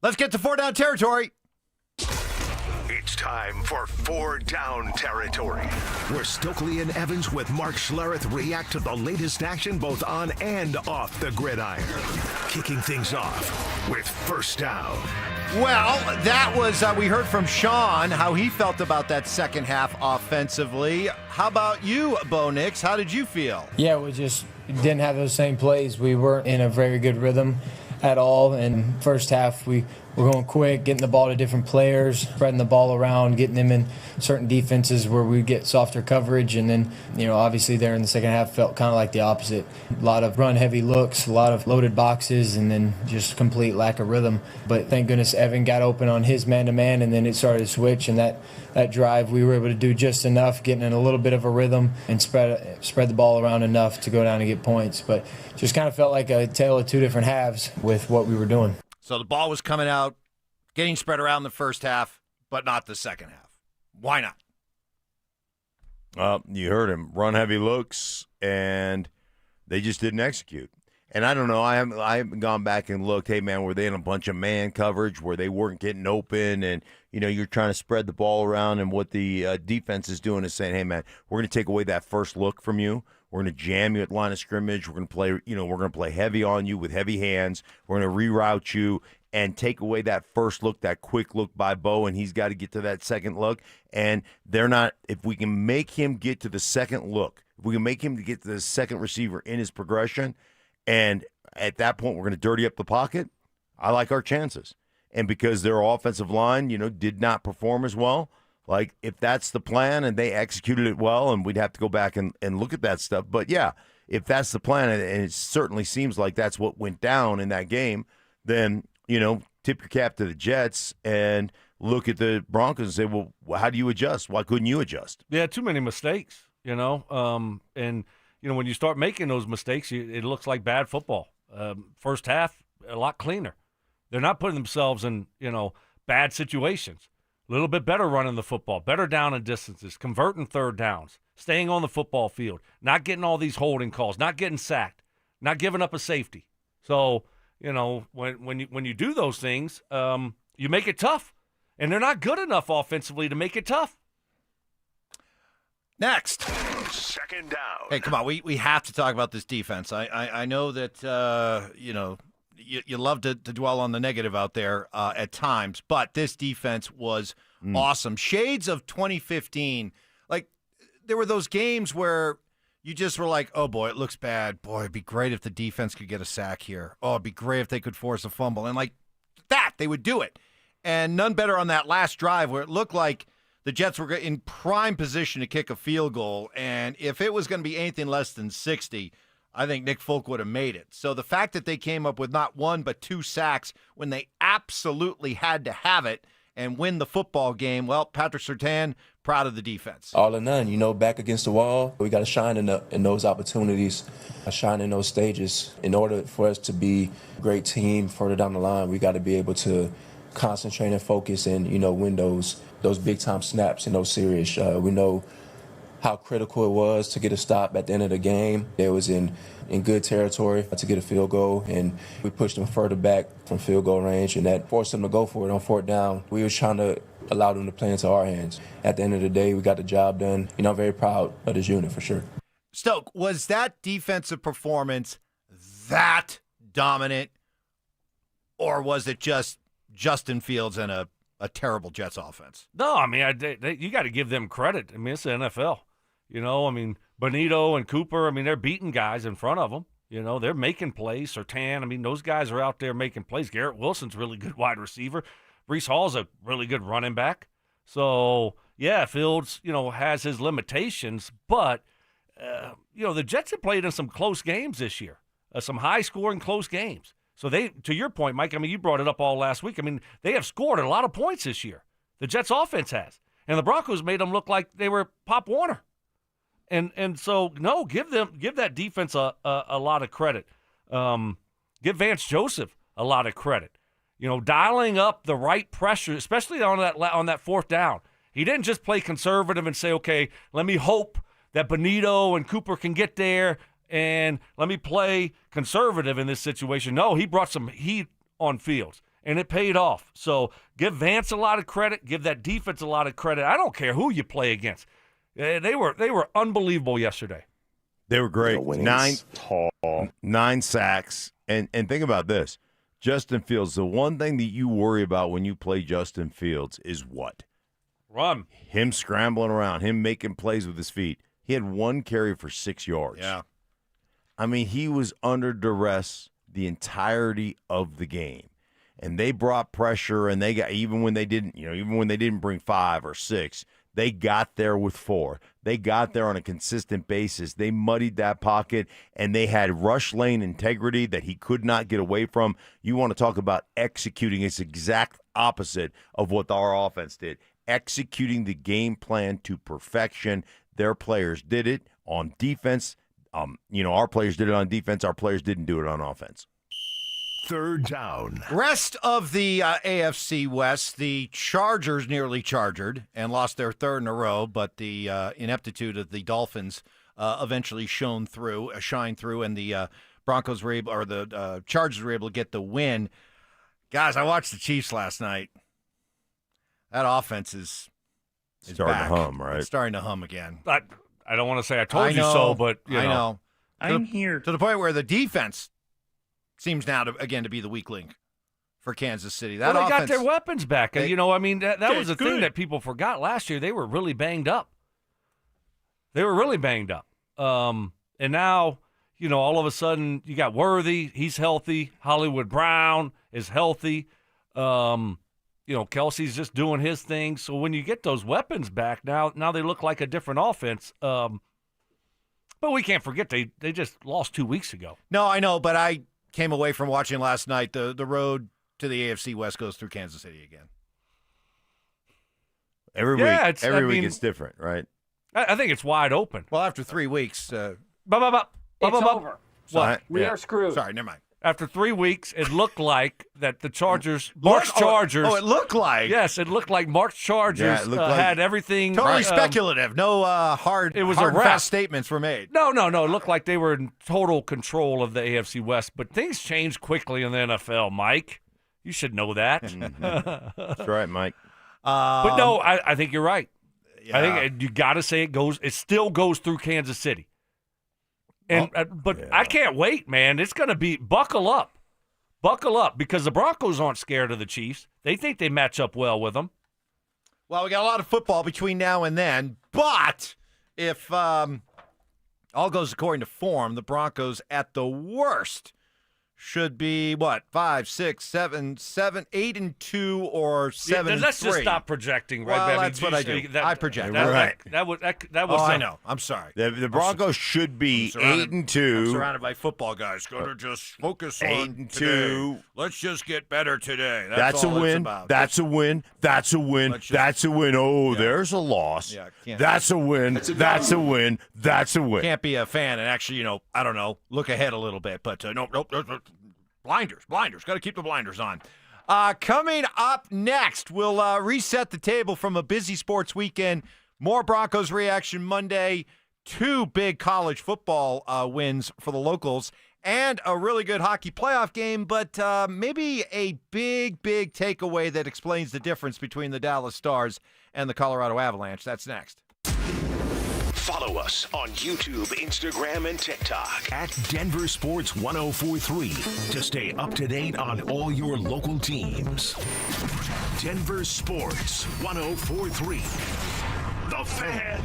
Let's get to 4 down territory. It's time for 4 down territory, where Stokley and Evans with Mark Schlereth react to the latest action both on and off the gridiron. Kicking things off with first down. Well, that was, we heard from Sean how he felt about that second half offensively. How about you, Bo Nix? How did you feel? Yeah, we just didn't have those same plays. We weren't in a very good rhythm at all. And first half, we were going quick, getting the ball to different players, spreading the ball around, getting them in certain defenses where we get softer coverage. And then, obviously there in the second half felt kind of like the opposite. A lot of run-heavy looks, a lot of loaded boxes, and then just complete lack of rhythm. But thank goodness Evan got open on his man-to-man, and then it started to switch. And that drive, we were able to do just enough, getting in a little bit of a rhythm and spread the ball around enough to go down and get points. But just kind of felt like a tale of 2 different halves with what we were doing. So the ball was coming out, getting spread around the first half, but not the second half. Why not? You heard him. Run heavy looks, and they just didn't execute. And I don't know. I haven't gone back and looked. Hey, man, were they in a bunch of man coverage where they weren't getting open? And, you're trying to spread the ball around, and what the defense is doing is saying, hey, man, we're going to take away that first look from you. We're going to jam you at line of scrimmage. We're going to play, we're going to play heavy on you with heavy hands. We're going to reroute you and take away that first look, that quick look by Bo, and he's got to get to that second look. And they're not – if we can make him get to the second look, if we can make him get to the second receiver in his progression, and at that point we're going to dirty up the pocket, I like our chances. And because their offensive line, did not perform as well, like if that's the plan and they executed it well, and we'd have to go back and look at that stuff. But, yeah, if that's the plan, and it certainly seems like that's what went down in that game, then – tip your cap to the Jets and look at the Broncos and say, well, how do you adjust? Why couldn't you adjust? Yeah, too many mistakes, and, when you start making those mistakes, it looks like bad football. First half, a lot cleaner. They're not putting themselves in, bad situations. A little bit better running the football, better down and distances, converting third downs, staying on the football field, not getting all these holding calls, not getting sacked, not giving up a safety. So, when you do those things, you make it tough. And they're not good enough offensively to make it tough. Next. Second down. Hey, come on. We have to talk about this defense. I know that, you love to dwell on the negative out there at times, but this defense was awesome. Shades of 2015. Like, there were those games where you just were like, oh, boy, it looks bad. Boy, it'd be great if the defense could get a sack here. Oh, it'd be great if they could force a fumble. And like that, they would do it. And none better on that last drive where it looked like the Jets were in prime position to kick a field goal. And if it was going to be anything less than 60, I think Nick Folk would have made it. So the fact that they came up with not 1 but 2 sacks when they absolutely had to have it and win the football game, well, Patrick Surtain, proud of the defense. All or none, back against the wall. We got to shine in those opportunities, shine in those stages. In order for us to be a great team further down the line, we got to be able to concentrate and focus and, win those big-time snaps in those series. We know how critical it was to get a stop at the end of the game. It was in good territory to get a field goal, and we pushed them further back from field goal range, and that forced them to go for it on 4th down. We were trying to allow them to play into our hands. At the end of the day, we got the job done. I'm very proud of this unit for sure. Stoke, was that defensive performance that dominant, or was it just Justin Fields and a terrible Jets offense? No, I mean, you got to give them credit. I mean, it's the NFL. Benito and Cooper, they're beating guys in front of them. They're making plays. Surtain, those guys are out there making plays. Garrett Wilson's a really good wide receiver. Breece Hall's a really good running back. So, yeah, Fields, has his limitations. But, the Jets have played in some close games this year, some high-scoring close games. So to your point, Mike, you brought it up all last week. They have scored a lot of points this year. The Jets offense has. And the Broncos made them look like they were Pop Warner. And so, no, give that defense a lot of credit. Give Vance Joseph a lot of credit. Dialing up the right pressure, especially on that 4th down. He didn't just play conservative and say, okay, let me hope that Benito and Cooper can get there, and let me play conservative in this situation. No, he brought some heat on Fields, and it paid off. So give Vance a lot of credit. Give that defense a lot of credit. I don't care who you play against. They were unbelievable yesterday. They were great. 9 sacks. And think about this. Justin Fields, the one thing that you worry about when you play Justin Fields is what? Run. Him scrambling around, him making plays with his feet. He had 1 carry for 6 yards. Yeah. He was under duress the entirety of the game. And they brought pressure, and they got, even when they didn't bring 5 or 6, they got there with 4. They got there on a consistent basis. They muddied that pocket, and they had rush lane integrity that he could not get away from. You want to talk about executing. It's exact opposite of what our offense did. Executing the game plan to perfection. Their players did it on defense. Our players did it on defense. Our players didn't do it on offense. 3rd down. Rest of the AFC West, the Chargers nearly chargered and lost their 3rd in a row, but the ineptitude of the Dolphins eventually shined through, and the Broncos were able, or the Chargers were able to get the win. Guys, I watched the Chiefs last night. That offense is starting back. to hum, right? It's starting to hum again. I don't want to say I told you so, but I know. I'm here. To the point where the defense seems now to be the weak link for Kansas City. That they offense, got their weapons back. That was the good. thing that people forgot last year. They were really banged up. And now, all of a sudden you got Worthy. He's healthy. Hollywood Brown is healthy. Kelsey's just doing his thing. So when you get those weapons back, now they look like a different offense. But we can't forget they just lost 2 weeks ago. No, I know, but I came away from watching last night. The road to the AFC West goes through Kansas City again. Every week it's different, right? I think it's wide open. Well, after 3 weeks, It's over. What? We are screwed. Sorry, never mind. After 3 weeks, it looked like that the Chargers, Mark's Chargers. Oh, it looked like. Yes, it looked like Mark's Chargers had everything. Totally speculative. No hard and fast statements were made. No. It looked like they were in total control of the AFC West. But things change quickly in the NFL, Mike. You should know that. That's right, Mike. But no, I think you're right. Yeah. I think you got to say it still goes through Kansas City. And I can't wait, man. It's going to be buckle up, because the Broncos aren't scared of the Chiefs. They think they match up well with them. Well, we got a lot of football between now and then, but if all goes according to form, the Broncos at the worst should be what, 5, 6, 7, 8 and 2 or 7 and 3. Let's just stop projecting, right? Well, I mean, that's what I do. I project. That was. I know. I'm sorry. The Broncos should be 8 and 2. I'm surrounded by football guys. Going to just focus on 8 and today. 2. Let's just get better today. That's a all win. It's about. That's a win. That's a win. That's a win. Oh, there's a loss. Yeah, that's a win. That's a win. That's a win. Can't be a fan and actually, I don't know, look ahead a little bit. But nope. Blinders. Got to keep the blinders on. Coming up next, we'll reset the table from a busy sports weekend. More Broncos reaction Monday. 2 big college football wins for the locals. And a really good hockey playoff game, but maybe a big takeaway that explains the difference between the Dallas Stars and the Colorado Avalanche. That's next. Follow us on YouTube, Instagram, and TikTok at Denver Sports 1043 to stay up to date on all your local teams. Denver Sports 1043. The Fan.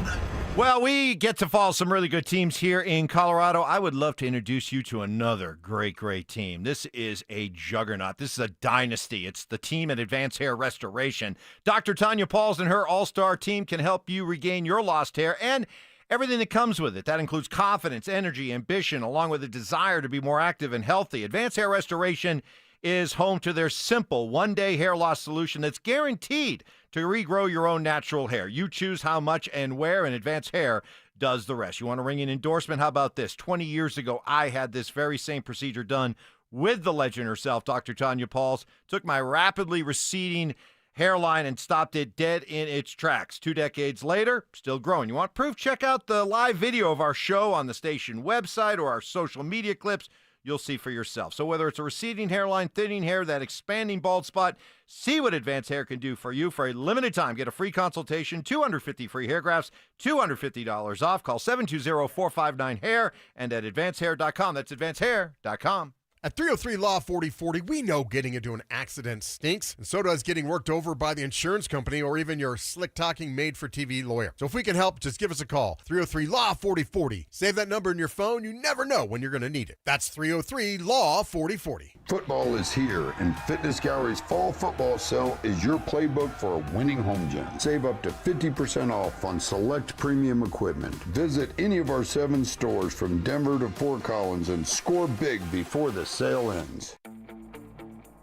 Well, we get to follow some really good teams here in Colorado. I would love to introduce you to another great team. This is a juggernaut. This is a dynasty. It's the team at Advanced Hair Restoration. Dr. Tanya Pauls and her all-star team can help you regain your lost hair and everything that comes with it. That includes confidence, energy, ambition, along with a desire to be more active and healthy. Advanced Hair Restoration is home to their simple one-day hair loss solution that's guaranteed to regrow your own natural hair. You choose how much and where, and Advanced Hair does the rest. You want to ring an endorsement? How about this? 20 years ago, I had this very same procedure done with the legend herself, Dr. Tanya Pauls. Took my rapidly receding hairline and stopped it dead in its tracks. 2 decades later, still growing. You want proof? Check out the live video of our show on the station website or our social media clips. You'll see for yourself. So whether it's a receding hairline, thinning hair, that expanding bald spot, see what Advanced Hair can do for you. For a limited time, get a free consultation, 250 free hair grafts, $250 off. Call 720-459-HAIR and at advancedhair.com. That's advancedhair.com. At 303 Law 4040, we know getting into an accident stinks, and so does getting worked over by the insurance company or even your slick-talking made-for-TV lawyer. So if we can help, just give us a call. 303 Law 4040. Save that number in your phone. You never know when you're going to need it. That's 303 Law 4040. Football is here, and Fitness Gallery's fall football sale is your playbook for a winning home gym. Save up to 50% off on select premium equipment. Visit any of our 7 stores from Denver to Fort Collins and score big before the sale ends.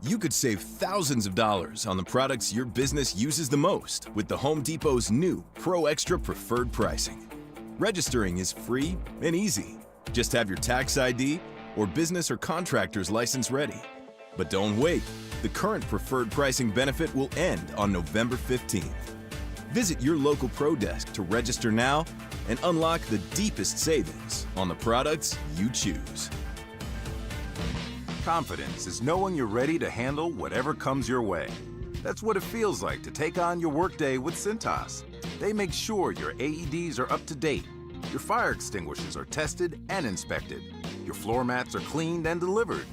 You could save thousands of dollars on the products your business uses the most with the Home Depot's new Pro Extra Preferred Pricing. Registering is free and easy. Just have your tax ID or business or contractor's license ready. But don't wait. The current preferred pricing benefit will end on November 15th. Visit your local Pro Desk to register now and unlock the deepest savings on the products you choose. Confidence is knowing you're ready to handle whatever comes your way. That's what it feels like to take on your workday with Cintas. They make sure your AEDs are up to date, your fire extinguishers are tested and inspected, your floor mats are cleaned and delivered,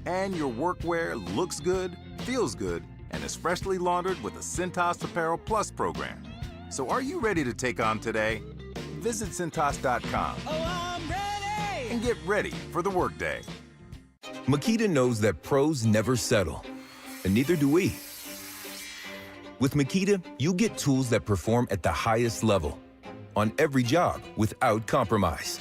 and your workwear looks good, feels good, and is freshly laundered with a Cintas Apparel Plus program. So are you ready to take on today? Visit Cintas.com and get ready for the workday. Makita knows that pros never settle, and neither do we. With Makita, you get tools that perform at the highest level on every job without compromise.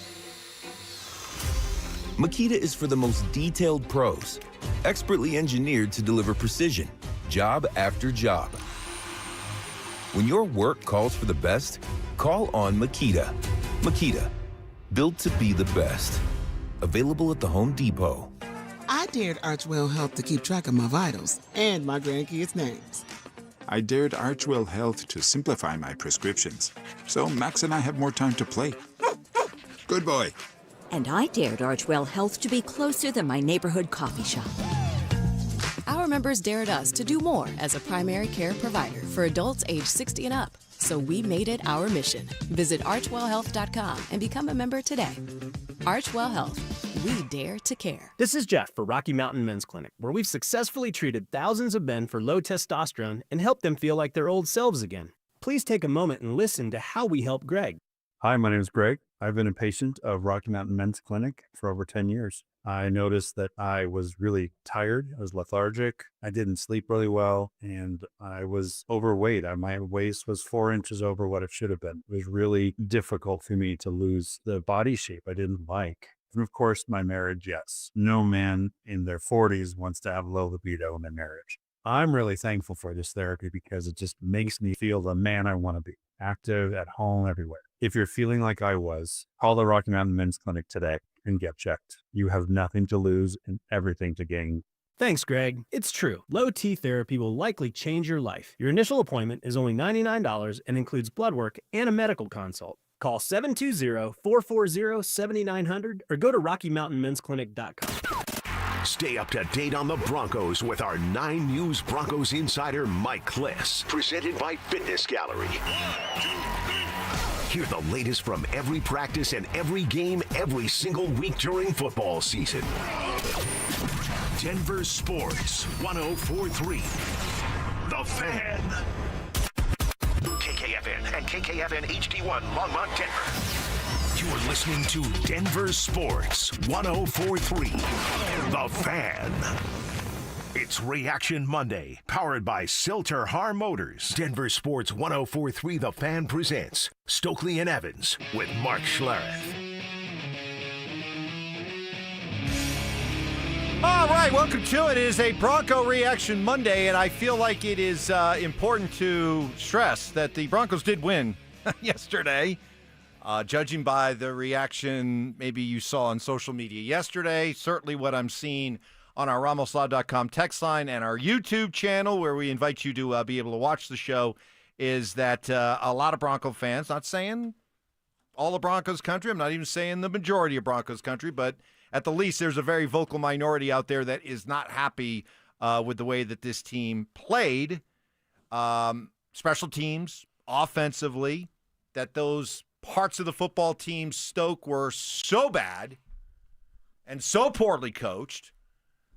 Makita is for the most detailed pros, expertly engineered to deliver precision, job after job. When your work calls for the best, call on Makita. Makita, built to be the best. Available at the Home Depot. I dared Archwell Health to keep track of my vitals and my grandkids' names. I dared Archwell Health to simplify my prescriptions, so Max and I have more time to play. Good boy. And I dared Archwell Health to be closer than my neighborhood coffee shop. Our members dared us to do more as a primary care provider for adults age 60 and up. So we made it our mission. Visit archwellhealth.com and become a member today. Archwell Health. We dare to care. This is Jeff for Rocky Mountain Men's Clinic, where we've successfully treated thousands of men for low testosterone and helped them feel like their old selves again. Please take a moment and listen to how we help Greg. Hi, my name is Greg. I've been a patient of Rocky Mountain Men's Clinic for over 10 years. I noticed that I was really tired. I was lethargic. I didn't sleep really well, and I was overweight. My waist was 4 inches over what it should have been. It was really difficult for me to lose the body shape I didn't like. And of course, my marriage, yes. No man in their 40s wants to have low libido in their marriage. I'm really thankful for this therapy because it just makes me feel the man I want to be, active, at home, everywhere. If you're feeling like I was, call the Rocky Mountain Men's Clinic today and get checked. You have nothing to lose and everything to gain. Thanks, Greg. It's true. Low T therapy will likely change your life. Your initial appointment is only $99 and includes blood work and a medical consult. Call 720-440-7900 or go to RockyMountainMen'sClinic.com. Stay up to date on the Broncos with our 9 News Broncos insider Mike Kliss, presented by Fitness Gallery. Hear the latest from every practice and every game every single week during football season. Denver Sports 104.3. The Fan. KKFN and KKFN HD1 Longmont, Denver. You're listening to Denver Sports 104.3. The Fan. It's Reaction Monday, powered by Silter Har Motors. Denver Sports 104.3 The Fan presents Stokley and Evans with Mark Schlereth. All right, welcome to it. It is a Bronco Reaction Monday, and I feel like it is important to stress that the Broncos did win yesterday. Judging by the reaction maybe you saw on social media yesterday, certainly what I'm seeing on our RamosLaw.com text line and our YouTube channel, where we invite you to be able to watch the show, is that a lot of Bronco fans, not saying all of Broncos country, I'm not even saying the majority of Broncos country, but at the least there's a very vocal minority out there that is not happy with the way that this team played. Special teams, offensively, that those parts of the football team Stoke were so bad and so poorly coached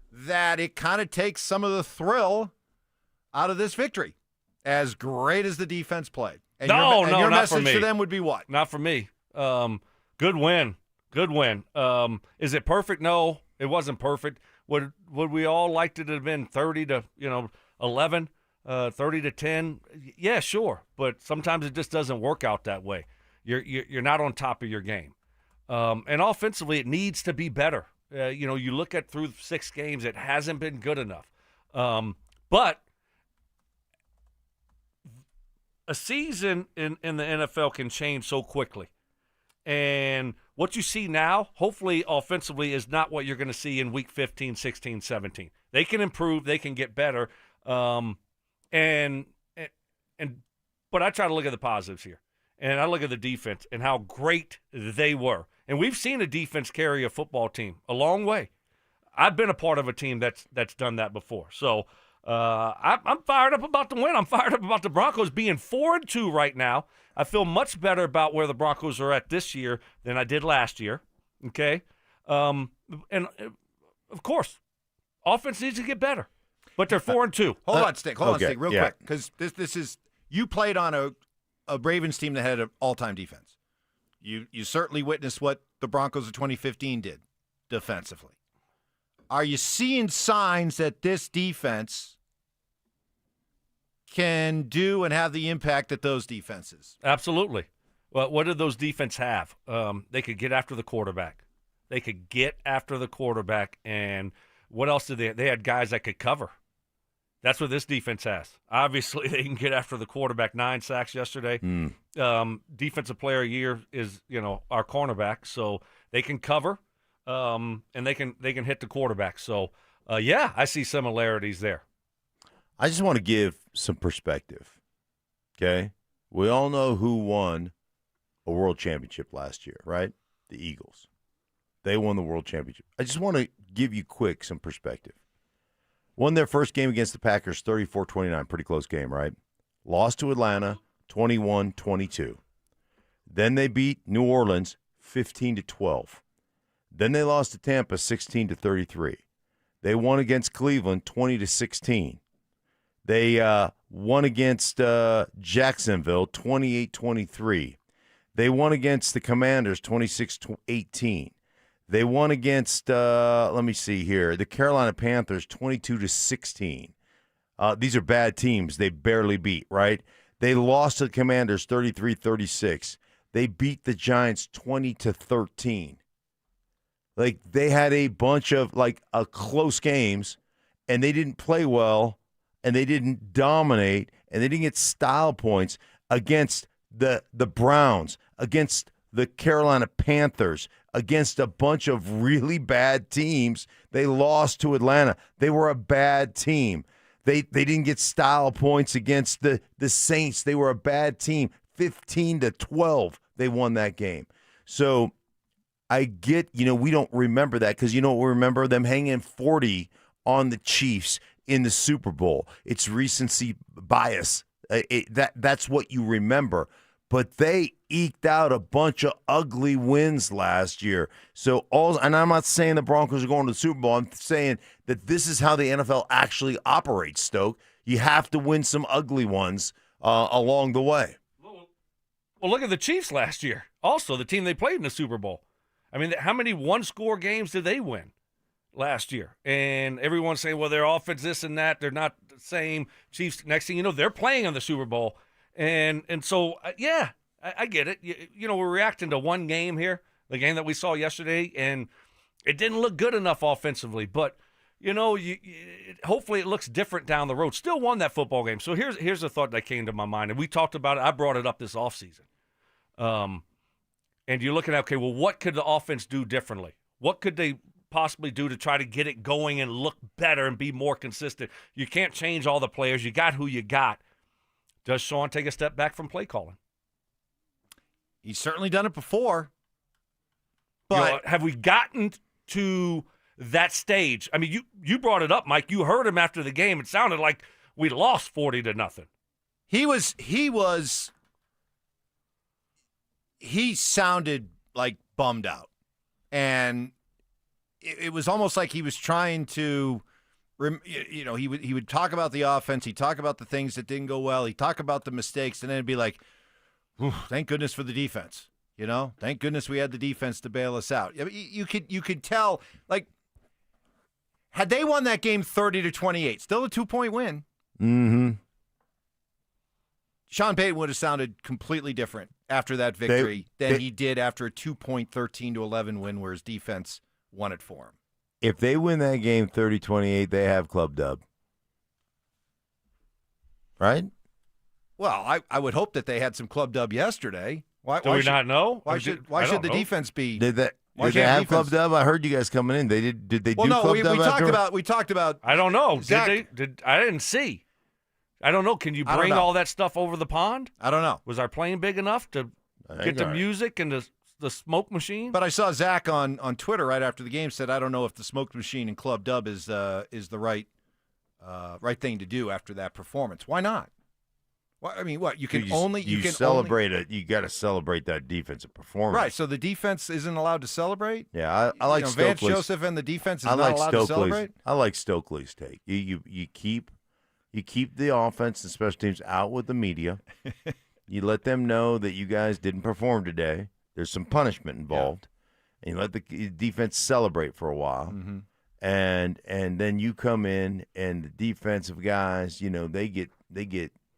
that it kind of takes some of the thrill out of this victory, as great as the defense played. And your not message for me. to them would be what? Not for me. Good win. Good win. Is it perfect? No, it wasn't perfect. Would we all liked it to have been 30 to 11, 30 to 10? Yeah, sure. But sometimes it just doesn't work out that way. You're not on top of your game. And offensively, it needs to be better. You look at through 6 games, it hasn't been good enough. But a season in the NFL can change so quickly. And what you see now, hopefully offensively, is not what you're going to see in week 15, 16, 17. They can improve. They can get better. But I try to look at the positives here. And I look at the defense and how great they were. And we've seen a defense carry a football team a long way. I've been a part of a team that's done that before. So I'm fired up about the win. I'm fired up about the Broncos being 4-2 right now. I feel much better about where the Broncos are at this year than I did last year. Okay? And, of course, offense needs to get better. But they're 4-2. Hold on, Stick, real quick. Because this is – you played on a Ravens team that had an all-time defense. You certainly witnessed what the Broncos of 2015 did defensively. Are you seeing signs that this defense can do and have the impact that those defenses? Absolutely. Well, what did those defense have? They could get after the quarterback. And what else did they have? They had guys that could cover. That's what this defense has. Obviously, they can get after the quarterback. 9 sacks yesterday. Defensive player of the year is, our cornerback. So they can cover, and they can hit the quarterback. So, I see similarities there. I just want to give some perspective, okay? We all know who won a world championship last year, right? The Eagles. They won the world championship. I just want to give you quick some perspective. Won their first game against the Packers 34-29, pretty close game, right? Lost to Atlanta 21-22. Then they beat New Orleans 15-12. Then they lost to Tampa 16-33. They won against Cleveland 20-16. They won against Jacksonville 28-23. They won against the Commanders 26-18. They won against, let me see here, the Carolina Panthers 22-16. These are bad teams. They barely beat, right? They lost to the Commanders 33-36. They beat the Giants 20-13. Like, they had a bunch of, close games, and they didn't play well, and they didn't dominate, and they didn't get style points against the Browns, against the Carolina Panthers, against a bunch of really bad teams. They lost to Atlanta. They were a bad team. They didn't get style points against the Saints. They were a bad team. 15-12, they won that game. So I get, we don't remember that because, we remember them hanging 40 on the Chiefs in the Super Bowl. It's recency bias. That's what you remember. But they eked out a bunch of ugly wins last year. So and I'm not saying the Broncos are going to the Super Bowl. I'm saying that this is how the NFL actually operates, Stoke. You have to win some ugly ones along the way. Well, look at the Chiefs last year. Also, the team they played in the Super Bowl. I mean, how many one-score games did they win last year? And everyone's saying, well, their offense, this and that, they're not the same. Chiefs, next thing you know, they're playing in the Super Bowl. And so, I get it. We're reacting to one game here, the game that we saw yesterday, and it didn't look good enough offensively. But, hopefully it looks different down the road. Still won that football game. So here's a thought that came to my mind, and we talked about it. I brought it up this offseason. And you're looking at, okay, well, what could the offense do differently? What could they possibly do to try to get it going and look better and be more consistent? You can't change all the players. You got who you got. Does Sean take a step back from play calling? He's certainly done it before. But have we gotten to that stage? I mean, you brought it up, Mike. You heard him after the game. It sounded like we lost 40-0. He sounded like bummed out. And it was almost like he was trying to he would talk about the offense. He'd talk about the things that didn't go well. He'd talk about the mistakes, and then it'd be like, thank goodness for the defense. Thank goodness we had the defense to bail us out. I mean, you could tell, like, had they won that game 30-28, still a 2-point win. Mm-hmm. Sean Payton would have sounded completely different after that victory than he did after a 2-point 13-11 win where his defense won it for him. If they win that game 30-28, they have club dub. Right? Well, I would hope that they had some club dub yesterday. Do we not know? Why should the defense be? Did they have club dub? I heard you guys coming in. They did. Did they do club dub? We talked about. I don't know. Zach, I didn't see. I don't know. Can you bring all that stuff over the pond? I don't know. Was our plane big enough to get the music and the smoke machine? But I saw Zach on Twitter right after the game said, I don't know if the smoke machine and club dub is the right thing to do after that performance. Why not? Well, I mean, what you can celebrate it. You got to celebrate that defensive performance, right? So the defense isn't allowed to celebrate. Yeah, I like Vance Joseph and the defense is not allowed to celebrate. I like Stokley's take. You keep the offense and special teams out with the media. You let them know that you guys didn't perform today. There's some punishment involved, and you let the defense celebrate for a while, and then you come in and the defensive guys, they get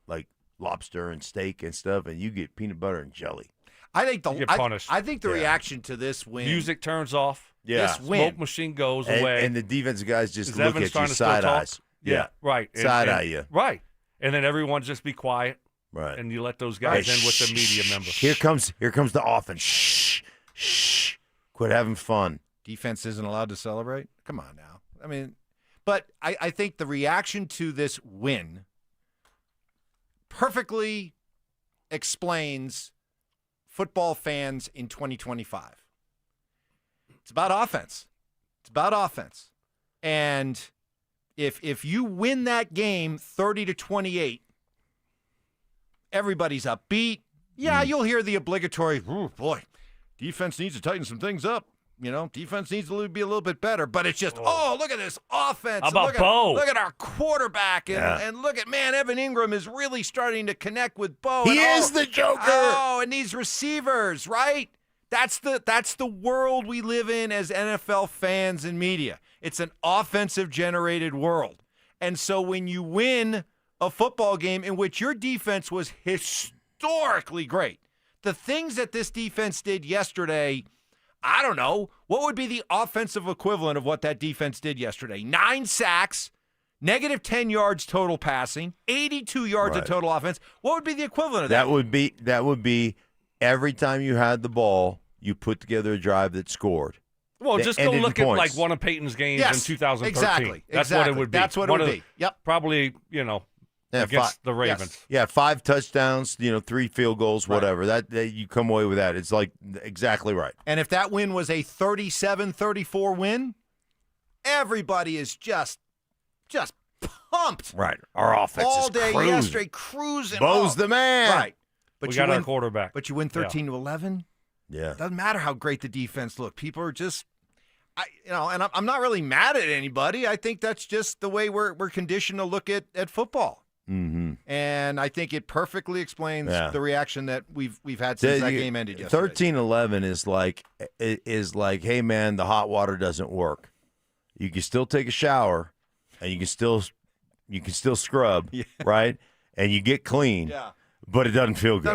like lobster and steak and stuff, and you get peanut butter and jelly. I think you get punished. I think the reaction to this win, music turns off. Yeah, this smoke machine goes away, and the defensive guys just look Evans at you side eyes. Yeah, right. Side eye you. Right, and then everyone just be quiet. Right. And you let those guys in with the media members. Here comes the offense. Shh. Quit having fun. Defense isn't allowed to celebrate? Come on now. I mean, but I think the reaction to this win perfectly explains football fans in 2025. It's about offense. And if you win that game 30-28, everybody's upbeat. Yeah, you'll hear the obligatory, oh, boy, defense needs to tighten some things up. defense needs to be a little bit better, but it's just, look at this offense. How about Bo? Look at our quarterback, and look at, Evan Ingram is really starting to connect with Bo. He is the Joker. Oh, and these receivers, right? That's the world we live in as NFL fans and media. It's an offensive-generated world. And so when you win a football game in which your defense was historically great, the things that this defense did yesterday, I don't know, what would be the offensive equivalent of what that defense did yesterday? 9 sacks, negative 10 yards total passing, 82 yards of total offense. What would be the equivalent of that? That would be every time you had the ball, you put together a drive that scored. Well, just go look at like one of Payton's games in 2013. Exactly. That's what it would be. That's what it would be. Yep. Probably, against the Ravens. Yes. Yeah, 5 touchdowns, 3 field goals, whatever. That you come away with that. It's like exactly right. And if that win was a 37-34 win, everybody is just pumped. Right. Our offense all is day cruising. yesterday, cruising. Bo's the man. Right. But we you got win, our quarterback. But you win 13-11. Yeah. Doesn't matter how great the defense looked. People are just, and I'm not really mad at anybody. I think that's just the way we're conditioned to look at football. Mm-hmm. And I think it perfectly explains the reaction that we've had since that game ended yesterday. 13-11 is like, hey man, the hot water doesn't work. You can still take a shower, and you can still scrub, right? And you get clean, but it doesn't feel good.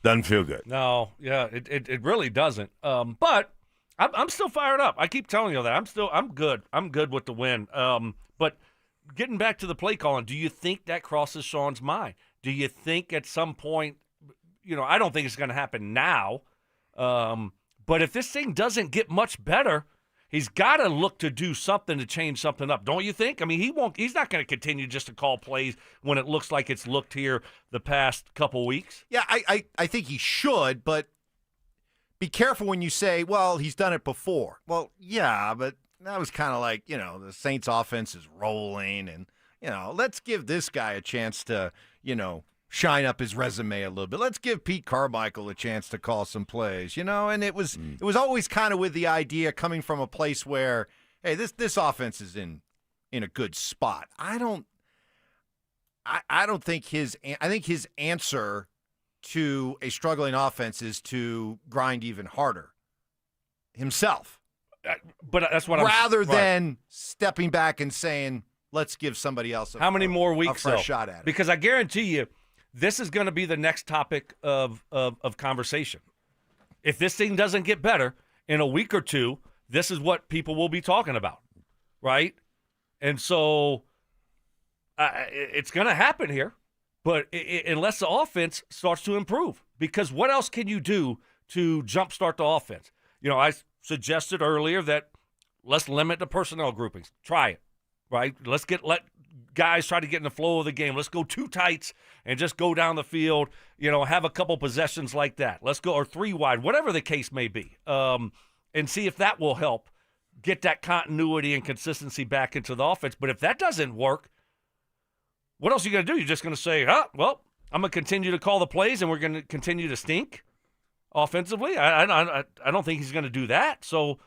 Doesn't feel good. No, it really doesn't. But I'm still fired up. I keep telling you that. I'm good. I'm good with the win. But getting back to the play calling, do you think that crosses Sean's mind? Do you think at some point, I don't think it's going to happen now. But if this thing doesn't get much better, he's got to look to do something to change something up, don't you think? I mean, he's not going to continue just to call plays when it looks like it's looked here the past couple weeks. Yeah, I think he should, but be careful when you say, well, he's done it before. Well, yeah, but that was kind of like, the Saints offense is rolling, and, let's give this guy a chance to, shine up his resume a little bit. Let's give Pete Carmichael a chance to call some plays, and it was always kind of with the idea coming from a place where, hey, this offense is in a good spot. I think his answer to a struggling offense is to grind even harder himself. But that's what rather than stepping back and saying, let's give somebody else how many more weeks a fresh shot at it. Because I guarantee you, this is going to be the next topic of conversation. If this thing doesn't get better in a week or two, this is what people will be talking about, right? And so it's going to happen here, but unless the offense starts to improve, because what else can you do to jumpstart the offense? I suggested earlier that let's limit the personnel groupings. Try it, right? Let guys try to get in the flow of the game. Let's go 2 tights and just go down the field, have a couple possessions like that. Let's go, or 3 wide, whatever the case may be, and see if that will help get that continuity and consistency back into the offense. But if that doesn't work, what else are you going to do? You're just going to say, well, I'm going to continue to call the plays and we're going to continue to stink offensively? I don't think he's going to do that. So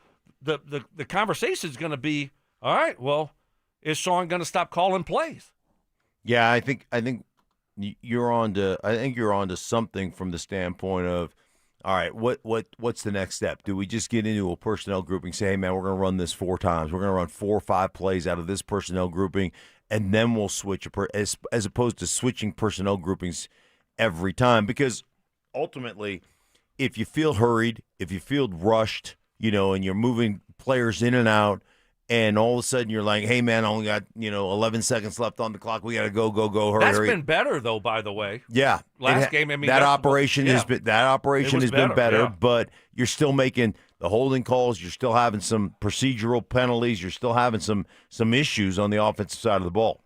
the conversation is going to be, all right, well, is Sean going to stop calling plays? Yeah, I think you're on to something from the standpoint of, all right, what's the next step? Do we just get into a personnel grouping, say, hey man, we're going to run this 4 times. We're going to run 4 or 5 plays out of this personnel grouping, and then we'll switch as opposed to switching personnel groupings every time? Because ultimately, if you feel hurried, if you feel rushed, and you're moving players in and out, and all of a sudden you're like, hey, man, I only got, 11 seconds left on the clock. We got to go, hurry. That's been better, though, by the way. Yeah. Last game, I mean. That operation has been better, yeah. But you're still making the holding calls. You're still having some procedural penalties. You're still having some issues on the offensive side of the ball.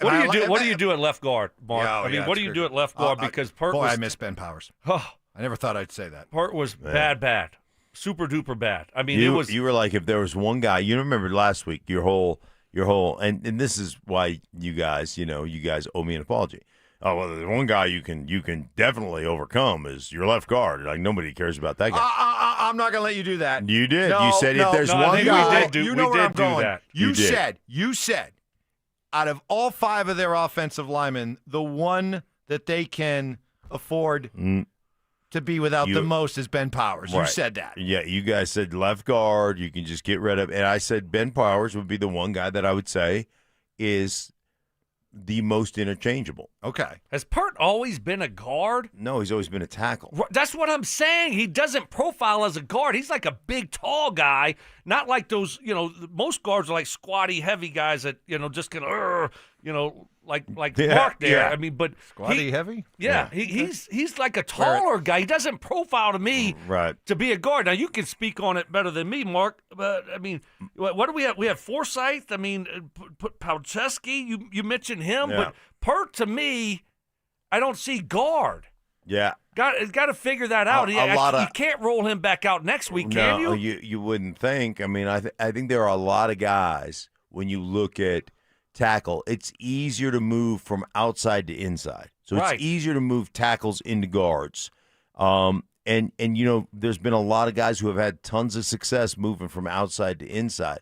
What do you do at left guard, Mark? What do you do at left guard? Because Pert I miss Ben Powers. I never thought I'd say that. Pert was bad. Super duper bad. I mean, you were like, if there was one guy, you remember last week, your whole, and this is why you guys owe me an apology. Oh, well, there's one guy you can definitely overcome is your left guard. Like, nobody cares about that guy. I'm not going to let you do that. You did. No, You said no, if there's no, I one think guy. you know where I'm going. that. You did. said, out of all 5 of their offensive linemen, the one that they can afford to be without the most is Ben Powers. You Right. said that. Yeah, you guys said left guard. You can just get rid of. And I said Ben Powers would be the one guy that I would say is the most interchangeable. Okay. Has Pert always been a guard? No, he's always been a tackle. That's what I'm saying. He doesn't profile as a guard. He's like a big, tall guy, not like those, most guards are like squatty, heavy guys that, just can, like Mark there. Yeah. I mean, but Squatty heavy? Yeah, he's like a taller guy. He doesn't profile to me to be a guard. Now, you can speak on it better than me, Mark, but, I mean, what do we have? We have Forsythe. I mean, Palczewski, you mentioned him, but Pert, to me, I don't see guard. Yeah. Got to figure that out. You can't roll him back out next week, can you? You wouldn't think. I mean, I think there are a lot of guys, when you look at tackle, it's easier to move from outside to inside. So it's easier to move tackles into guards. And there's been a lot of guys who have had tons of success moving from outside to inside.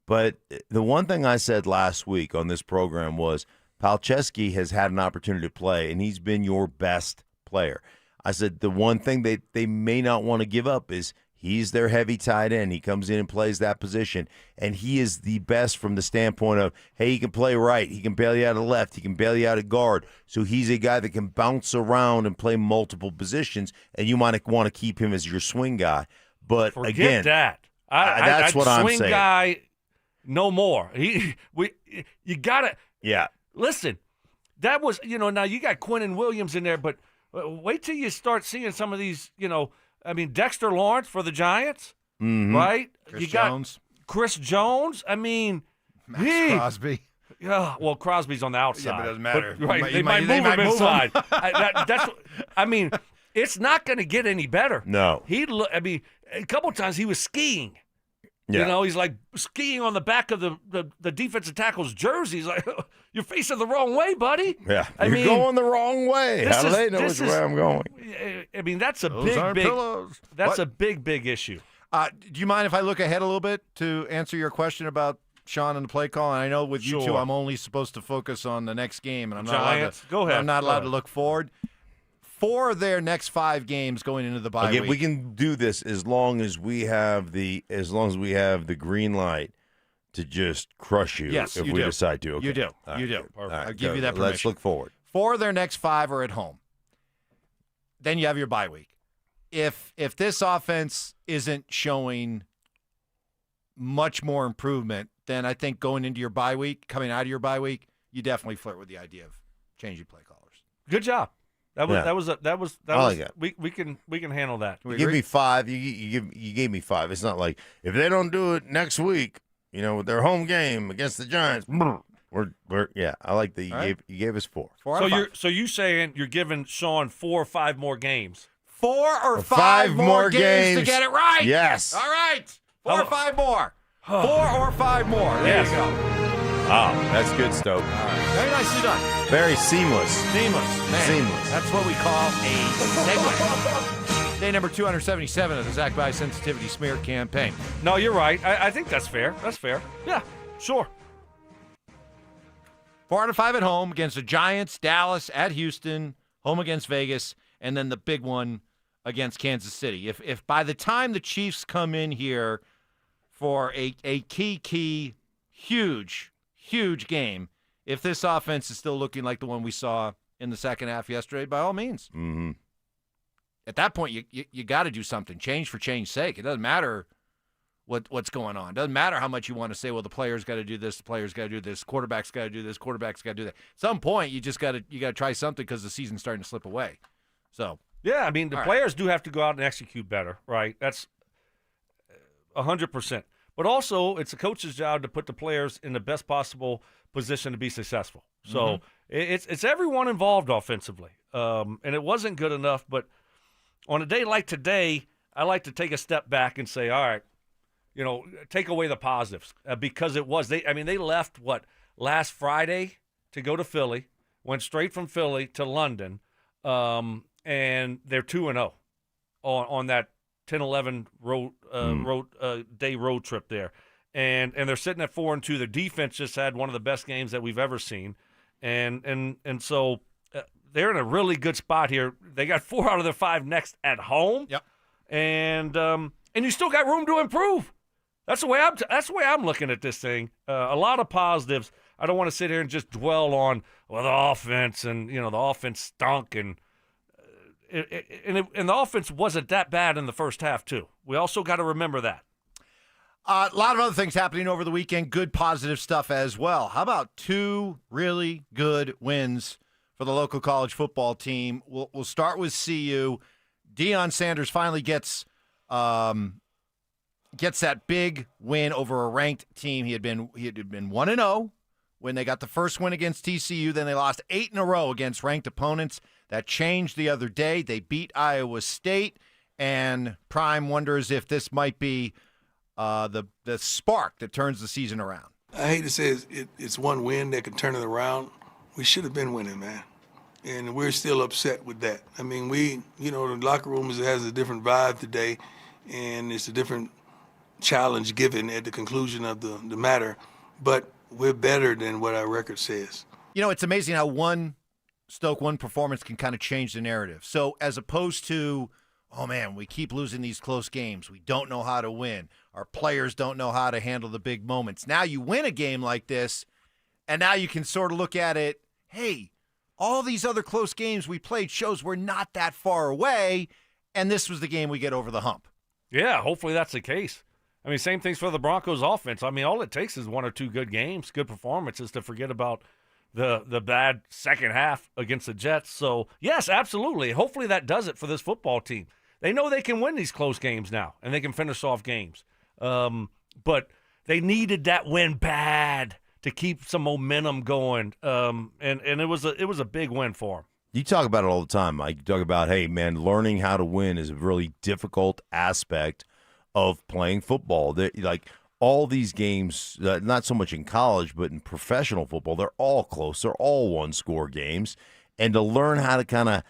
But the one thing I said last week on this program was Palczewski has had an opportunity to play, and he's been your best player. I said the one thing they may not want to give up is he's their heavy tight end. He comes in and plays that position, and he is the best from the standpoint of, hey, he can play right, he can bail you out of left, he can bail you out of guard. So he's a guy that can bounce around and play multiple positions, and you might want to keep him as your swing guy. But Forget again, that. That's what I'm saying. Swing guy, no more. You got to. Yeah. Listen, that was, now you got Quinnen Williams in there, but wait till you start seeing some of these, Dexter Lawrence for the Giants, right? Chris Jones. Chris Jones. I mean, Max Crosby. Yeah, well, Crosby's on the outside. Yeah, but it doesn't matter. But, right, they might move him inside. It's not going to get any better. No. A couple of times he was skiing. Yeah. He's like skiing on the back of the defensive tackle's jersey. He's like, you're facing the wrong way, buddy. Yeah, you're going the wrong way. How do they know which way I'm going? I mean, that's a big issue. Do you mind if I look ahead a little bit to answer your question about Sean and the play call? And I know with you two, I'm only supposed to focus on the next game, and I'm not allowed to look forward. For their next 5 games going into the bye week. We can do this as long as we have the green light to just crush you. Yes, if you we do. decide to. Okay. You do. All You right, do. good. All I'll right, give you that permission. Let's look forward. 4 of their next 5 are at home. Then you have your bye week. If this offense isn't showing much more improvement, then I think going into your bye week, coming out of your bye week, you definitely flirt with the idea of changing play callers. Good job. That was we can handle that. You give me 5. You gave me 5. It's not like if they don't do it next week, with their home game against the Giants. I like that you gave us 4. So you saying you're giving Sean 4 or 5 more games? 4 or 5 more games to get it right. Yes. All right. 4 or 5 more. 4 or 5 more. There you go. Oh, that's good, Stoke. All right. Very nicely done. Very seamless. Man, Seamless. That's what we call a segue. Day number 277 of the Zach By Sensitivity Smear Campaign. No, you're right. I think that's fair. That's fair. Yeah, sure. 4 out of 5 at home against the Giants, Dallas, at Houston, home against Vegas, and then the big one against Kansas City. If by the time the Chiefs come in here for a key, huge game, if this offense is still looking like the one we saw in the second half yesterday, by all means. Mm-hmm. At that point, you got to do something. Change for change's sake. It doesn't matter what's going on. It doesn't matter how much you want to say, well, the player's got to do this, the player's got to do this, quarterback's got to do this, quarterback's got to do that. At some point, you got to try something because the season's starting to slip away. So yeah, I mean, the players do have to go out and execute better, right? That's 100%. But also, it's a coach's job to put the players in the best possible position to be successful. So it's everyone involved offensively. And it wasn't good enough, but on a day like today, I like to take a step back and say, all right, take away the positives because it was. They left, last Friday to go to Philly, went straight from Philly to London, and they're 2-0 on that 10-11 day road trip there. And they're sitting at 4-2. Their defense just had one of the best games that we've ever seen. And so they're in a really good spot here. They got 4 out of their 5 next at home. Yep. And you still got room to improve. That's the way I'm looking at this thing. A lot of positives. I don't want to sit here and just dwell on the offense and the offense stunk and the offense wasn't that bad in the first half too. We also got to remember that. A lot of other things happening over the weekend. Good positive stuff as well. How about 2 really good wins for the local college football team? We'll start with CU. Deion Sanders finally gets that big win over a ranked team. He had been 1-0 when they got the first win against TCU. Then they lost 8 in a row against ranked opponents. That changed the other day. They beat Iowa State, and Prime wonders if this might be the spark that turns the season around. I hate to say it's one win that can turn it around. We should have been winning, man. And we're still upset with that. I mean, the locker room has a different vibe today, and it's a different challenge given at the conclusion of the matter. But we're better than what our record says. It's amazing how one performance can kind of change the narrative. So as opposed to, oh, man, we keep losing these close games. We don't know how to win. Our players don't know how to handle the big moments. Now you win a game like this, and now you can sort of look at it, hey, all these other close games we played shows we're not that far away, and this was the game we get over the hump. Yeah, hopefully that's the case. I mean, same things for the Broncos offense. I mean, all it takes is 1 or 2 good games, good performances to forget about the bad second half against the Jets. So, yes, absolutely. Hopefully that does it for this football team. They know they can win these close games now, and they can finish off games. But they needed that win bad to keep some momentum going, and it was a big win for them. You talk about it all the time, Mike. You talk about, hey, man, learning how to win is a really difficult aspect of playing football. Like all these games, not so much in college, but in professional football, they're all close. They're all one-score games. And to learn how to kind of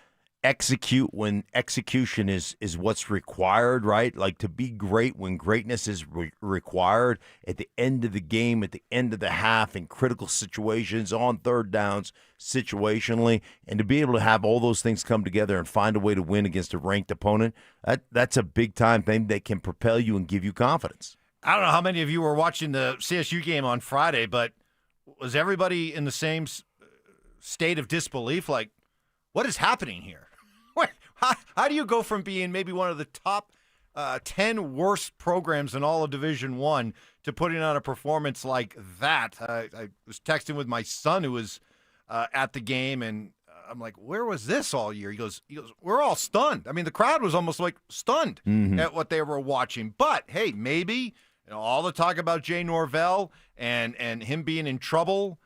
execute when execution is what's required, right? Like to be great when greatness is required at the end of the game, at the end of the half, in critical situations, on third downs, situationally, and to be able to have all those things come together and find a way to win against a ranked opponent, that's a big-time thing that can propel you and give you confidence. I don't know how many of you were watching the CSU game on Friday, but was everybody in the same state of disbelief? Like, what is happening here? How do you go from being maybe one of the top 10 worst programs in all of Division I to putting on a performance like that? I was texting with my son who was at the game, and I'm like, where was this all year? He goes, we're all stunned. I mean, the crowd was almost like stunned at what they were watching. But, hey, maybe all the talk about Jay Norvell and him being in trouble,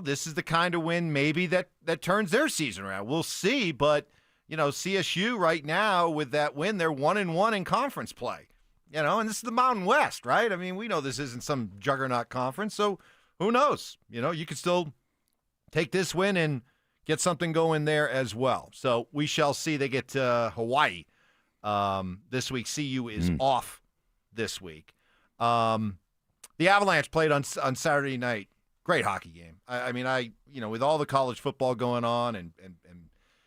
this is the kind of win maybe that turns their season around. We'll see, but CSU right now with that win, they're 1-1 in conference play. And this is the Mountain West, right? I mean, we know this isn't some juggernaut conference, so who knows? You could still take this win and get something going there as well. So we shall see. They get Hawaii this week. CU is off this week. The Avalanche played on Saturday night. Great hockey game. I mean, with all the college football going on and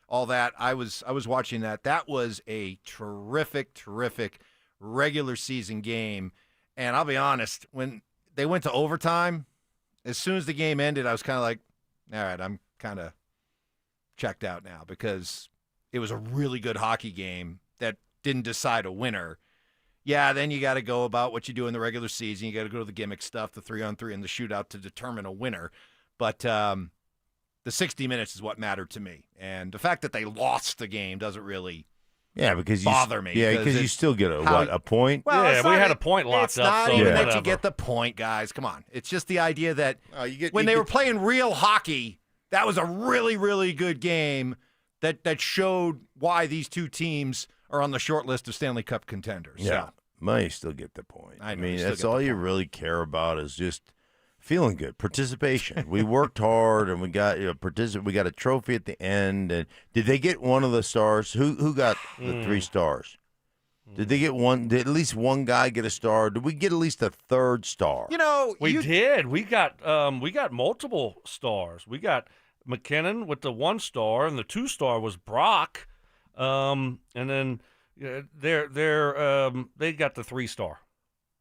all that, I was watching that. That was a terrific regular season game. And I'll be honest, when they went to overtime, as soon as the game ended, I was kind of like, all right, I'm kind of checked out now, because it was a really good hockey game that didn't decide a winner. Yeah, then you got to go about what you do in the regular season. You got to go to the gimmick stuff, the 3-on-3 and the shootout to determine a winner. But the 60 minutes is what mattered to me. And the fact that they lost the game doesn't really bother me. Yeah, because you still get a point? Well, yeah, we had a point locked up. It's not so even whatever. that you get the point, guys. Come on. It's just the idea that when they were playing real hockey, that was a really, really good game that showed why these two teams are on the short list of Stanley Cup contenders. Yeah, So, well, you still get the point. I know, mean, you still that's get the all you really care about is just feeling good, participation. We worked hard, and we got we got a trophy at the end. And did they get one of the stars? Who got the 3 stars? Did they get one? Did at least one guy get a star? Did we get at least a third star? You know, we did. We got multiple stars. We got McKinnon with the 1 star, and the 2 star was Brock. And then they got the 3 star.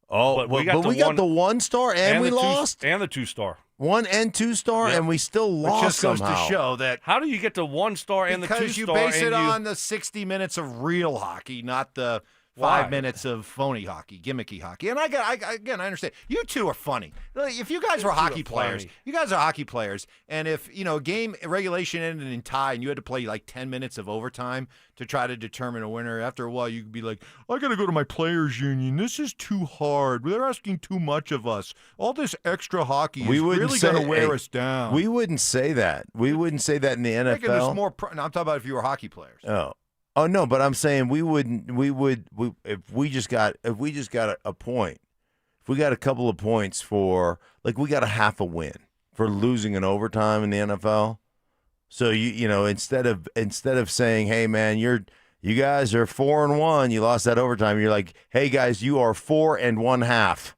Oh, but we got the 1 star and we lost? And the 2 star. 1 and 2 star, and we still lost. Which just goes somehow. to show that. How do you get the 1 star and the 2 star? Because you base it on the 60 minutes of real hockey, not the 5 minutes of phony hockey, gimmicky hockey. And I understand. You two are funny. If you guys were hockey players, you guys are hockey players, and if a game regulation ended in tie and you had to play like 10 minutes of overtime to try to determine a winner, after a while you could be like, I got to go to my players union. This is too hard. They're asking too much of us. All this extra hockey is really going to wear us down. We wouldn't say that. We wouldn't say that in the NFL. There's more. No, I'm talking about if you were hockey players. Oh no, but I'm saying we would if we just got a point, if we got a couple of points for, like, we got a half a win for losing in overtime in the NFL. So instead of saying, hey man, you guys are 4-1, you lost that overtime, you're like, hey guys, you are 4 1/2.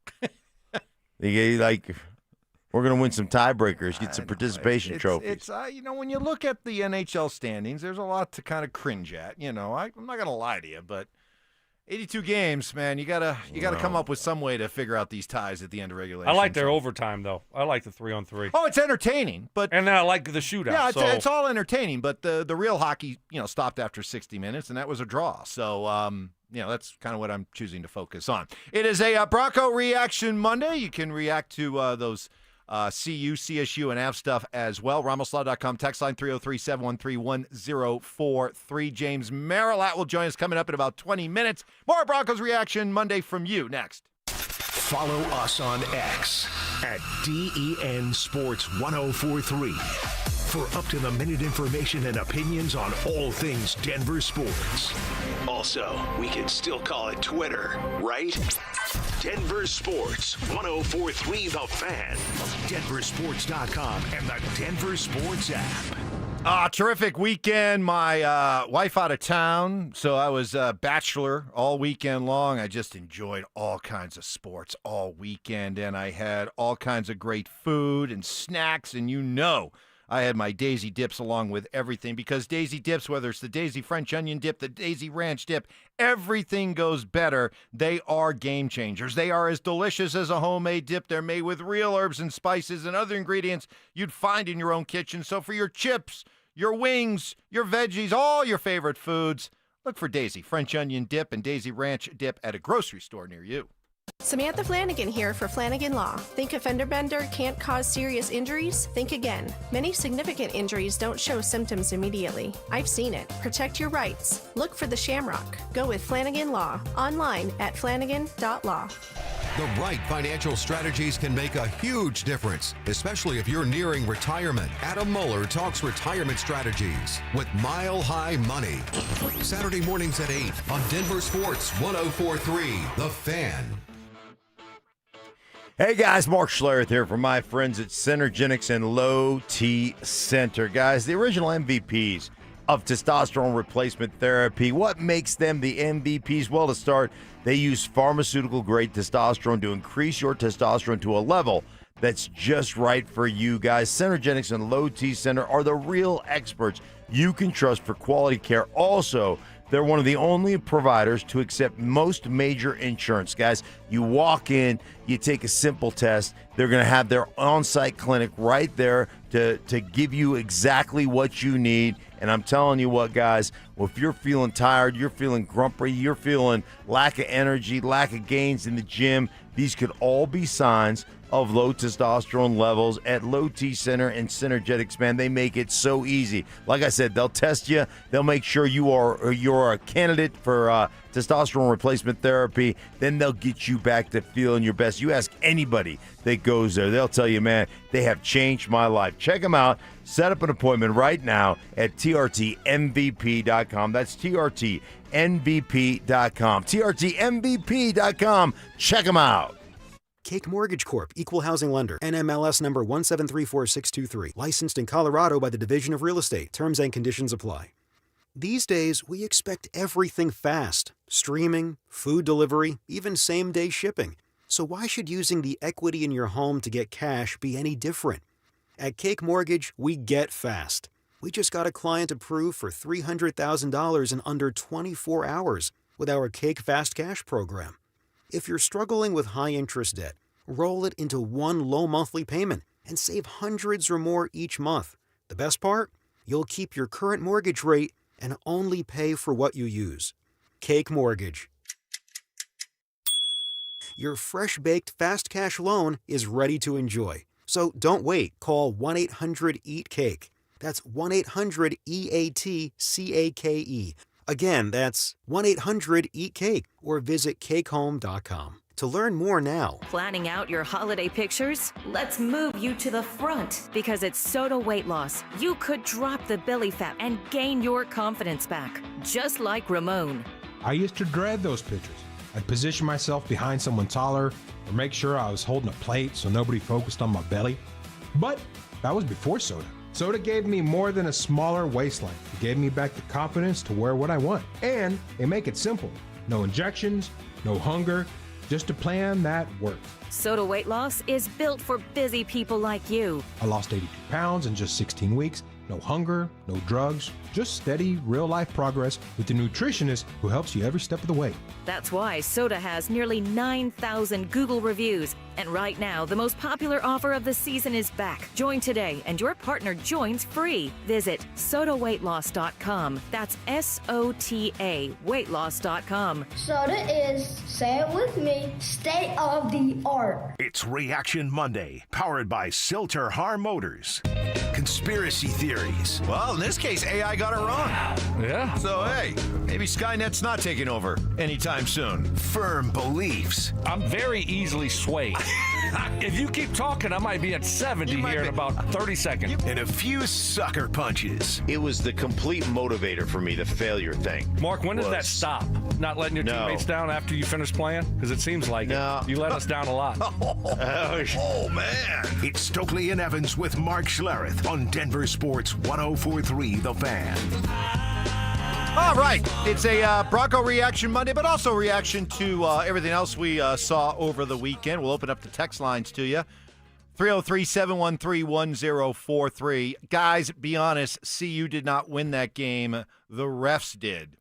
We're going to win some tiebreakers, get some participation trophies. It's when you look at the NHL standings, there's a lot to kind of cringe at. I'm not going to lie to you, but 82 games, man, you gotta come up with some way to figure out these ties at the end of regulation. I like their overtime though. I like the 3-on-3. Oh, it's entertaining, and then I like the shootout. Yeah, it's all entertaining, but the real hockey, stopped after 60 minutes, and that was a draw. So. That's kind of what I'm choosing to focus on. It is a Bronco Reaction Monday. You can react to those CU, CSU, and Av stuff as well. RamosLaw.com, text line 303-713-1043. James Marilat will join us coming up in about 20 minutes. More Broncos Reaction Monday from you next. Follow us on X at DEN Sports 1043 for up-to-the-minute information and opinions on all things Denver sports. Also, we can still call it Twitter, right? Denver Sports 1043 The Fan, DenverSports.com, and the Denver Sports app. Terrific weekend. My wife out of town, so I was a bachelor all weekend long. I just enjoyed all kinds of sports all weekend, and I had all kinds of great food and snacks, and I had my Daisy dips along with everything, because Daisy dips, whether it's the Daisy French onion dip, the Daisy ranch dip, everything goes better. They are game changers. They are as delicious as a homemade dip. They're made with real herbs and spices and other ingredients you'd find in your own kitchen. So for your chips, your wings, your veggies, all your favorite foods, look for Daisy French onion dip and Daisy ranch dip at a grocery store near you. Samantha Flanagan here for Flanagan Law. Think a fender bender can't cause serious injuries? Think again. Many significant injuries don't show symptoms immediately. I've seen it. Protect your rights. Look for the Shamrock. Go with Flanagan Law. Online at flanagan.law. The right financial strategies can make a huge difference, especially if you're nearing retirement. Adam Mueller talks retirement strategies with Mile High Money. Saturday mornings at 8 on Denver Sports 1043 The Fan. Hey guys, Mark Schlereth here from my friends at Synergenics and Low T Center. Guys, the original MVPs of testosterone replacement therapy. What makes them the MVPs? Well, to start, they use pharmaceutical-grade testosterone to increase your testosterone to a level that's just right for you guys. Synergenics and Low T Center are the real experts you can trust for quality care. Also, they're one of the only providers to accept most major insurance. Guys, you walk in, you take a simple test. They're going to have their on-site clinic right there to give you exactly what you need. And I'm telling you what, guys, if you're feeling tired, you're feeling grumpy, you're feeling lack of energy, lack of gains in the gym, these could all be signs of low testosterone levels. At Low T Center and Synergetics, man, they make it so easy. Like I said, they'll test you. They'll make sure you're a candidate for testosterone replacement therapy. Then they'll get you back to feeling your best. You ask anybody that goes there, they'll tell you, man, they have changed my life. Check them out. Set up an appointment right now at TRTMVP.com. That's TRTMVP.com. TRTMVP.com. Check them out. Cake Mortgage Corp. Equal Housing Lender. NMLS number 1734623. Licensed in Colorado by the Division of Real Estate. Terms and conditions apply. These days, we expect everything fast. Streaming, food delivery, even same-day shipping. So why should using the equity in your home to get cash be any different? At Cake Mortgage, we get fast. We just got a client approved for $300,000 in under 24 hours with our Cake Fast Cash program. If you're struggling with high-interest debt, roll it into one low monthly payment and save hundreds or more each month. The best part? You'll keep your current mortgage rate and only pay for what you use. Cake Mortgage. Your fresh-baked fast cash loan is ready to enjoy. So don't wait. Call 1-800-EAT-CAKE. That's 1-800-EAT-CAKE. Again, that's 1-800-EAT-CAKE or visit cakehome.com. To learn more now. Planning out your holiday pictures? Let's move you to the front because it's Soda Weight Loss. You could drop the belly fat and gain your confidence back, just like Ramon. I used to dread those pictures. I'd position myself behind someone taller or make sure I was holding a plate so nobody focused on my belly. But that was before soda. Soda gave me more than a smaller waistline. It gave me back the confidence to wear what I want. And they make it simple. No injections, no hunger, just a plan that worked. Soda Weight Loss is built for busy people like you. I lost 82 pounds in just 16 weeks. No hunger, no drugs, just steady, real-life progress with the nutritionist who helps you every step of the way. That's why Soda has nearly 9,000 Google reviews. And right now, the most popular offer of the season is back. Join today, and your partner joins free. Visit sodaweightloss.com. That's SOTA weightloss.com. Soda is, say it with me, state of the art. It's Reaction Monday, powered by Silter-Har Motors. Conspiracy theories. Well, in this case, AI got it wrong. Yeah. So, hey, maybe Skynet's not taking over anytime soon. Firm beliefs. I'm very easily swayed. If you keep talking, I might be at 70 here in about 30 seconds. And a few sucker punches. It was the complete motivator for me, the failure thing. Mark, when does that stop? Not letting your teammates down after you finish playing? Because it seems like it. You let us down a lot. Oh, man. It's Stokley and Evans with Mark Schlereth on Denver Sports 104.3 The Fan. All right. It's a Bronco Reaction Monday, but also reaction to everything else we saw over the weekend. We'll open up the text lines to you. 303-713-1043. Guys, be honest. CU did not win that game. The refs did.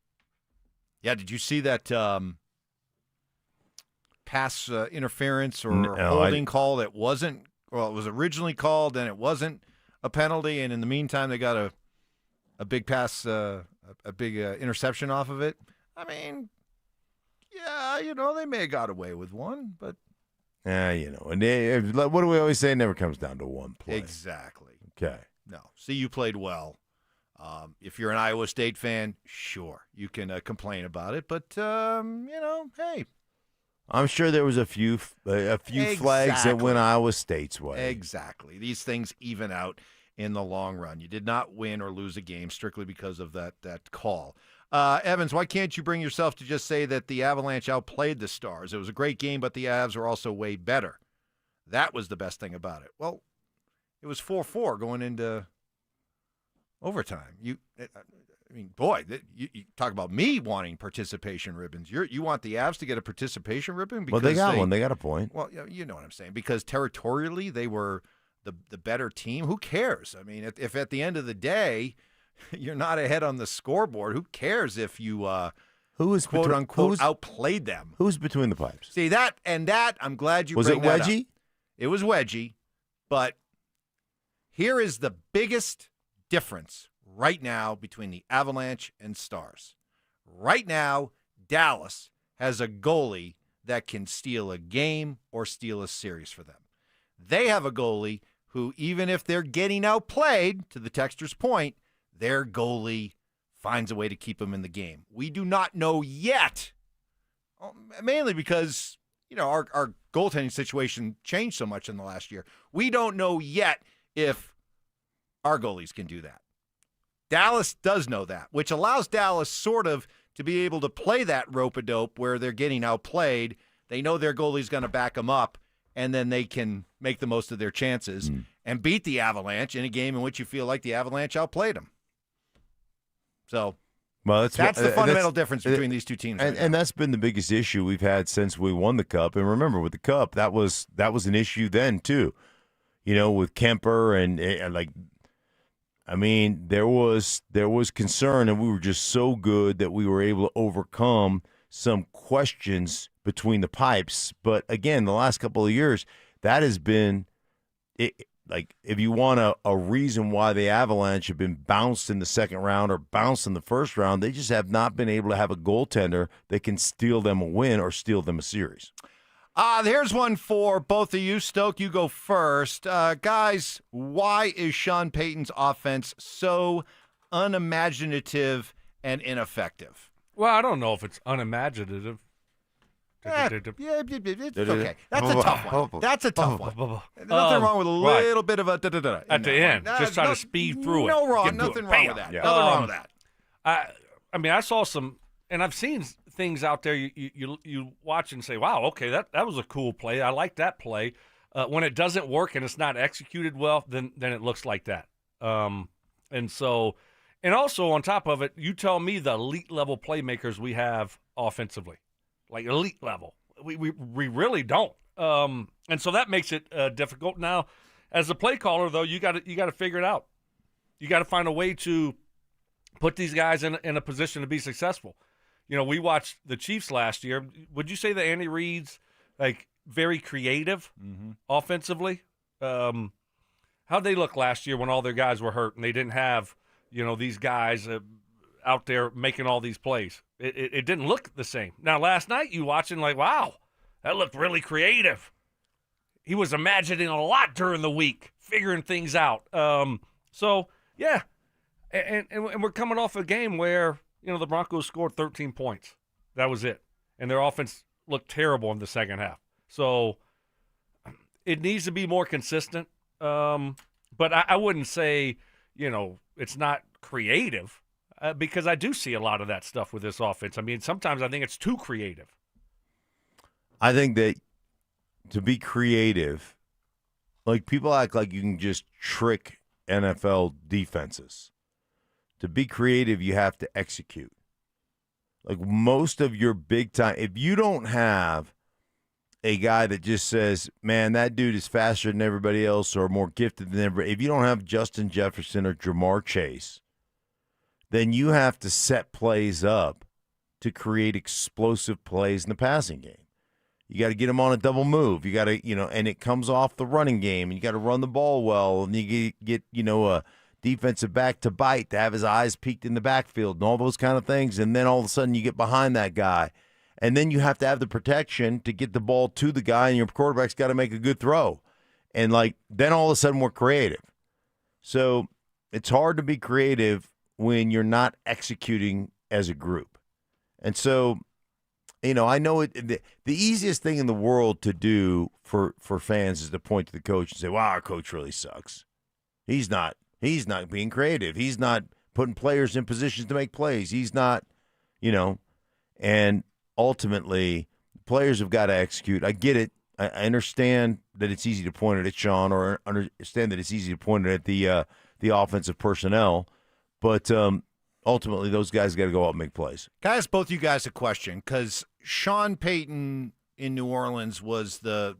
Yeah, did you see that pass interference or holding call that wasn't, well, it was originally called and it wasn't a penalty, and in the meantime they got a big pass, a big interception off of it? I mean, yeah, they may have got away with one, but. And what do we always say? It never comes down to one play. Exactly. Okay. No. CU played well. If you're an Iowa State fan, sure, you can complain about it, but, hey. I'm sure there was a few flags that went Iowa State's way. Exactly. These things even out in the long run. You did not win or lose a game strictly because of that call. Evans, why can't you bring yourself to just say that the Avalanche outplayed the Stars? It was a great game, but the Avs were also way better. That was the best thing about it. Well, it was 4-4 going into overtime. You talk about me wanting participation ribbons. You want the Avs to get a participation ribbon? Well, they got one. They got a point. Well, you know what I'm saying. Because territorially, they were the better team. Who cares? I mean, if at the end of the day you're not ahead on the scoreboard, who cares if you quote unquote outplayed them? Who's between the pipes? See that I'm glad you was bring it that wedgie? Up. It was wedgie, but here is the biggest difference right now between the Avalanche and Stars. Right now, Dallas has a goalie that can steal a game or steal a series for them. They have a goalie who, even if they're getting outplayed, to the texter's point, their goalie finds a way to keep them in the game. We do not know yet, mainly because, our goaltending situation changed so much in the last year. We don't know yet if our goalies can do that. Dallas does know that, which allows Dallas sort of to be able to play that rope-a-dope where they're getting outplayed. They know their goalie's going to back them up, and then they can make the most of their chances and beat the Avalanche in a game in which you feel like the Avalanche outplayed them. So Well, that's the fundamental difference between these two teams. And that's been the biggest issue we've had since we won the Cup. And remember, with the Cup, that was an issue then too. With Kemper and there was concern, and we were just so good that we were able to overcome some questions between the pipes. But again, the last couple of years, that has been it. Like, if you want a reason why the Avalanche have been bounced in the second round or bounced in the first round, they just have not been able to have a goaltender that can steal them a win or steal them a series. Here's one for both of you. Stoke, you go first. Guys, why is Sean Payton's offense so unimaginative and ineffective? Well, I don't know if it's unimaginative. It's okay. That's a tough one. That's a tough one. Nothing wrong with a little bit of a da-da-da at the end. Just try to speed through it. Nothing wrong with that. Nothing wrong with that. I mean, I saw some, and I've seen things out there you watch and say, wow, okay, that was a cool play. I like that play. When it doesn't work and it's not executed well, then it looks like that. And also on top of it, you tell me the elite level playmakers we have offensively. Like elite level, we really don't, and so that makes it difficult. Now, as a play caller, though, you got to figure it out. You got to find a way to put these guys in a position to be successful. We watched the Chiefs last year. Would you say that Andy Reid's like very creative offensively? How'd they look last year when all their guys were hurt and they didn't have these guys out there making all these plays? It didn't look the same. Now, last night you watching like, wow, that looked really creative. He was imagining a lot during the week, figuring things out. So, yeah, and we're coming off a game where, the Broncos scored 13 points. That was it. And their offense looked terrible in the second half. So it needs to be more consistent. But I wouldn't say, it's not creative. Because I do see a lot of that stuff with this offense. I mean, sometimes I think it's too creative. I think that to be creative, like people act like you can just trick NFL defenses. To be creative, you have to execute. Like most of your big time, if you don't have a guy that just says, man, that dude is faster than everybody else or more gifted than everybody, if you don't have Justin Jefferson or Jamar Chase, then you have to set plays up to create explosive plays in the passing game. You got to get them on a double move. You got to, and it comes off the running game, and you got to run the ball well, and you get a defensive back to bite to have his eyes peeked in the backfield and all those kind of things. And then all of a sudden you get behind that guy, and then you have to have the protection to get the ball to the guy, and your quarterback's got to make a good throw. And then all of a sudden we're creative. So it's hard to be creative when you're not executing as a group. And so, I know the easiest thing in the world to do for fans is to point to the coach and say, wow, our coach really sucks. He's not being creative. He's not putting players in positions to make plays. He's not, and ultimately players have got to execute. I get it. I understand that it's easy to point it at Sean, or understand that it's easy to point it at the offensive personnel. But ultimately, those guys got to go out and make plays. Can I ask both you guys a question? Because Sean Payton in New Orleans was the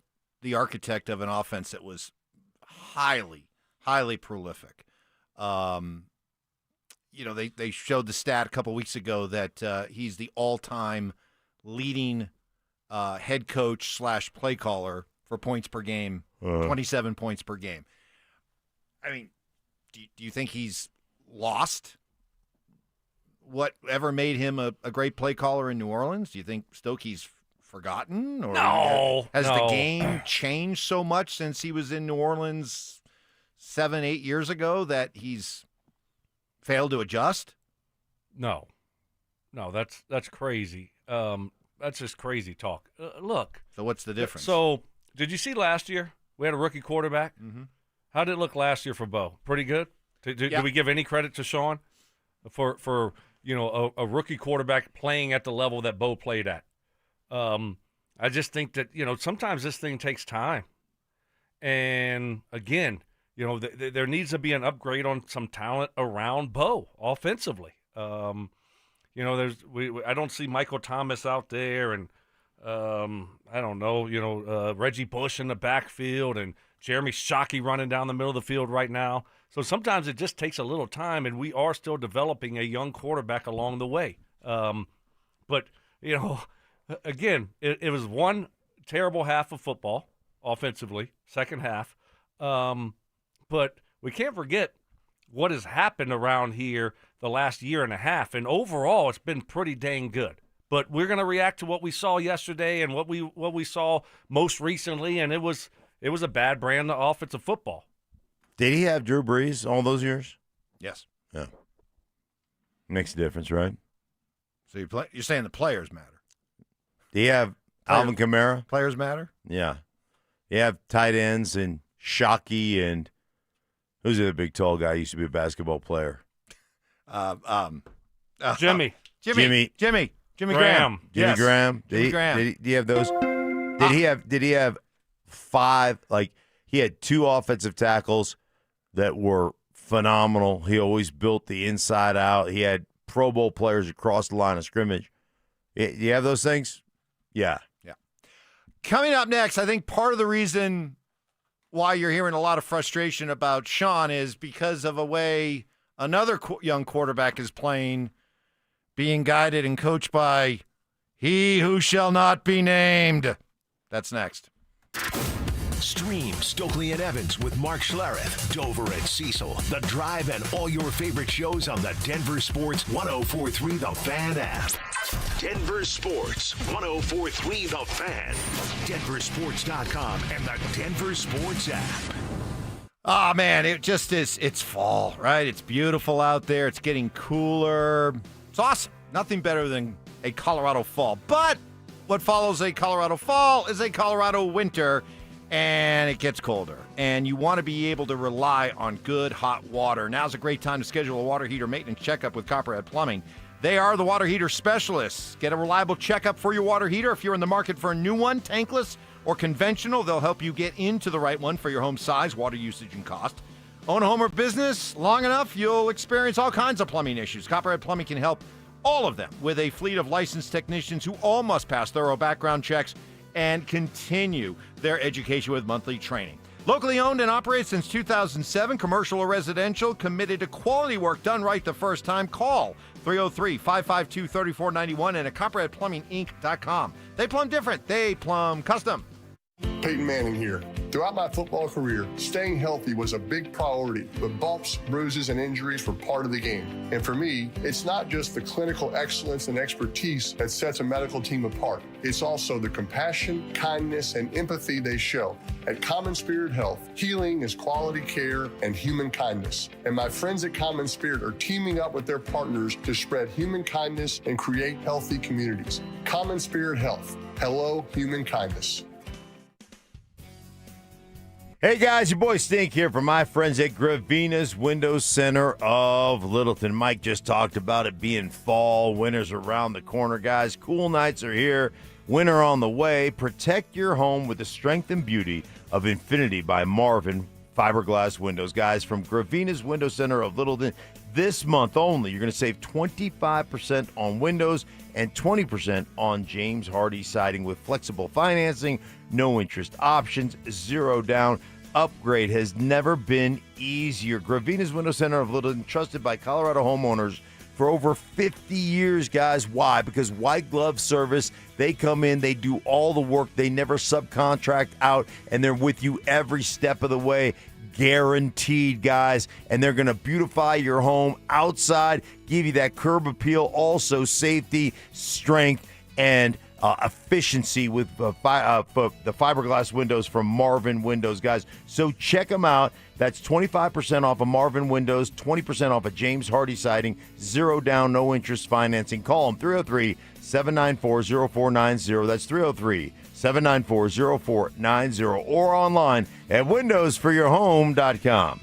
architect of an offense that was highly, highly prolific. They showed the stat a couple weeks ago that he's the all-time leading head coach / play caller for points per game, 27 points per game. I mean, do you think he's lost whatever made him a great play caller in New Orleans? Do you think Stokey's forgotten? Or no. Has the game changed so much since he was in New Orleans 7-8 years ago that he's failed to adjust? No, that's crazy. That's just crazy talk. Look. So what's the difference? So did you see last year we had a rookie quarterback? Mm-hmm. How did it look last year for Bo? Pretty good. Did we give any credit to Sean for a rookie quarterback playing at the level that Bo played at? I just think that sometimes this thing takes time, and again, there needs to be an upgrade on some talent around Bo offensively. I don't see Michael Thomas out there, and I don't know, Reggie Bush in the backfield and Jeremy Shockey running down the middle of the field right now. So sometimes it just takes a little time, and we are still developing a young quarterback along the way. But, again, it was one terrible half of football offensively, second half. But we can't forget what has happened around here the last year and a half, and overall it's been pretty dang good. But we're going to react to what we saw yesterday and what we saw most recently, and it was a bad brand of offensive football. Did he have Drew Brees all those years? Yes. Yeah. Makes a difference, right? So you're saying the players matter. Do you have Alvin Kamara? Players matter? Yeah. You have tight ends and Shockey and who's the other big tall guy who used to be a basketball player? Jimmy Graham. Jimmy Yes. Graham. Jimmy Graham. Did he have those? Did he have five? Like he had two offensive tackles that were phenomenal. He always built the inside out. He had Pro Bowl players across the line of scrimmage. You have those things? Yeah. Coming up next, I think part of the reason why you're hearing a lot of frustration about Sean is because of a way another young quarterback is playing, being guided and coached by he who shall not be named. That's next. Stream Stokley and Evans with Mark Schlereth, Dover and Cecil, The Drive, and all your favorite shows on the Denver Sports 104.3 The Fan app. Denver Sports 104.3 The Fan, DenverSports.com, and the Denver Sports app. Oh, man, it just is. It's fall, right? It's beautiful out there. It's getting cooler. It's awesome. Nothing better than a Colorado fall. But what follows a Colorado fall is a Colorado winter, and it gets colder. And you want to be able to rely on good hot water. Now's a great time to schedule a water heater maintenance checkup with Copperhead Plumbing. They are the water heater specialists. Get a reliable checkup for your water heater. If you're in the market for a new one, tankless or conventional, they'll help you get into the right one for your home size, water usage, and cost. Own a home or business long enough, you'll experience all kinds of plumbing issues. Copperhead Plumbing can help all of them with a fleet of licensed technicians who all must pass thorough background checks and continue their education with monthly training. Locally owned and operated since 2007, commercial or residential, committed to quality work done right the first time. Call 303-552-3491 and at CopperheadPlumbingInc.com. They plumb different. They plumb custom. Peyton Manning here. Throughout my football career, staying healthy was a big priority, but bumps, bruises, and injuries were part of the game. And for me, it's not just the clinical excellence and expertise that sets a medical team apart. It's also the compassion, kindness, and empathy they show. At Common Spirit Health, healing is quality care and human kindness. And my friends at Common Spirit are teaming up with their partners to spread human kindness and create healthy communities. Common Spirit Health. Hello, human kindness. Hey guys, your boy Stink here from my friends at Gravina's Window Center of Littleton. Mike just talked about it being fall. Winter's around the corner, guys. Cool nights are here. Winter on the way. Protect your home with the strength and beauty of Infinity by Marvin Fiberglass Windows. Guys, from Gravina's Window Center of Littleton, this month only, you're going to save 25% on windows and 20% on James Hardy siding with flexible financing, no interest options, zero down. Upgrade has never been easier. Gravina's Window Center of Littleton, trusted by Colorado homeowners for over 50 years, guys. Why? Because white glove service, they come in, they do all the work, they never subcontract out, and they're with you every step of the way. Guaranteed, guys, and they're going to beautify your home outside, give you that curb appeal, also safety, strength, and efficiency with the fiberglass windows from Marvin Windows, guys. So check them out. That's 25% off of Marvin Windows, 20% off of James Hardy siding, zero down, no interest financing. Call them 303-794-0490. That's 303-794-0490 or online at windowsforyourhome.com.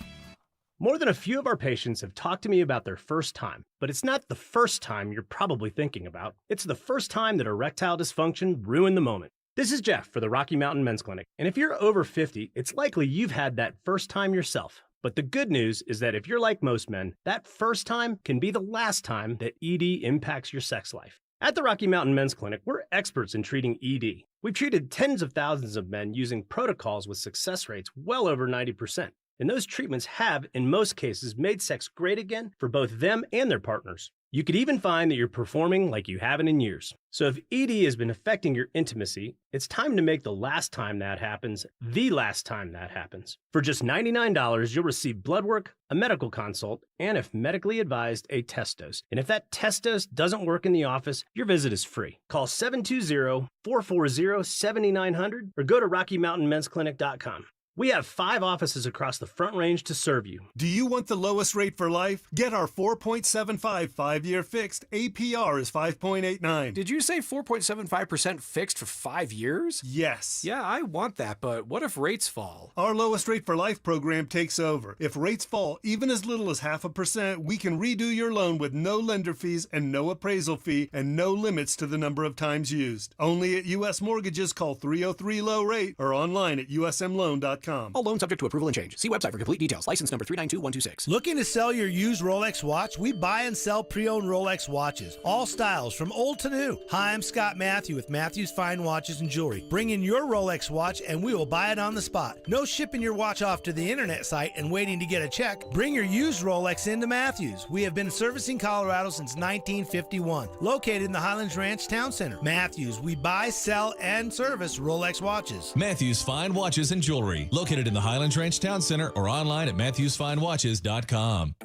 More than a few of our patients have talked to me about their first time, but it's not the first time you're probably thinking about. It's the first time that erectile dysfunction ruined the moment. This is Jeff for the Rocky Mountain Men's Clinic, and if you're over 50, it's likely you've had that first time yourself. But the good news is that if you're like most men, that first time can be the last time that ED impacts your sex life. At the Rocky Mountain Men's Clinic, we're experts in treating ED. We've treated tens of thousands of men using protocols with success rates well over 90%. And those treatments have, in most cases, made sex great again for both them and their partners. You could even find that you're performing like you haven't in years. So if ED has been affecting your intimacy, it's time to make the last time that happens the last time that happens. For just $99, you'll receive blood work, a medical consult, and if medically advised, a test dose. And if that test dose doesn't work in the office, your visit is free. Call 720-440-7900 or go to RockyMountainMen'sClinic.com. We have 5 offices across the Front Range to serve you. Do you want the lowest rate for life? Get our 4.75 5-year fixed. APR is 5.89. Did you say 4.75% fixed for 5 years? Yes. Yeah, I want that, but what if rates fall? Our lowest rate for life program takes over. If rates fall even as little as 0.5%, we can redo your loan with no lender fees and no appraisal fee and no limits to the number of times used. Only at U.S. Mortgages. Call 303-LOW-RATE or online at usmloan.com. All loans subject to approval and change. See website for complete details. License number 392126. Looking to sell your used Rolex watch? We buy and sell pre-owned Rolex watches. All styles, from old to new. Hi, I'm Scott Matthew with Matthew's Fine Watches and Jewelry. Bring in your Rolex watch and we will buy it on the spot. No shipping your watch off to the internet site and waiting to get a check. Bring your used Rolex into Matthews. We have been servicing Colorado since 1951. Located in the Highlands Ranch Town Center. Matthews, we buy, sell, and service Rolex watches. Matthews Fine Watches and Jewelry. Located in the Highlands Ranch Town Center or online at MatthewsFineWatches.com.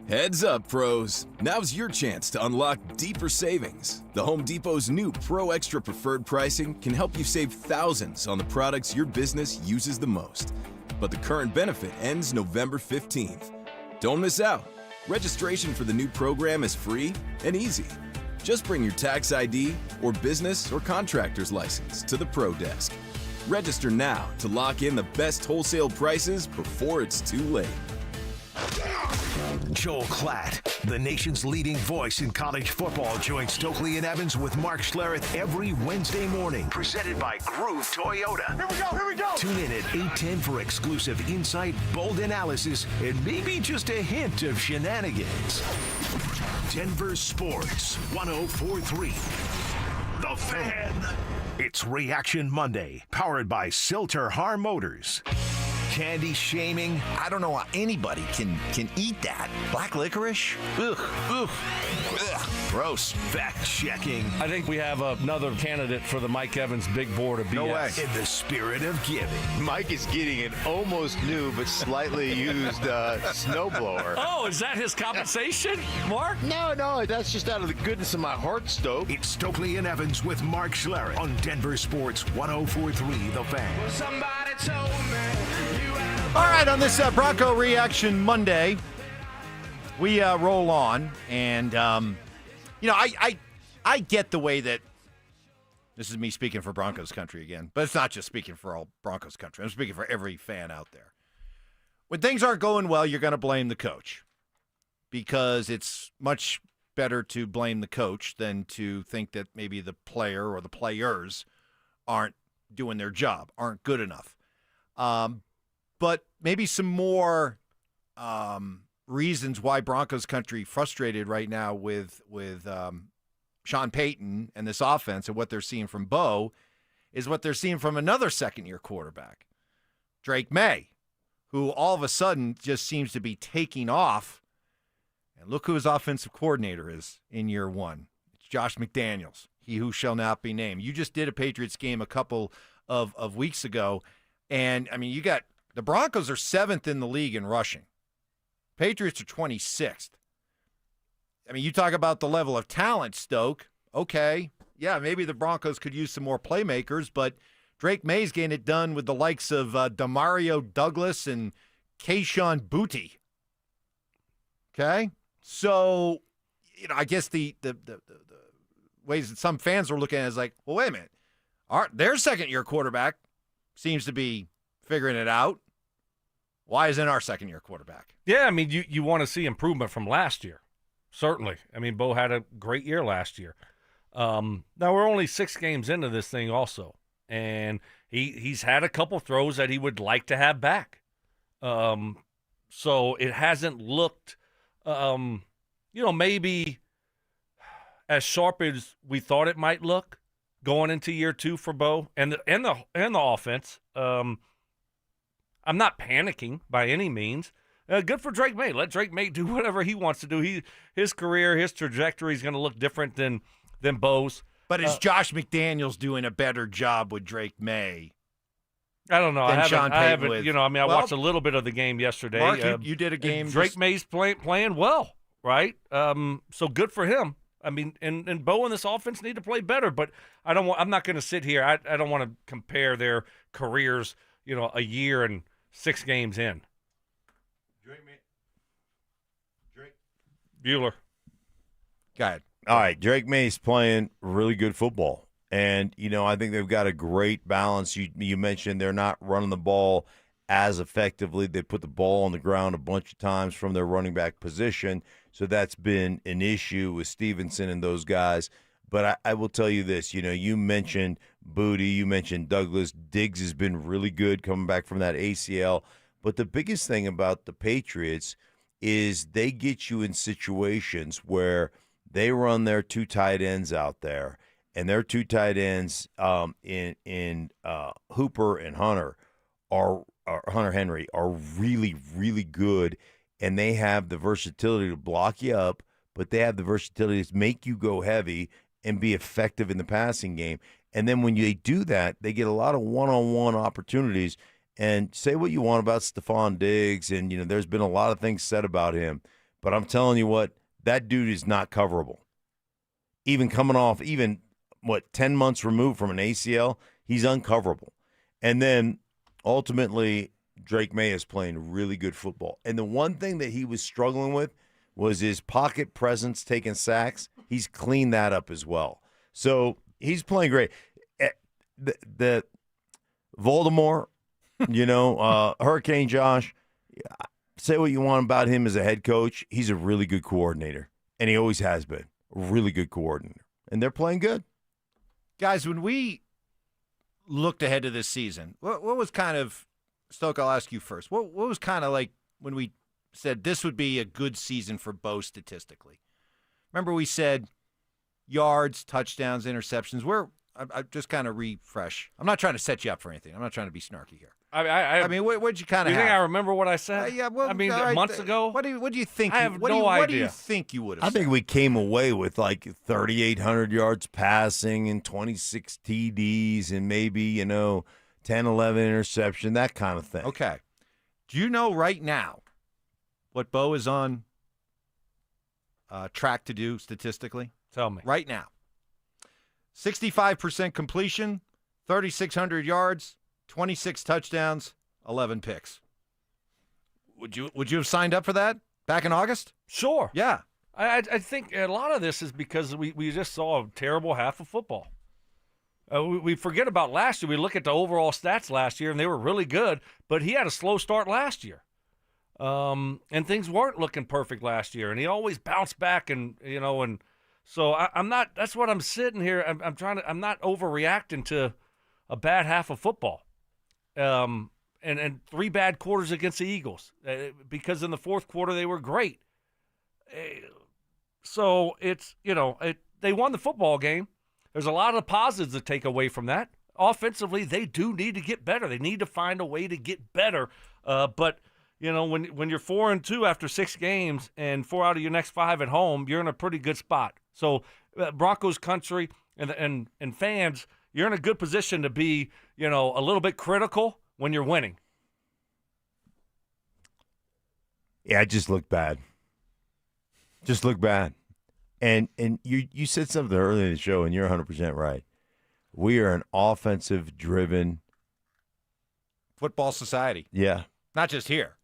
Heads up, pros. Now's your chance to unlock deeper savings. The Home Depot's new Pro Extra Preferred pricing can help you save thousands on the products your business uses the most. But the current benefit ends November 15th. Don't miss out. Registration for the new program is free and easy. Just bring your tax ID or business or contractor's license to the Pro Desk. Register now to lock in the best wholesale prices before it's too late. Joel Klatt, the nation's leading voice in college football, joins Stokley and Evans with Mark Schlereth every Wednesday morning. Presented by Groove Toyota. Here we go. Tune in at 8:10 for exclusive insight, bold analysis, and maybe just a hint of shenanigans. Denver Sports 104.3. The Fan. It's Reaction Monday, powered by Silter-Har Motors. Candy shaming. I don't know how anybody can eat that. Black licorice? Ugh. Ugh. Ugh. Gross. Fact checking. I think we have another candidate for the Mike Evans big board of BS. No way. In the spirit of giving. Mike is getting an almost new but slightly used snowblower. Oh, is that his compensation, Mark? No, that's just out of the goodness of my heart, Stoke. It's Stokley and Evans with Mark Schlereth on Denver Sports 104.3 The Fan. Well, somebody told me. All right, on this Bronco Reaction Monday, we roll on, and I get the way that this is me speaking for Broncos country again, but it's not just speaking for all Broncos country. I'm speaking for every fan out there. When things aren't going well, you're going to blame the coach because it's much better to blame the coach than to think that maybe the player or the players aren't doing their job, aren't good enough. But maybe some more reasons why Broncos country frustrated right now with Sean Payton and this offense and what they're seeing from Bo is what they're seeing from another second-year quarterback, Drake May, who all of a sudden just seems to be taking off. And look who his offensive coordinator is in year one. It's Josh McDaniels, he who shall not be named. You just did a Patriots game a couple of weeks ago, and, I mean, you got – the Broncos are 7th in the league in rushing. Patriots are 26th. I mean, you talk about the level of talent, Stoke. Okay, yeah, maybe the Broncos could use some more playmakers, but Drake May's getting it done with the likes of Demario Douglas and Kayshon Boutte. Okay? So, I guess the ways that some fans are looking at it is like, well, wait a minute. Their second-year quarterback seems to be figuring it out. Why isn't our second-year quarterback? Yeah, I mean, you want to see improvement from last year. Certainly. I mean, Bo had a great year last year. Now, we're only 6 games into this thing also, and he's had a couple throws that he would like to have back. So it hasn't looked, maybe as sharp as we thought it might look going into year 2 for Bo and the offense. I'm not panicking by any means. Good for Drake May. Let Drake May do whatever he wants to do. His career, his trajectory is going to look different than Bo's. But is Josh McDaniels doing a better job with Drake May? I don't know. I haven't. With, I watched a little bit of the game yesterday. Mark, you did a game. Drake May's playing well, right? So good for him. I mean, and Bo and this offense need to play better. But I'm not going to sit here. I don't want to compare their careers. A year and 6 games in. Drake Bueller. Go ahead. All right, Drake May's playing really good football. And, I think they've got a great balance. You mentioned they're not running the ball as effectively. They put the ball on the ground a bunch of times from their running back position. So that's been an issue with Stevenson and those guys. But I will tell you this, you mentioned Booty, you mentioned Douglas. Diggs has been really good coming back from that ACL. But the biggest thing about the Patriots is they get you in situations where they run their 2 tight ends out there. And their 2 tight ends in Hooper and Hunter Hunter Henry are really, really good, and they have the versatility to block you up, but they have the versatility to make you go heavy and be effective in the passing game. And then when they do that, they get a lot of one-on-one opportunities. And say what you want about Stephon Diggs, and there's been a lot of things said about him, but I'm telling you what, that dude is not coverable. Even coming off 10 months removed from an ACL, he's uncoverable. And then ultimately, Drake May is playing really good football. And the one thing that he was struggling with was his pocket presence, taking sacks. He's cleaned that up as well. So he's playing great. The Voldemort, Hurricane Josh, say what you want about him as a head coach. He's a really good coordinator, and he always has been a really good coordinator. And they're playing good. Guys, when we looked ahead to this season, what was kind of, Stoke, I'll ask you first. What was kind of like when we said this would be a good season for Bo statistically? Remember we said yards, touchdowns, interceptions. I just kind of refresh. I'm not trying to set you up for anything. I'm not trying to be snarky here. I mean, what'd you kind of have? You think I remember what I said? Yeah, well, months ago? What do you think? I have no idea. What do you think you would have I said? think we came away with like 3,800 yards passing and 26 TDs and maybe, 10, 11 interception, that kind of thing. Okay. Do you know right now what Bo is on track to do statistically? Tell me. Right now. 65% completion, 3,600 yards, 26 touchdowns, 11 picks. Would you have signed up for that back in August? Sure. Yeah. I think a lot of this is because we just saw a terrible half of football. We forget about last year. We look at the overall stats last year, and they were really good, but he had a slow start last year. And things weren't looking perfect last year, and he always bounced back, and so I'm not. That's what I'm sitting here. I'm not overreacting to a bad half of football, and 3 bad quarters against the Eagles because in the fourth quarter they were great. So it's they won the football game. There's a lot of positives to take away from that. Offensively, they do need to get better. They need to find a way to get better. But when you're 4-2 after 6 games and 4 out of your next 5 at home, you're in a pretty good spot. So Broncos country and fans, you're in a good position to be, a little bit critical when you're winning. Yeah, it just looked bad. Just looked bad. And you said something earlier in the show, and you're 100% right. We are an offensive-driven football society. Yeah. Not just here.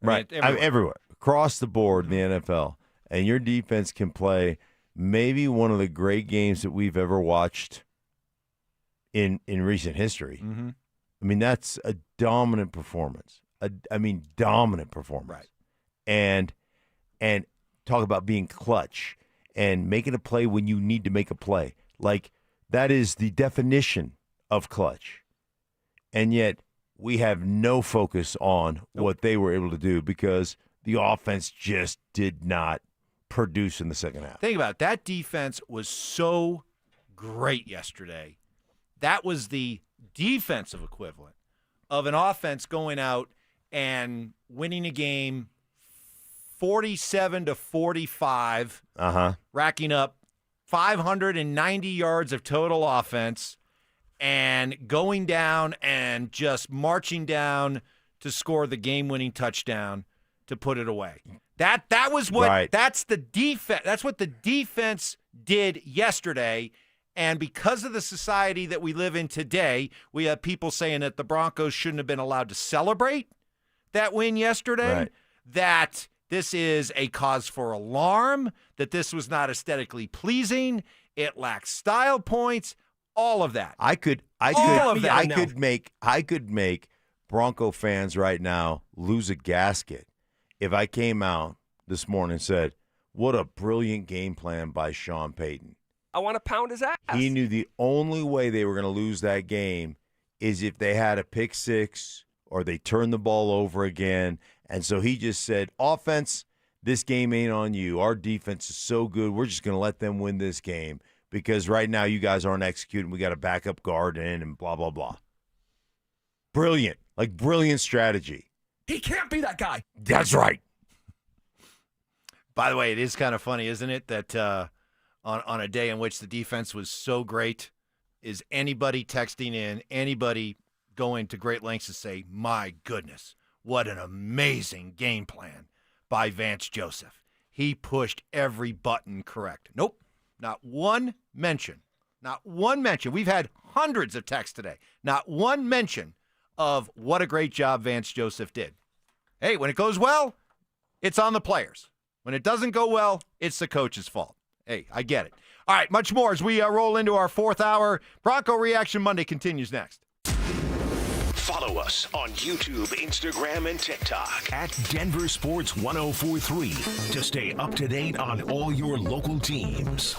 Right. Everywhere. Across the board in the NFL. And your defense can play maybe one of the great games that we've ever watched in recent history. Mm-hmm. I mean, that's a dominant performance. Dominant performance. Right. And talk about being clutch and making a play when you need to make a play. Like, that is the definition of clutch. And yet, we have no focus on what they were able to do because the offense just did not produce in the second half. Think about it. That defense was so great yesterday. That was the defensive equivalent of an offense going out and winning a game 47-45, racking up 590 yards of total offense and going down and just marching down to score the game-winning touchdown to put it away. That was what that's the defense. That's what the defense did yesterday. And because of the society that we live in today, we have people saying that the Broncos shouldn't have been allowed to celebrate that win yesterday, that this is a cause for alarm, that this was not aesthetically pleasing, it lacks style points, all of that. I could make Bronco fans right now lose a gasket if I came out this morning and said, what a brilliant game plan by Sean Payton. I want to pound his ass. He knew the only way they were going to lose that game is if they had a pick six or they turned the ball over again. And so he just said, offense, this game ain't on you. Our defense is so good, we're just going to let them win this game because right now you guys aren't executing. We got a backup guard in and blah, blah, blah. Brilliant. Like, brilliant strategy. He can't be that guy. That's right. By the way, it is kind of funny, isn't it, that on a day in which the defense was so great, is anybody texting in, anybody going to great lengths to say, my goodness, what an amazing game plan by Vance Joseph. He pushed every button correct. Nope, not one mention. Not one mention. We've had hundreds of texts today. Not one mention of what a great job Vance Joseph did. Hey, when it goes well, it's on the players. When it doesn't go well, it's the coach's fault. Hey, I get it. All right, much more as we roll into our fourth hour. Bronco Reaction Monday continues next. Follow us on YouTube, Instagram, and TikTok at Denver Sports 1043 to stay up to date on all your local teams.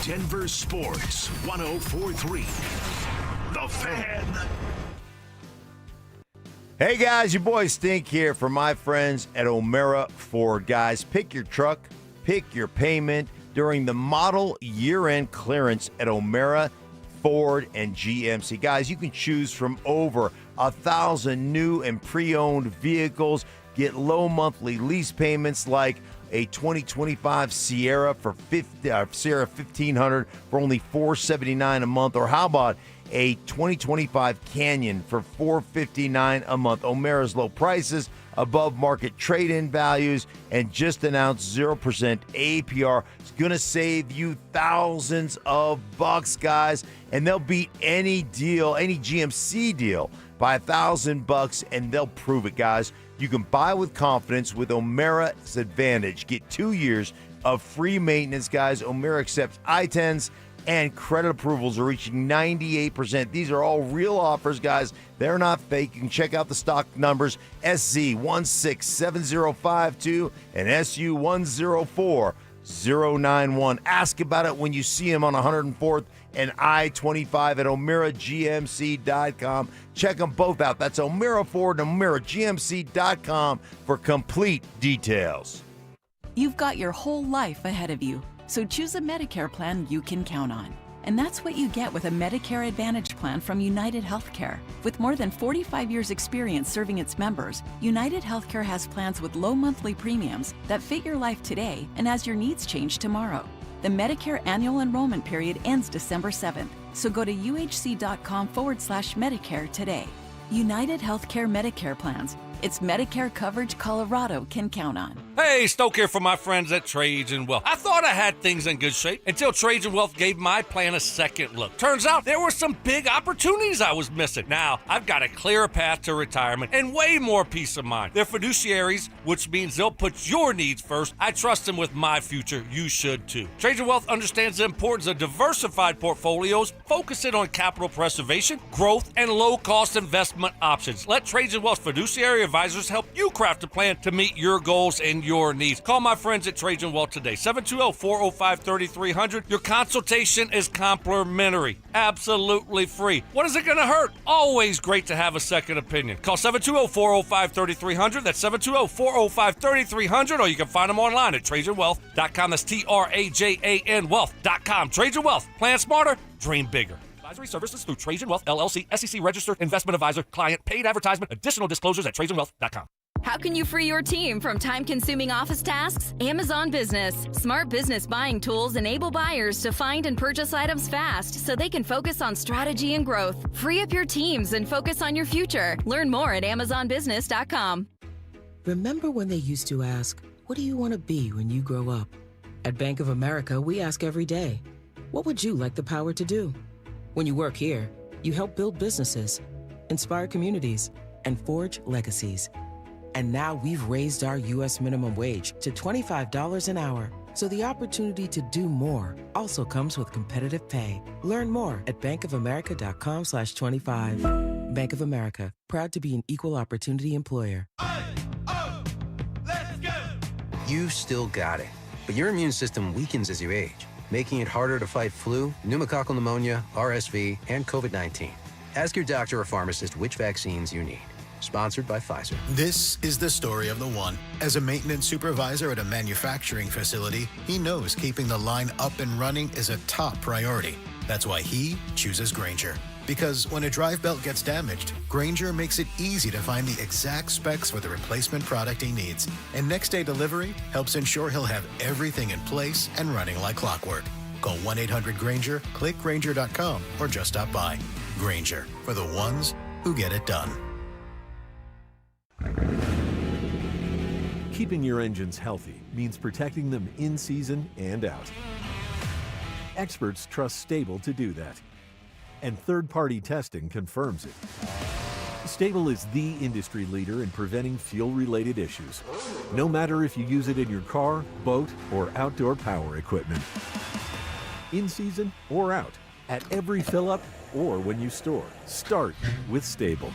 Denver Sports 1043. The Fan. Hey guys, your boy Stink here for my friends at O'Mara Ford. Guys, pick your truck, pick your payment during the model year-end clearance at O'Mara Ford and GMC. Guys, you can choose from over 1,000 new and pre-owned vehicles. Get low monthly lease payments like a 2025 Sierra for Sierra 1500 for only $479 a month, or how about a 2025 Canyon for $459 a month. O'Mara's low prices, above market trade-in values, and just announced 0% APR. It's going to save you thousands of bucks, guys, and they'll beat any deal, any GMC deal by $1,000, and they'll prove it, guys. You can buy with confidence with O'Mara's Advantage. Get 2 years of free maintenance, guys. O'Mara accepts I-10s, and credit approvals are reaching 98%. These are all real offers, guys. They're not fake. You can check out the stock numbers, SZ167052 and SU104091. Ask about it when you see them on 104th and I-25 at OmaraGMC.com. Check them both out. That's O'Mara Ford and OmaraGMC.com for complete details. You've got your whole life ahead of you. So choose a Medicare plan you can count on. And that's what you get with a Medicare Advantage plan from United Healthcare. With more than 45 years experience serving its members, United Healthcare has plans with low monthly premiums that fit your life today and as your needs change tomorrow. The Medicare annual enrollment period ends December 7th, so go to uhc.com/Medicare today. United Healthcare Medicare plans. It's Medicare coverage Colorado can count on. Hey, Stoke here for my friends at Trades and Wealth. I thought I had things in good shape until Trades and Wealth gave my plan a second look. Turns out there were some big opportunities I was missing. Now, I've got a clear path to retirement and way more peace of mind. They're fiduciaries, which means they'll put your needs first. I trust them with my future. You should too. Trades and Wealth understands the importance of diversified portfolios, focusing on capital preservation, growth, and low-cost investment options. Let Trades and Wealth fiduciary advisors help you craft a plan to meet your goals and your needs. Call my friends at Trajan Wealth today, 720-405-3300. Your consultation is complimentary, absolutely free. What is it going to hurt? Always great to have a second opinion. Call 720-405-3300. That's 720-405-3300, or you can find them online at TrajanWealth.com. That's TRAJAN Wealth.com. Trajan Wealth. Plan smarter, dream bigger. Advisory services through Trajan Wealth, LLC, SEC registered investment advisor, client, paid advertisement, additional disclosures at TrajanWealth.com. How can you free your team from time-consuming office tasks? Amazon Business. Smart business buying tools enable buyers to find and purchase items fast so they can focus on strategy and growth. Free up your teams and focus on your future. Learn more at AmazonBusiness.com. Remember when they used to ask, what do you want to be when you grow up? At Bank of America, we ask every day, what would you like the power to do? When you work here, you help build businesses, inspire communities, and forge legacies. And now we've raised our U.S. minimum wage to $25 an hour. So the opportunity to do more also comes with competitive pay. Learn more at bankofamerica.com/25. Bank of America, proud to be an equal opportunity employer. You still got it, but your immune system weakens as you age, making it harder to fight flu, pneumococcal pneumonia, RSV, and COVID-19. Ask your doctor or pharmacist which vaccines you need. Sponsored by Pfizer. This is the story of the one. As a maintenance supervisor at a manufacturing facility, he knows keeping the line up and running is a top priority. That's why he chooses Grainger. Because when a drive belt gets damaged, Grainger makes it easy to find the exact specs for the replacement product he needs. And next day delivery helps ensure he'll have everything in place and running like clockwork. Call 1-800-GRAINGER, click Grainger.com, or just stop by. Grainger, for the ones who get it done. Keeping your engines healthy means protecting them in season and out. Experts trust Stable to do that. And third-party testing confirms it. Stable is the industry leader in preventing fuel-related issues, no matter if you use it in your car, boat, or outdoor power equipment. In season or out, at every fill-up or when you store, start with Stable.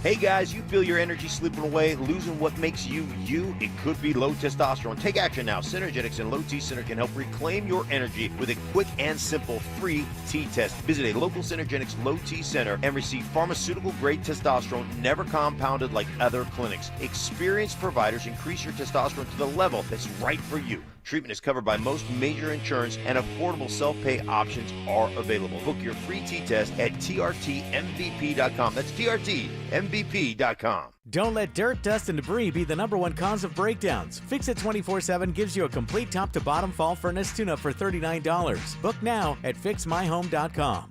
Hey guys, you feel your energy slipping away, losing what makes you you? It could be low testosterone. Take action now. Synergetics and Low T Center can help reclaim your energy with a quick and simple free T-test. Visit a local Synergetics Low T Center and receive pharmaceutical-grade testosterone never compounded like other clinics. Experienced providers increase your testosterone to the level that's right for you. Treatment is covered by most major insurance and affordable self-pay options are available. Book your free T-test at trtmvp.com. That's trtmvp.com. Don't let dirt, dust, and debris be the #1 cause of breakdowns. Fix It 24/7 gives you a complete top-to-bottom fall furnace tune-up for $39. Book now at fixmyhome.com.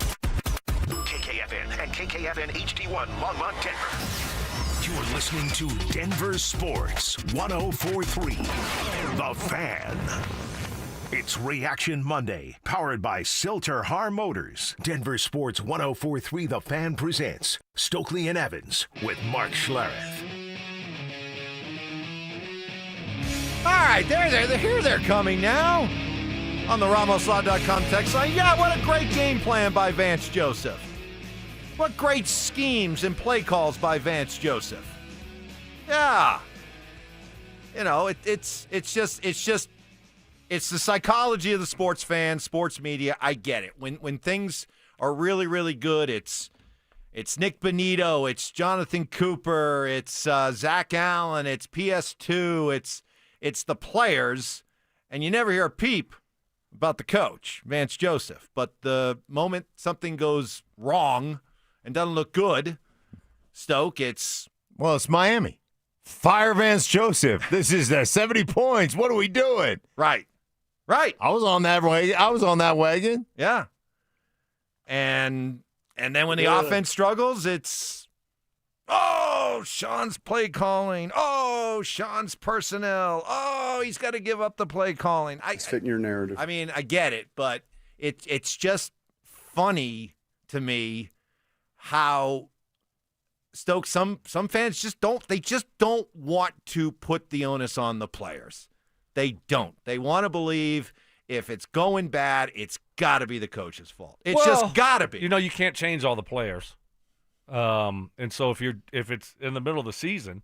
KKFN and KKFN HD1 Longmont, Denver. You're listening to Denver Sports 104.3 The Fan. It's Reaction Monday, powered by Silter-Har Motors. Denver Sports 104.3 The Fan presents Stokley and Evans with Mark Schlereth. All right, they're coming now on the RamosLaw.com text line. Yeah, what a great game plan by Vance Joseph. What great schemes and play calls by Vance Joseph. Yeah. You know, it's the psychology of the sports fan, sports media. I get it. When things are really, really good, it's Nick Bonito, it's Jonathan Cooper, it's Zach Allen, it's PS2, it's the players, and you never hear a peep about the coach, Vance Joseph. But the moment something goes wrong and doesn't look good, Stoke, it's Miami. Fire Vance Joseph. This is 70 points. What are we doing? Right. I was on that wagon. Yeah. And then when the offense struggles, it's, Sean's play calling. Sean's personnel. He's got to give up the play calling. It's fitting your narrative. I mean, I get it, but it's just funny to me how Stoke, some fans just don't want to put the onus on the players. They don't. They want to believe if it's going bad, it's got to be the coach's fault. It's just got to be. You know, you can't change all the players. And so if it's in the middle of the season,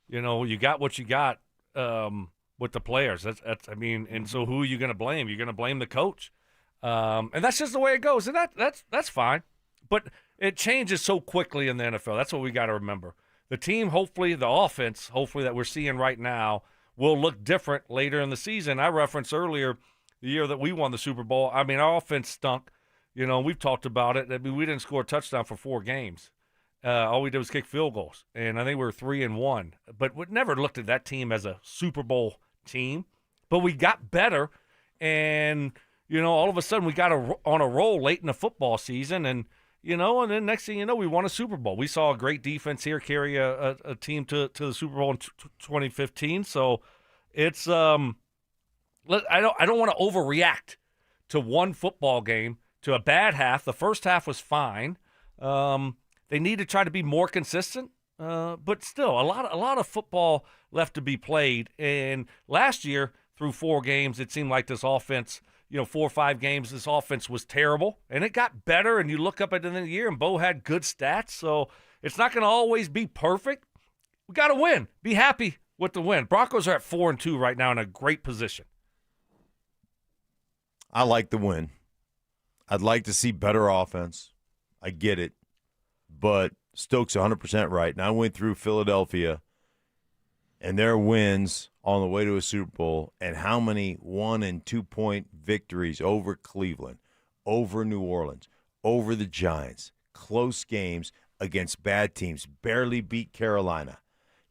you got what you got with the players. And so who are you going to blame? You're going to blame the coach. And that's just the way it goes. And that's fine. But it changes so quickly in the NFL. That's what we got to remember. The team, the offense, that we're seeing right now will look different later in the season. I referenced earlier the year that we won the Super Bowl. I mean, our offense stunk. We've talked about it. I mean, we didn't score a touchdown for 4 games. All we did was kick field goals, and I think we were 3-1. But we never looked at that team as a Super Bowl team. But we got better, and all of a sudden we got on a roll late in the football season, and and then next thing you know, we won a Super Bowl. We saw a great defense here carry a team to the Super Bowl in 2015. So it's I don't want to overreact to one football game, to a bad half. The first half was fine. They need to try to be more consistent, but still, a lot of football left to be played. And last year, through 4 games, it seemed like this offense, 4 or 5 games, this offense was terrible, and it got better. And you look up at the end of the year, and Bo had good stats. So it's not going to always be perfect. We got to win. Be happy with the win. Broncos are at 4-2 right now in a great position. I like the win. I'd like to see better offense. I get it. But Stokes 100% right. And I went through Philadelphia and their wins on the way to a Super Bowl, and how many 1- and 2-point victories over Cleveland, over New Orleans, over the Giants, close games against bad teams, barely beat Carolina,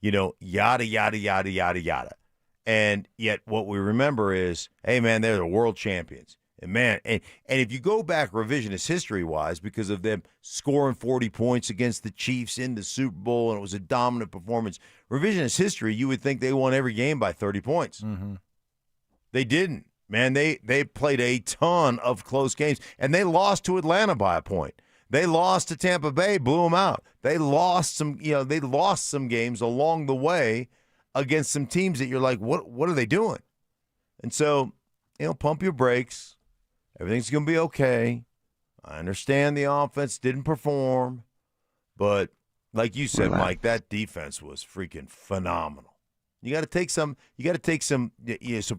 yada, yada, yada, yada, yada. And yet what we remember is, hey, man, they're the world champions. And, man, and if you go back revisionist history-wise, because of them scoring 40 points against the Chiefs in the Super Bowl, and it was a dominant performance, revisionist history, you would think they won every game by 30 points. Mm-hmm. They didn't. Man, they played a ton of close games, and they lost to Atlanta by a point. They lost to Tampa Bay, blew them out. They lost some games along the way against some teams that you're like, what are they doing? And so, pump your brakes. Everything's going to be okay. I understand the offense didn't perform, but like you said, Mike, that defense was freaking phenomenal. You got to take some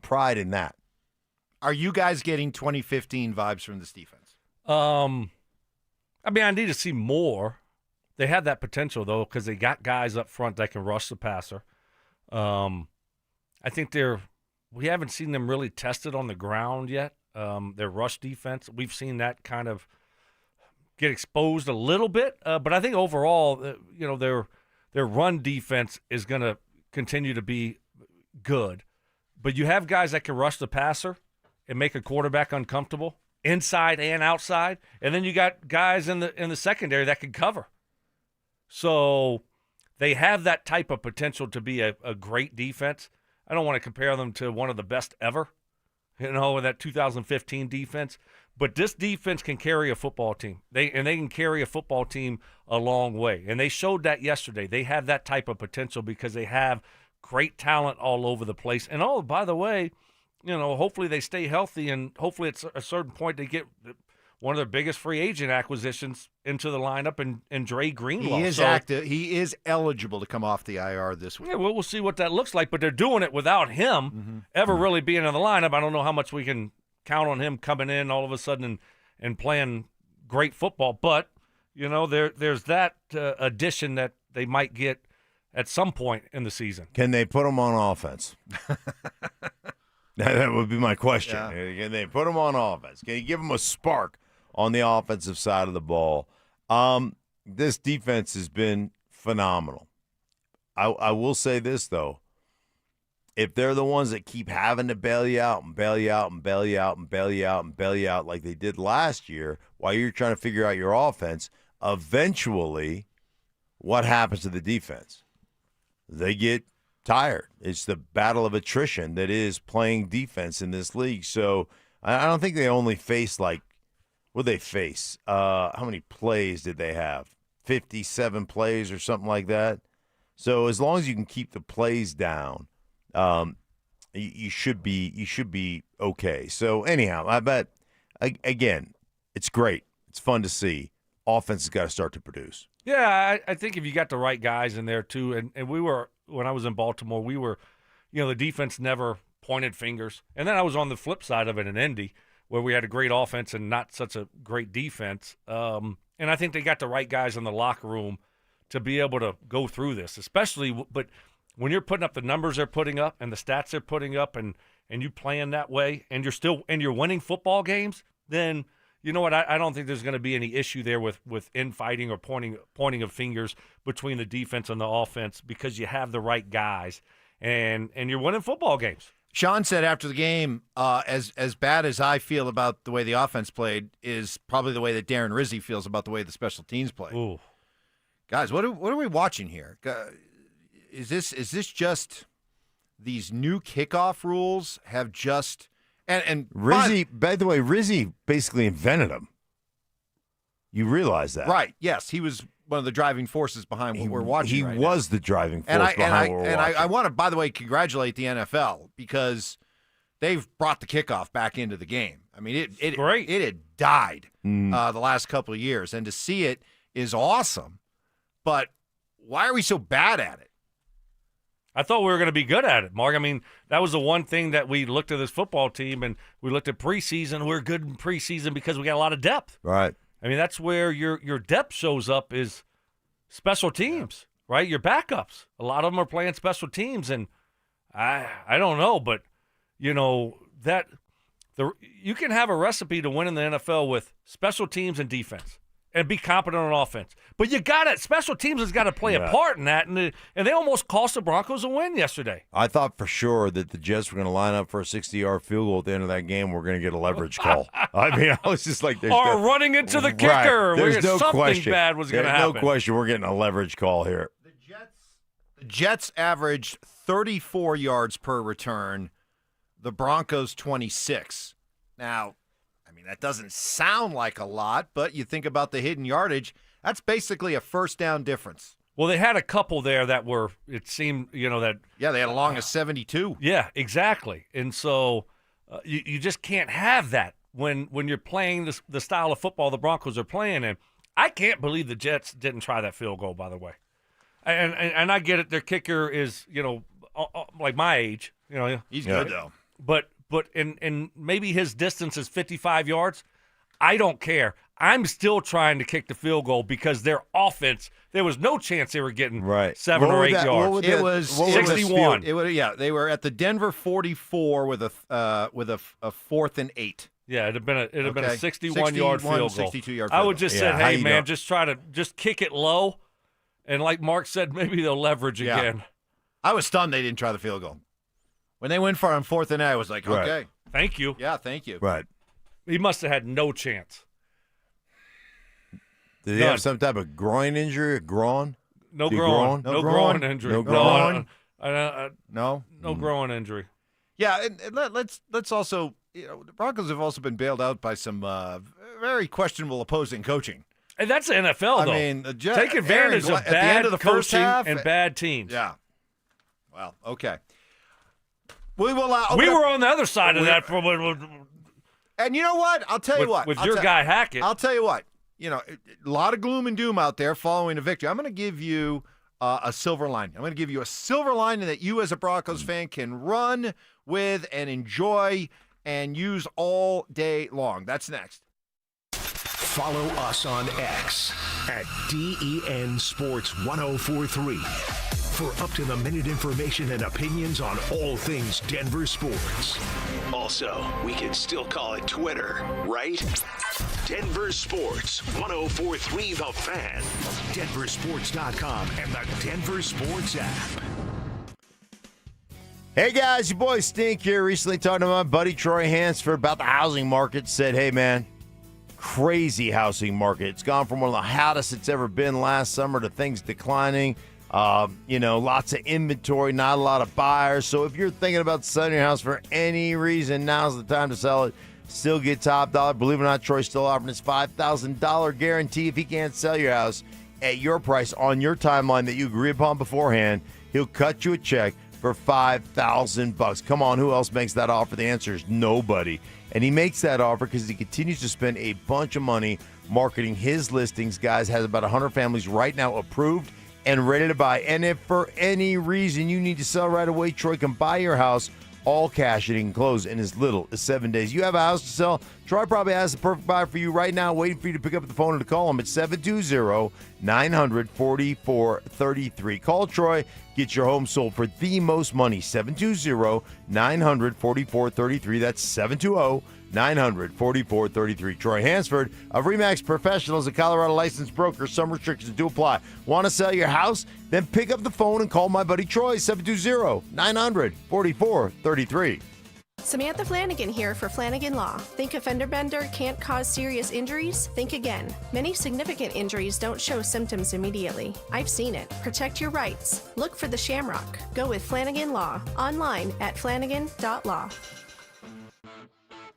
pride in that. Are you guys getting 2015 vibes from this defense? I need to see more. They have that potential though, because they got guys up front that can rush the passer. I think we haven't seen them really tested on the ground yet. Their rush defense, we've seen that kind of get exposed a little bit. But I think overall, their run defense is going to continue to be good. But you have guys that can rush the passer and make a quarterback uncomfortable, inside and outside. And then you got guys in the secondary that can cover. So they have that type of potential to be a great defense. I don't want to compare them to one of the best ever, in that 2015 defense. But this defense can carry a football team. They can carry a football team a long way. And they showed that yesterday. They have that type of potential because they have great talent all over the place. And, by the way, hopefully they stay healthy, and hopefully at a certain point they get one of their biggest free agent acquisitions into the lineup, and Dre Greenlaw. He is active. He is eligible to come off the IR this week. Yeah, we'll see what that looks like, but they're doing it without him ever really being in the lineup. I don't know how much we can count on him coming in all of a sudden and playing great football, but there's that addition that they might get at some point in the season. Can they put him on offense? That would be my question. Yeah. Can they put him on offense? Can you give him a spark on the offensive side of the ball? This defense has been phenomenal. I will say this, though. If they're the ones that keep having to bail you out and bail you out and bail you out and bail you out and bail you out like they did last year while you're trying to figure out your offense, eventually what happens to the defense? They get tired. It's the battle of attrition that is playing defense in this league. So I don't think they only face what they face? How many plays did they have? 57 plays or something like that. So as long as you can keep the plays down, you should be okay. So anyhow, I bet again, it's great. It's fun to see. Offense has got to start to produce. Yeah, I think if you got the right guys in there too, and we were, when I was in Baltimore, we were, the defense never pointed fingers. And then I was on the flip side of it in Indy, where we had a great offense and not such a great defense. And I think they got the right guys in the locker room to be able to go through this, especially, but when you're putting up the numbers they're putting up and the stats they're putting up and you playing that way and you're winning football games, then you know what? I don't think there's going to be any issue there with infighting or pointing of fingers between the defense and the offense because you have the right guys and you're winning football games. Sean said after the game, as bad as I feel about the way the offense played is probably the way that Darren Rizzi feels about the way the special teams played. Ooh. Guys, what are we watching here? Is this just these new kickoff rules have just and Rizzi, by the way, Rizzi basically invented them. You realize that, right? Yes, he was one of the driving forces behind what we're watching. He right was now. the driving force behind what we're watching. I want to, by the way, congratulate the NFL because they've brought the kickoff back into the game. I mean, it had died the last couple of years, and to see it is awesome. But why are we so bad at it? I thought we were going to be good at it, Mark. I mean, that was the one thing that we looked at this football team, and we looked at preseason. We're good in preseason because we got a lot of depth. Right. I mean, that's where your depth shows up is special teams, right? Your backups. A lot of them are playing special teams, and I don't know, but, you can have a recipe to win in the NFL with special teams and defense. And be competent on offense. But special teams has got to play a part in that, and they almost cost the Broncos a win yesterday. I thought for sure that the Jets were going to line up for a 60-yard field goal at the end of that game. We're going to get a leverage call. I mean, I was just like, running into the kicker. Right. There's no something question. Bad was going to happen. No question we're getting a leverage call here. The Jets averaged 34 yards per return. The Broncos 26. Now, I mean, that doesn't sound like a lot, but you think about the hidden yardage, that's basically a first down difference. Well, they had a couple there that were, it seemed, that. Yeah, they had a long as 72. Yeah, exactly. And so you just can't have that when you're playing the style of football the Broncos are playing. And I can't believe the Jets didn't try that field goal, by the way. And I get it. Their kicker is, like my age. He's good, though. But and maybe his distance is 55 yards. I don't care. I'm still trying to kick the field goal because their offense, there was no chance they were getting 7 or 8 yards. It was 61. They were at the Denver 44 with a 4th and 8. Yeah, it'd have been a 61-yard field goal. 62-yard field I would just goal. said, hey man, just kick it low, and like Mark said, maybe they'll leverage again. I was stunned they didn't try the field goal. When they went for it on 4th and 8, I was like, Right. okay. Thank you. Yeah, thank you. Right. He must have had no chance. Did he have some type of groin injury? A groin? No groin. No groin injury. No groin. No groin injury. Yeah, and let's also, the Broncos have also been bailed out by some very questionable opposing coaching. And that's the NFL, though. I mean, take advantage of at the end bad of the first coaching half and bad teams. Yeah. Well, okay. We will. We were on the other side of that. And you know what? I'll tell you what. With your guy Hackett. I'll tell you what. A lot of gloom and doom out there following a victory. I'm going to give you a silver lining. I'm going to give you a silver lining that you as a Broncos fan can run with and enjoy and use all day long. That's next. Follow us on X at DEN Sports 1043 for up-to-the-minute information and opinions on all things Denver sports. Also, we can still call it Twitter, right? Denver Sports 1043 The Fan, DenverSports.com, and the Denver Sports app. Hey guys, your boy Stink here. Recently talking to my buddy Troy Hansford about the housing market. Said, hey man, crazy housing market. It's gone from one of the hottest it's ever been last summer to things declining. Lots of inventory, not a lot of buyers. So if you're thinking about selling your house for any reason, now's the time to sell it. Still get top dollar. Believe it or not, Troy's still offering his $5,000 guarantee. If he can't sell your house at your price on your timeline that you agree upon beforehand, he'll cut you a check for $5,000. Come on, who else makes that offer? The answer is nobody. And he makes that offer because he continues to spend a bunch of money marketing his listings. Guys, has about 100 families right now approved and ready to buy. And if for any reason you need to sell right away, Troy can buy your house all cash, and he can close in as little as 7 days. You have a house to sell, Troy probably has the perfect buyer for you right now, waiting for you to pick up the phone and to call him at 720-900-4433. Call Troy, get your home sold for the most money. 720-900-4433. That's 720-900-4433. Troy Hansford of RE/MAX Professionals, a Colorado licensed broker. Some restrictions do apply. Want to sell your house? Then pick up the phone and call my buddy Troy, 720-900-4433. Samantha Flanagan here for Flanagan Law. Think a fender bender can't cause serious injuries? Think again. Many significant injuries don't show symptoms immediately. I've seen it. Protect your rights. Look for the Shamrock. Go with Flanagan Law. Online at flanagan.law.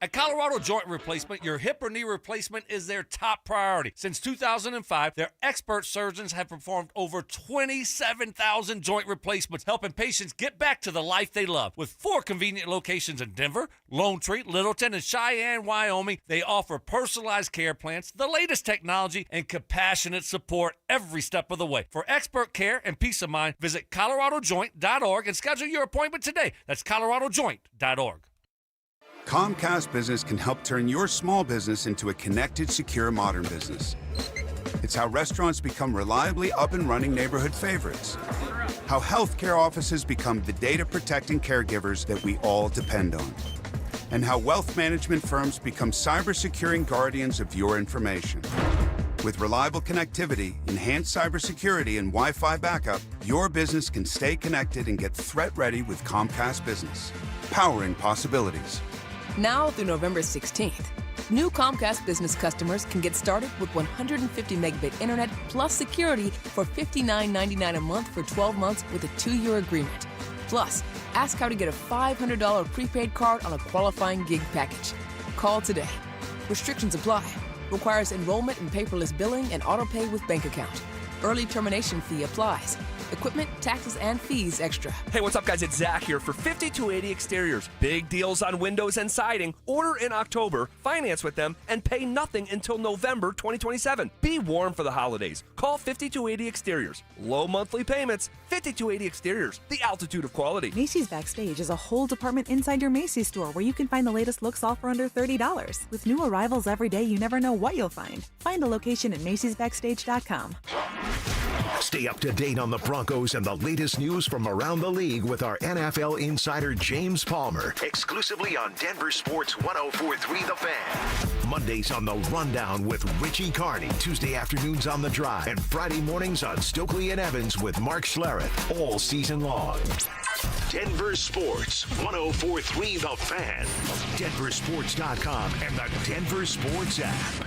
At Colorado Joint Replacement, your hip or knee replacement is their top priority. Since 2005, their expert surgeons have performed over 27,000 joint replacements, helping patients get back to the life they love. With 4 convenient locations in Denver, Lone Tree, Littleton, and Cheyenne, Wyoming, they offer personalized care plans, the latest technology, and compassionate support every step of the way. For expert care and peace of mind, visit coloradojoint.org and schedule your appointment today. That's coloradojoint.org. Comcast Business can help turn your small business into a connected, secure, modern business. It's how restaurants become reliably up and running neighborhood favorites. How healthcare offices become the data-protecting caregivers that we all depend on. And how wealth management firms become cyber-securing guardians of your information. With reliable connectivity, enhanced cybersecurity, and Wi-Fi backup, your business can stay connected and get threat-ready with Comcast Business. Powering possibilities. Now through November 16th, new Comcast Business customers can get started with 150 megabit internet plus security for $59.99 a month for 12 months with a 2-year agreement. Plus, ask how to get a $500 prepaid card on a qualifying gig package. Call today. Restrictions apply. Requires enrollment in paperless billing and auto pay with bank account. Early termination fee applies. Equipment, taxes, and fees extra. Hey, what's up, guys? It's Zach here for 5280 Exteriors. Big deals on windows and siding. Order in October, finance with them, and pay nothing until November 2027. Be warm for the holidays. Call 5280 Exteriors. Low monthly payments. 5280 Exteriors. The altitude of quality. Macy's Backstage is a whole department inside your Macy's store where you can find the latest looks all for under $30. With new arrivals every day, you never know what you'll find. Find a location at macy'sbackstage.com. Stay up to date on the Broncos and the latest news from around the league with our NFL insider James Palmer, exclusively on Denver Sports 104.3 The Fan. Mondays on The Rundown with Richie Carney, Tuesday afternoons on The Drive, and Friday mornings on Stokley and Evans with Mark Schlereth, all season long. Denver Sports 104.3 The Fan, DenverSports.com, and the Denver Sports app.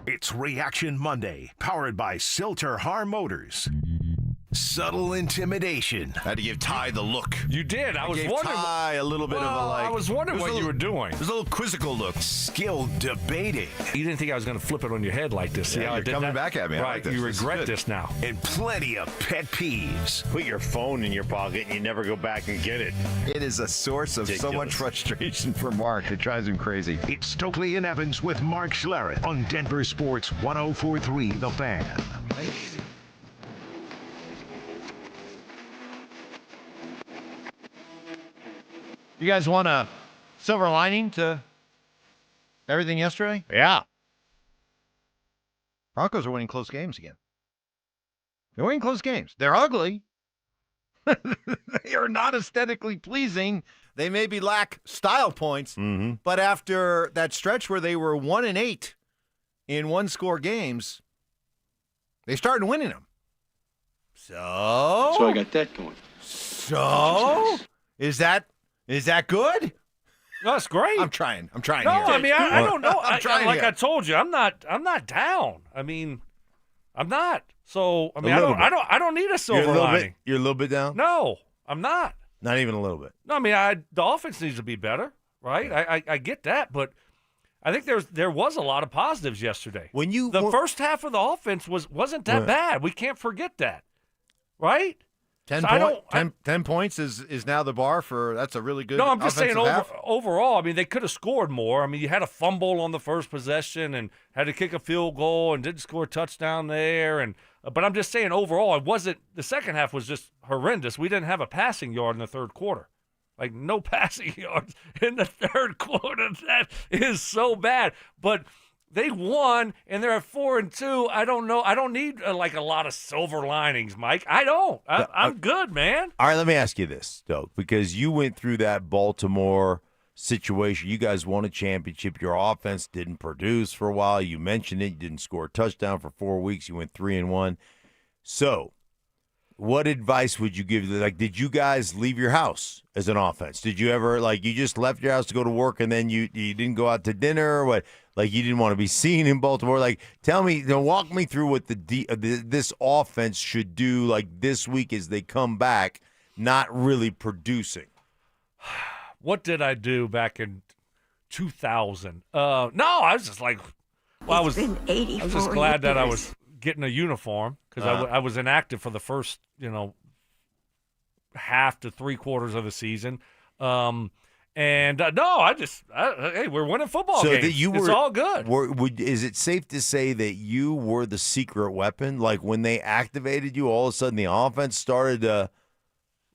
It's Reaction Monday, powered by Silter-Har Motors. Subtle intimidation. Had to give Ty the look. You did. I was gave wondering. Ty a little bit of a like. I was wondering what you were doing. It was a little quizzical look. Skill debating. You didn't think I was going to flip it on your head like this. See how I you're did coming that? back at me. I Right. like this. You This is regret good. this now. And plenty of pet peeves. Put your phone in your pocket and you never go back and get it. It is a source of so much frustration for Mark. It drives him crazy. It's Stokley and Evans with Mark Schlereth on Denver Sports 104.3 The Fan. You guys want a silver lining to everything yesterday? Yeah. Broncos are winning close games again. They're winning close games. They're ugly. They are not aesthetically pleasing. They maybe lack style points, but after that stretch where they were 1-8 in one-score games, they started winning them. So I got that going. So is that good? That's great. I'm trying. No, here. I mean I don't know. I'm trying like here. I told you, I'm not down. I mean, I'm not. So I mean, I don't need a silver lining. You're a little bit down? No, I'm not. Not even a little bit. No, I mean, the offense needs to be better, right? Yeah. I get that, but I think there was a lot of positives yesterday. The first half of the offense wasn't that bad. We can't forget that, right? 10 10 points is now the bar for that's a really good. No, I'm just saying half. overall. I mean, they could have scored more. I mean, you had a fumble on the first possession and had to kick a field goal and didn't score a touchdown there. But I'm just saying overall, it wasn't. The second half was just horrendous. We didn't have a passing yard in the third quarter. Like no passing yards in the third quarter. That is so bad. But they won, and they're at 4-2. I don't know. I don't need a lot of silver linings, Mike. I don't. I'm good, man. All right, let me ask you this, Stoke, because you went through that Baltimore situation. You guys won a championship. Your offense didn't produce for a while. You mentioned it. You didn't score a touchdown for 4 weeks. You went 3-1. So what advice would you give? Like, did you guys leave your house as an offense? Did you ever, you just left your house to go to work and then you didn't go out to dinner or what? Like, you didn't want to be seen in Baltimore? Like, tell me, walk me through what this offense should do, this week as they come back, not really producing. What did I do back in 2000? No, I was just I was just glad that I was getting a uniform because I was inactive for the first, half to 3/4 of the season. No, hey, we're winning football games. It's all good. Is it safe to say that you were the secret weapon? Like when they activated you, all of a sudden the offense started to.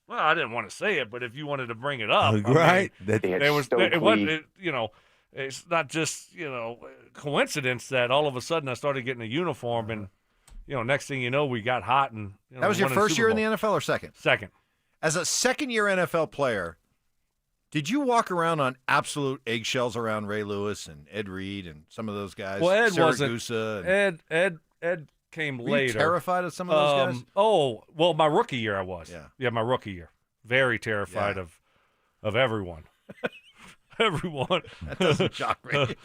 Well, I didn't want to say it, but if you wanted to bring it up, right? It's not just coincidence that all of a sudden I started getting a uniform, and next thing you know, we got hot and that was your first year in the NFL or second? Second. As a second-year NFL player, did you walk around on absolute eggshells around Ray Lewis and Ed Reed and some of those guys? Well, Ed Siragusa wasn't. Ed came Were later. you terrified of some of those guys? Oh, well, my rookie year I was. Yeah, my rookie year. Very terrified of everyone. Everyone. That doesn't shock me.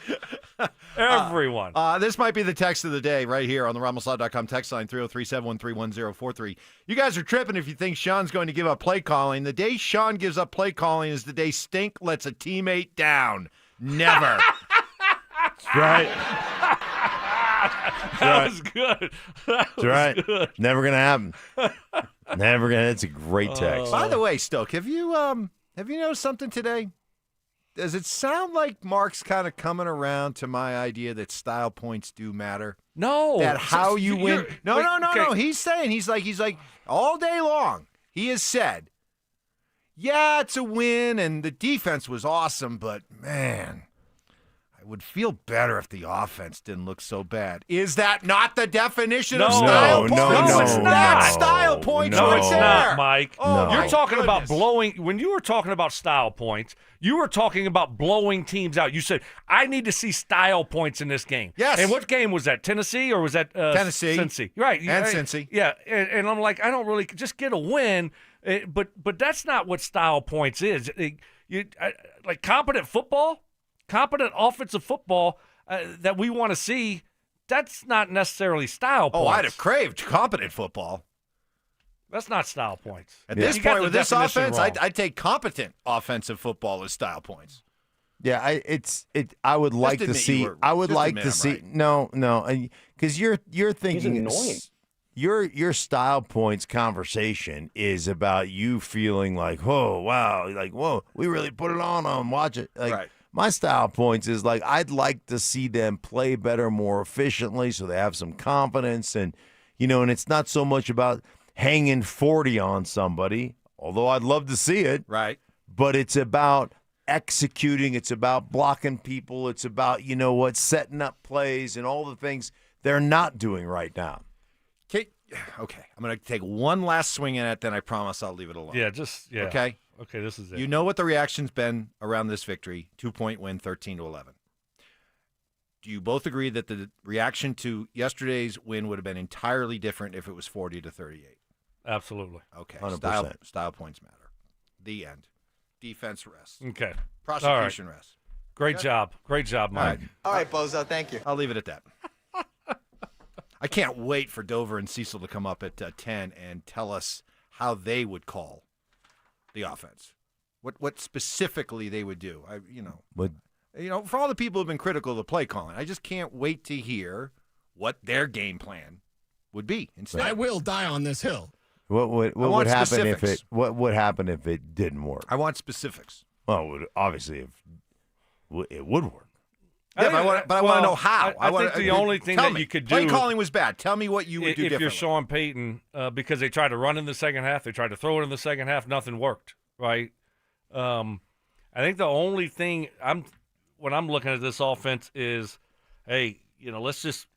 Everyone. This might be the text of the day right here on the RamosLaw.com text line 303-713-1043. You guys are tripping if you think Sean's going to give up play calling. The day Sean gives up play calling is the day Stink lets a teammate down. Never. That's right. That was good. That's right. Good. Never going to happen. Never going to. It's a great text. By the way, Stoke, have you noticed something today? Does it sound like Mark's kind of coming around to my idea that style points do matter? No. That how you win. No. He's like all day long, he has said, yeah, it's a win and the defense was awesome, but man, I would feel better if the offense didn't look so bad. Is that not the definition of style points? No, it's not. Style points No, right it's there. not, Mike. Oh, You're talking about blowing. When you were talking about style points, you were talking about blowing teams out. You said, I need to see style points in this game. Yes. And what game was that? Tennessee or was that Tennessee? Cincy? Right. And Cincy. Yeah. And I'm like, I don't really just get a win. But that's not what style points is. Like competent football, competent offensive football that we want to see, that's not necessarily style points. Oh, I'd have craved competent football. That's not style points. At this point, with this offense, I'd take competent offensive football as style points. Yeah, I would like to see. I would like to see. Right. No, because you're thinking He's annoying. your style points conversation is about you feeling like, oh wow, like whoa, we really put it on them. Watch it. Like, right. My style points is like I'd like to see them play better, more efficiently, so they have some confidence, and and it's not so much about hanging 40 on somebody, although I'd love to see it. Right. But it's about executing. It's about blocking people. It's about, setting up plays and all the things they're not doing right now. Okay. I'm going to take one last swing at it, then I promise I'll leave it alone. Yeah, Okay? Okay, this is it. You know what the reaction's been around this victory, 2-point win, 13-11. Do you both agree that the reaction to yesterday's win would have been entirely different if it was 40-38? Absolutely. Okay. 100%. Style points matter. The end. Defense rests. Okay. Prosecution rests. Great job. Great job, Mike. All right, Bozo, thank you. I'll leave it at that. I can't wait for Dover and Cecil to come up at 10 and tell us how they would call the offense. What specifically they would do. For all the people who've been critical of the play calling, I just can't wait to hear what their game plan would be instead. I will die on this hill. What would happen specifics. what would happen if it didn't work? I want specifics. Well, obviously, if it would work. Yeah, but I want to know how. I think the only thing that you could do. Play calling was bad. Tell me what you would do if differently. you're Sean Payton, because they tried to run in the second half, they tried to throw it in the second half, nothing worked. Right. I think the only thing when I'm looking at this offense is, hey, let's just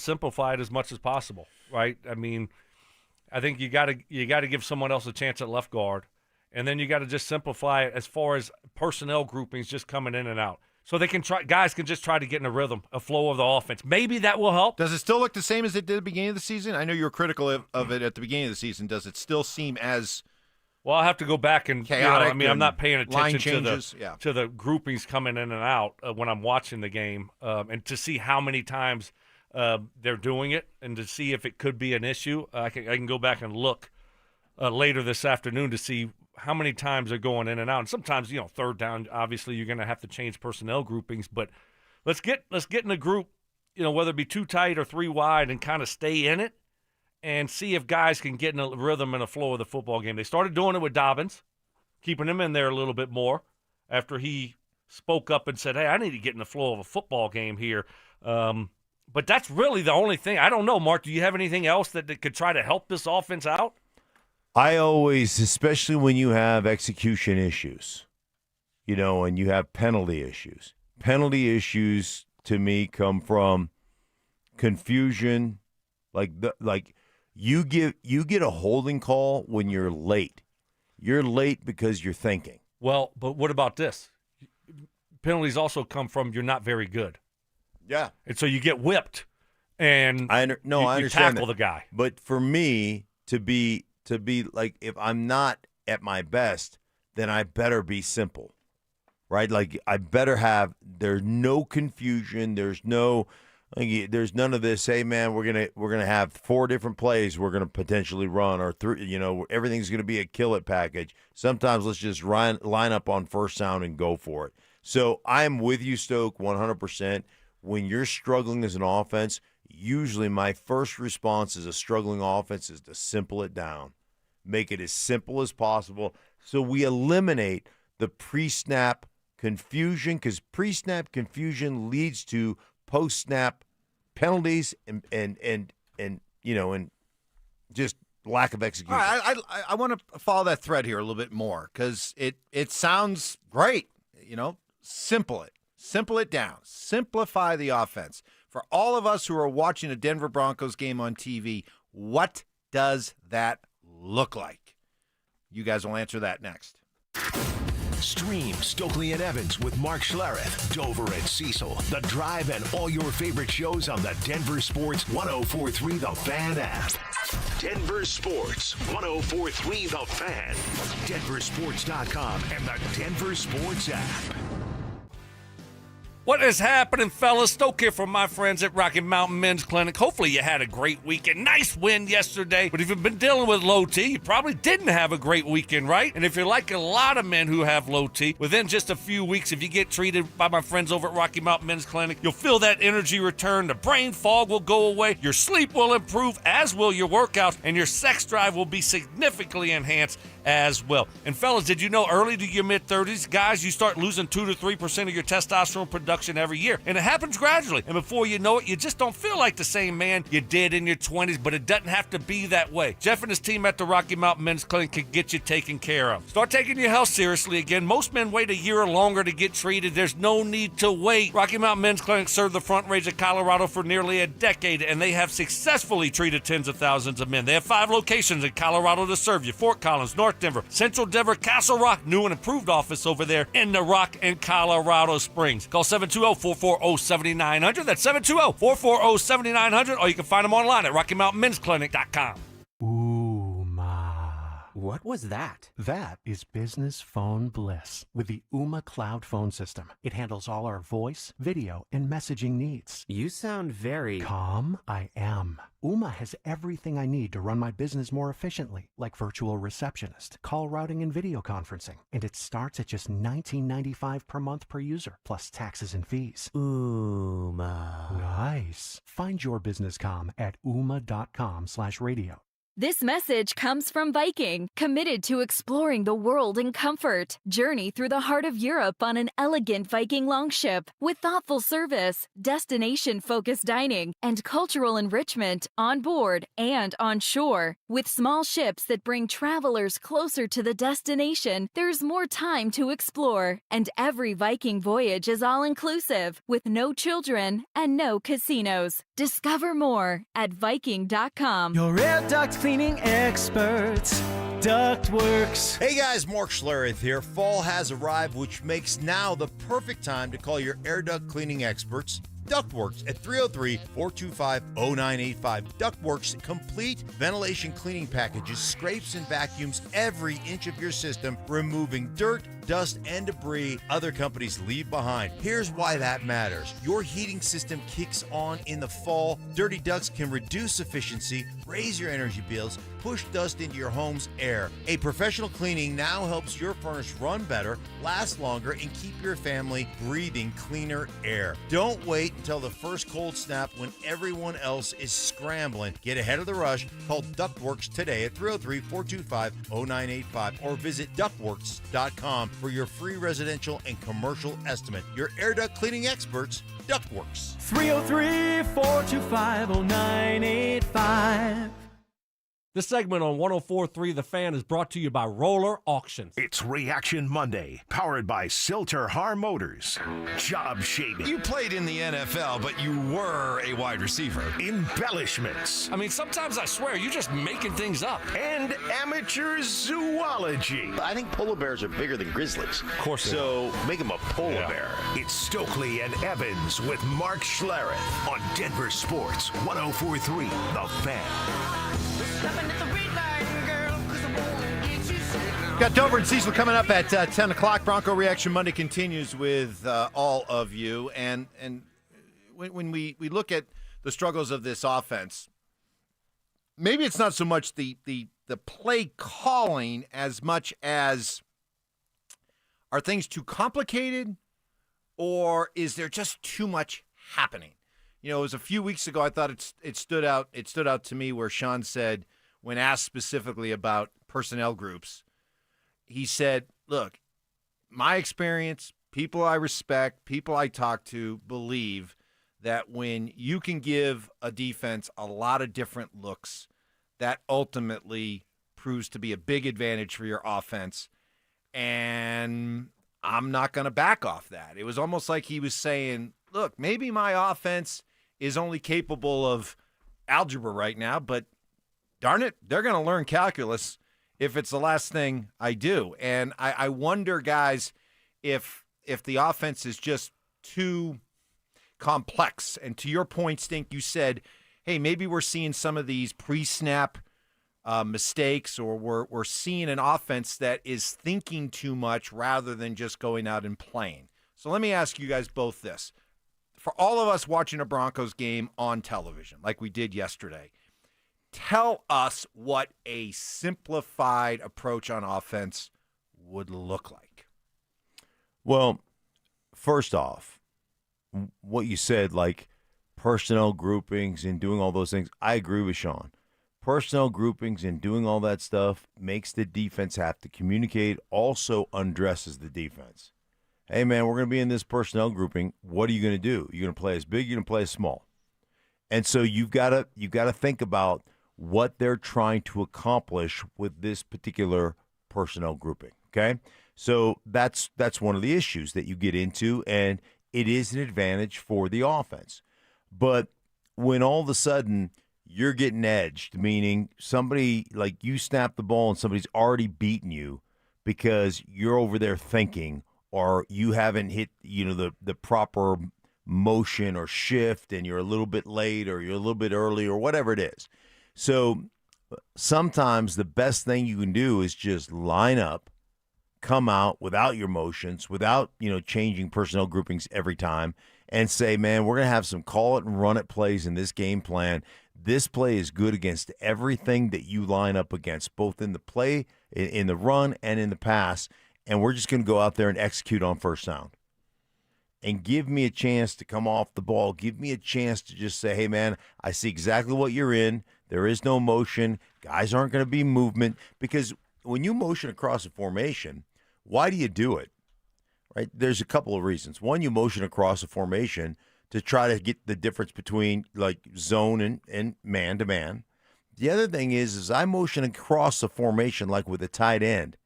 simplify it as much as possible. Right. I mean, I think you got to give someone else a chance at left guard, and then you got to just simplify it as far as personnel groupings just coming in and out. So guys can just try to get in a rhythm, a flow of the offense. Maybe that will help. Does it still look the same as it did at the beginning of the season? I know you were critical of it at the beginning of the season. Does it still seem as well? I'll have to go back and chaotic? I'm not paying attention to the groupings coming in and out when I'm watching the game, and to see how many times they're doing it, and to see if it could be an issue. I can go back and look later this afternoon to see how many times they're going in and out. And sometimes, third down, obviously you're going to have to change personnel groupings. But let's get in a group, whether it be 2 tight or 3 wide, and kind of stay in it and see if guys can get in a rhythm and a flow of the football game. They started doing it with Dobbins, keeping him in there a little bit more after he spoke up and said, hey, I need to get in the flow of a football game here. But that's really the only thing. I don't know, Mark, do you have anything else that could try to help this offense out? I always, especially when you have execution issues, and you have penalty issues. Penalty issues to me come from confusion. Like you get a holding call when you're late. You're late because you're thinking. Well, but what about this? Penalties also come from you're not very good. Yeah. And so you get whipped, and I you understand tackle that. the guy. But for me to be like, if I'm not at my best, then I better be simple, right? Like I better there's no confusion. There's none of this. Hey man, we're gonna have 4 different plays we're gonna potentially run, or 3. Everything's gonna be a kill it package. Sometimes let's just line up on first down and go for it. So I'm with you, Stoke, 100%. When you're struggling as an offense, usually my first response as a struggling offense is to simple it down. Make it as simple as possible so we eliminate the pre-snap confusion, because pre-snap confusion leads to post-snap penalties and just lack of execution. All right, I want to follow that thread here a little bit more, because it sounds great. Simple it down. Simplify the offense. For all of us who are watching a Denver Broncos game on TV, what does that look like? You guys will answer that next. Stream Stokley and Evans with Mark Schlereth, Dover and Cecil, The Drive, and all your favorite shows on the Denver Sports 104.3 The Fan app. Denver Sports 104.3 The Fan, DenverSports.com, and the Denver Sports app. What is happening, fellas? Stoke here from my friends at Rocky Mountain Men's Clinic. Hopefully you had a great weekend. Nice win yesterday. But if you've been dealing with low T, you probably didn't have a great weekend, right? And if you're like a lot of men who have low T, within just a few weeks, if you get treated by my friends over at Rocky Mountain Men's Clinic, you'll feel that energy return. The brain fog will go away. Your sleep will improve, as will your workouts. And your sex drive will be significantly enhanced as well. And fellas, did you know early to your mid-30s, guys, you start losing 2 to 3% of your testosterone production every year. And it happens gradually. And before you know it, you just don't feel like the same man you did in your 20s, but it doesn't have to be that way. Jeff and his team at the Rocky Mountain Men's Clinic can get you taken care of. Start taking your health seriously again. Most men wait a year or longer to get treated. There's no need to wait. Rocky Mountain Men's Clinic served the Front Range of Colorado for nearly a decade, and they have successfully treated tens of thousands of men. They have 5 locations in Colorado to serve you: Fort Collins, North Denver, Central Denver, Castle Rock, new and improved office over there in the Rock and Colorado Springs. Call 720-440-7900. That's 720-440-7900, or you can find them online at RockyMountainMen'sClinic.com. What was that? That is business phone bliss with the Ooma Cloud phone system. It handles all our voice, video, and messaging needs. You sound very... Calm? I am. Ooma has everything I need to run my business more efficiently, like virtual receptionist, call routing, and video conferencing. And it starts at just $19.95 per month per user, plus taxes and fees. Ooma. Nice. Find your business comm at ooma.com/radio. This message comes from Viking, committed to exploring the world in comfort. Journey through the heart of Europe on an elegant Viking longship with thoughtful service, destination-focused dining, and cultural enrichment on board and on shore. With small ships that bring travelers closer to the destination, there's more time to explore. And every Viking voyage is all-inclusive, with no children and no casinos. Discover more at Viking.com. Your air duct cleaning experts, Ductworks. Hey guys, Mark Schlereth here. Fall has arrived, which makes now the perfect time to call your air duct cleaning experts, Ductworks, at 303-425-0985. Ductworks complete ventilation cleaning packages, scrapes and vacuums every inch of your system, removing dirt, dust, and debris other companies leave behind. Here's why that matters. Your heating system kicks on in the fall. Dirty ducts can reduce efficiency, raise your energy bills, push dust into your home's air. A professional cleaning now helps your furnace run better, last longer, and keep your family breathing cleaner air. Don't wait until the first cold snap when everyone else is scrambling. Get ahead of the rush. Call Ductworks today at 303-425-0985 or visit ductworks.com for your free residential and commercial estimate. Your air duct cleaning experts, Ductworks. 303-425-0985. This segment on 104.3 The Fan is brought to you by Roller Auctions. It's Reaction Monday, powered by Silter Har Motors. Job shaving. You played in the NFL, but you were a wide receiver. Embellishments. I mean, sometimes I swear you're just making things up. And amateur zoology. I think polar bears are bigger than grizzlies. Of course. So make them a polar bear. It's Stokley and Evans with Mark Schlereth on Denver Sports 104.3 The Fan. Got Dover and Cecil coming up at 10 o'clock. Bronco Reaction Monday continues with all of you. And when we look at the struggles of this offense, maybe it's not so much the play calling as much as are things too complicated, or is there just too much happening? You know, it was a few weeks ago, I thought it stood out to me where Sean said, when asked specifically about personnel groups, he said, look, my experience, people I respect, people I talk to believe that when you can give a defense a lot of different looks, that ultimately proves to be a big advantage for your offense. And I'm not going to back off that. It was almost like he was saying, look, maybe my offense is only capable of algebra right now, but darn it, they're going to learn calculus if it's the last thing I do. And I wonder, guys, if the offense is just too complex. And to your point, Stink, you said, hey, maybe we're seeing some of these pre-snap mistakes, or we're seeing an offense that is thinking too much rather than just going out and playing. So let me ask you guys both this. For all of us watching a Broncos game on television, like we did yesterday, tell us what a simplified approach on offense would look like. Well, first off, what you said, like personnel groupings and doing all those things, I agree with Sean. Personnel groupings and doing all that stuff makes the defense have to communicate, also undresses the defense. Hey, man, we're going to be in this personnel grouping. What are you going to do? You're going to play as big, you're going to play as small. And so you've got to think about what they're trying to accomplish with this particular personnel grouping, okay? So that's one of the issues that you get into, and it is an advantage for the offense. But when all of a sudden you're getting edged, meaning somebody, like you snap the ball and somebody's already beaten you because you're over there thinking, or you haven't hit, the proper motion or shift, and you're a little bit late, or you're a little bit early, or whatever it is. So sometimes the best thing you can do is just line up, come out without your motions, without, changing personnel groupings every time, and say, man, we're going to have some call it and run it plays in this game plan. This play is good against everything that you line up against, both in the play, in the run, and in the pass, and we're just going to go out there and execute on first down. And give me a chance to come off the ball. Give me a chance to just say, hey, man, I see exactly what you're in. There is no motion. Guys aren't going to be movement because when you motion across a formation, why do you do it? Right? There's a couple of reasons. One, you motion across a formation to try to get the difference between like zone and man to man. The other thing is I motion across a formation like with a tight end,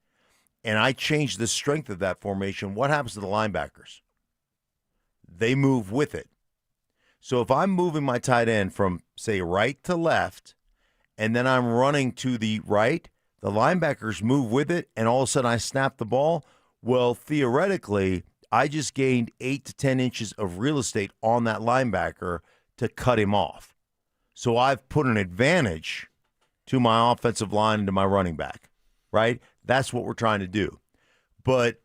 and I change the strength of that formation. What happens to the linebackers? They move with it. So if I'm moving my tight end from, say, right to left, and then I'm running to the right, the linebackers move with it, and all of a sudden I snap the ball. Well, theoretically, I just gained 8 to 10 inches of real estate on that linebacker to cut him off. So I've put an advantage to my offensive line and to my running back, right? That's what we're trying to do. But,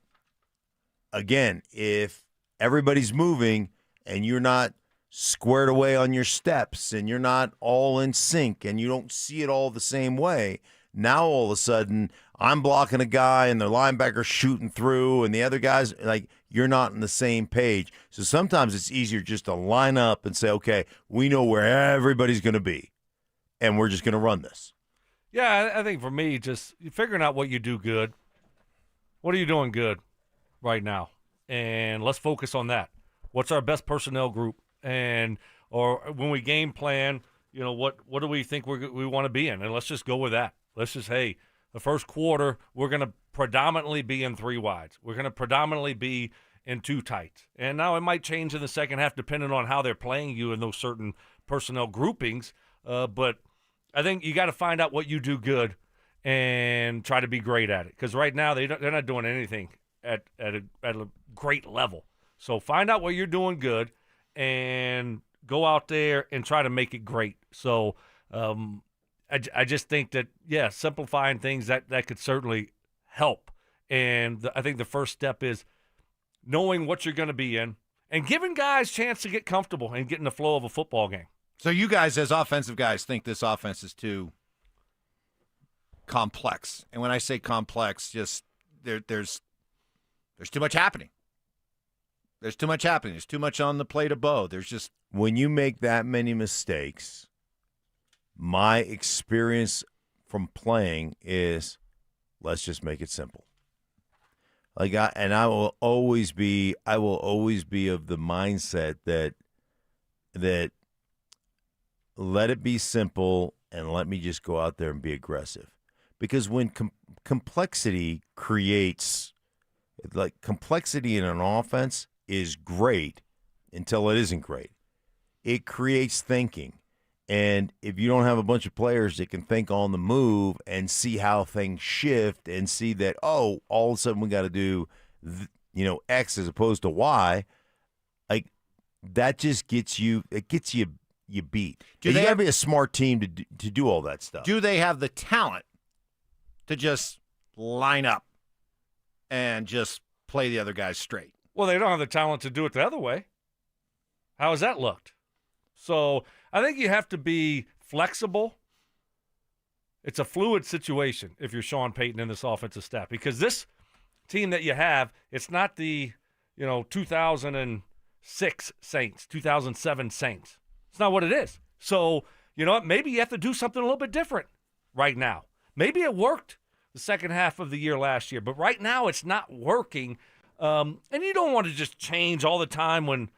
again, if everybody's moving and you're not squared away on your steps and you're not all in sync and you don't see it all the same way, now all of a sudden I'm blocking a guy and the linebacker's shooting through and the other guy's like, you're not on the same page. So sometimes it's easier just to line up and say, okay, we know where everybody's going to be and we're just going to run this. Yeah, I think for me, just figuring out what you do good. What are you doing good right now? And let's focus on that. What's our best personnel group? And or when we game plan, what do we think we want to be in? And let's just go with that. Let's just, hey, the first quarter, we're going to predominantly be in 3 wides. We're going to predominantly be in 2 tights. And now it might change in the second half depending on how they're playing you in those certain personnel groupings. But I think you got to find out what you do good and try to be great at it. Because right now they're not doing anything at a great level. So find out what you're doing good and go out there and try to make it great. So I just think that, simplifying things, that could certainly help. And I think the first step is knowing what you're going to be in and giving guys a chance to get comfortable and get in the flow of a football game. So you guys, as offensive guys, think this offense is too complex. And when I say complex, just there's too much happening. There's too much happening. There's too much on the plate of Bo. There's just when you make that many mistakes, my experience from playing is let's just make it simple. I will always be of the mindset that let it be simple and let me just go out there and be aggressive. Because when complexity creates, like complexity in an offense is great until it isn't great. It creates thinking. And if you don't have a bunch of players that can think on the move and see how things shift and see that, all of a sudden we got to do, X as opposed to Y, like that just gets you beat. You got to be a smart team to do all that stuff. Do they have the talent to just line up and just play the other guys straight? Well, they don't have the talent to do it the other way. How has that looked? So I think you have to be flexible. It's a fluid situation if you're Sean Payton and this offensive staff, because this team that you have, it's not the 2006 Saints, 2007 Saints. It's not what it is. So, you know what? Maybe you have to do something a little bit different right now. Maybe it worked the second half of the year last year, but right now it's not working. And you don't want to just change all the time when,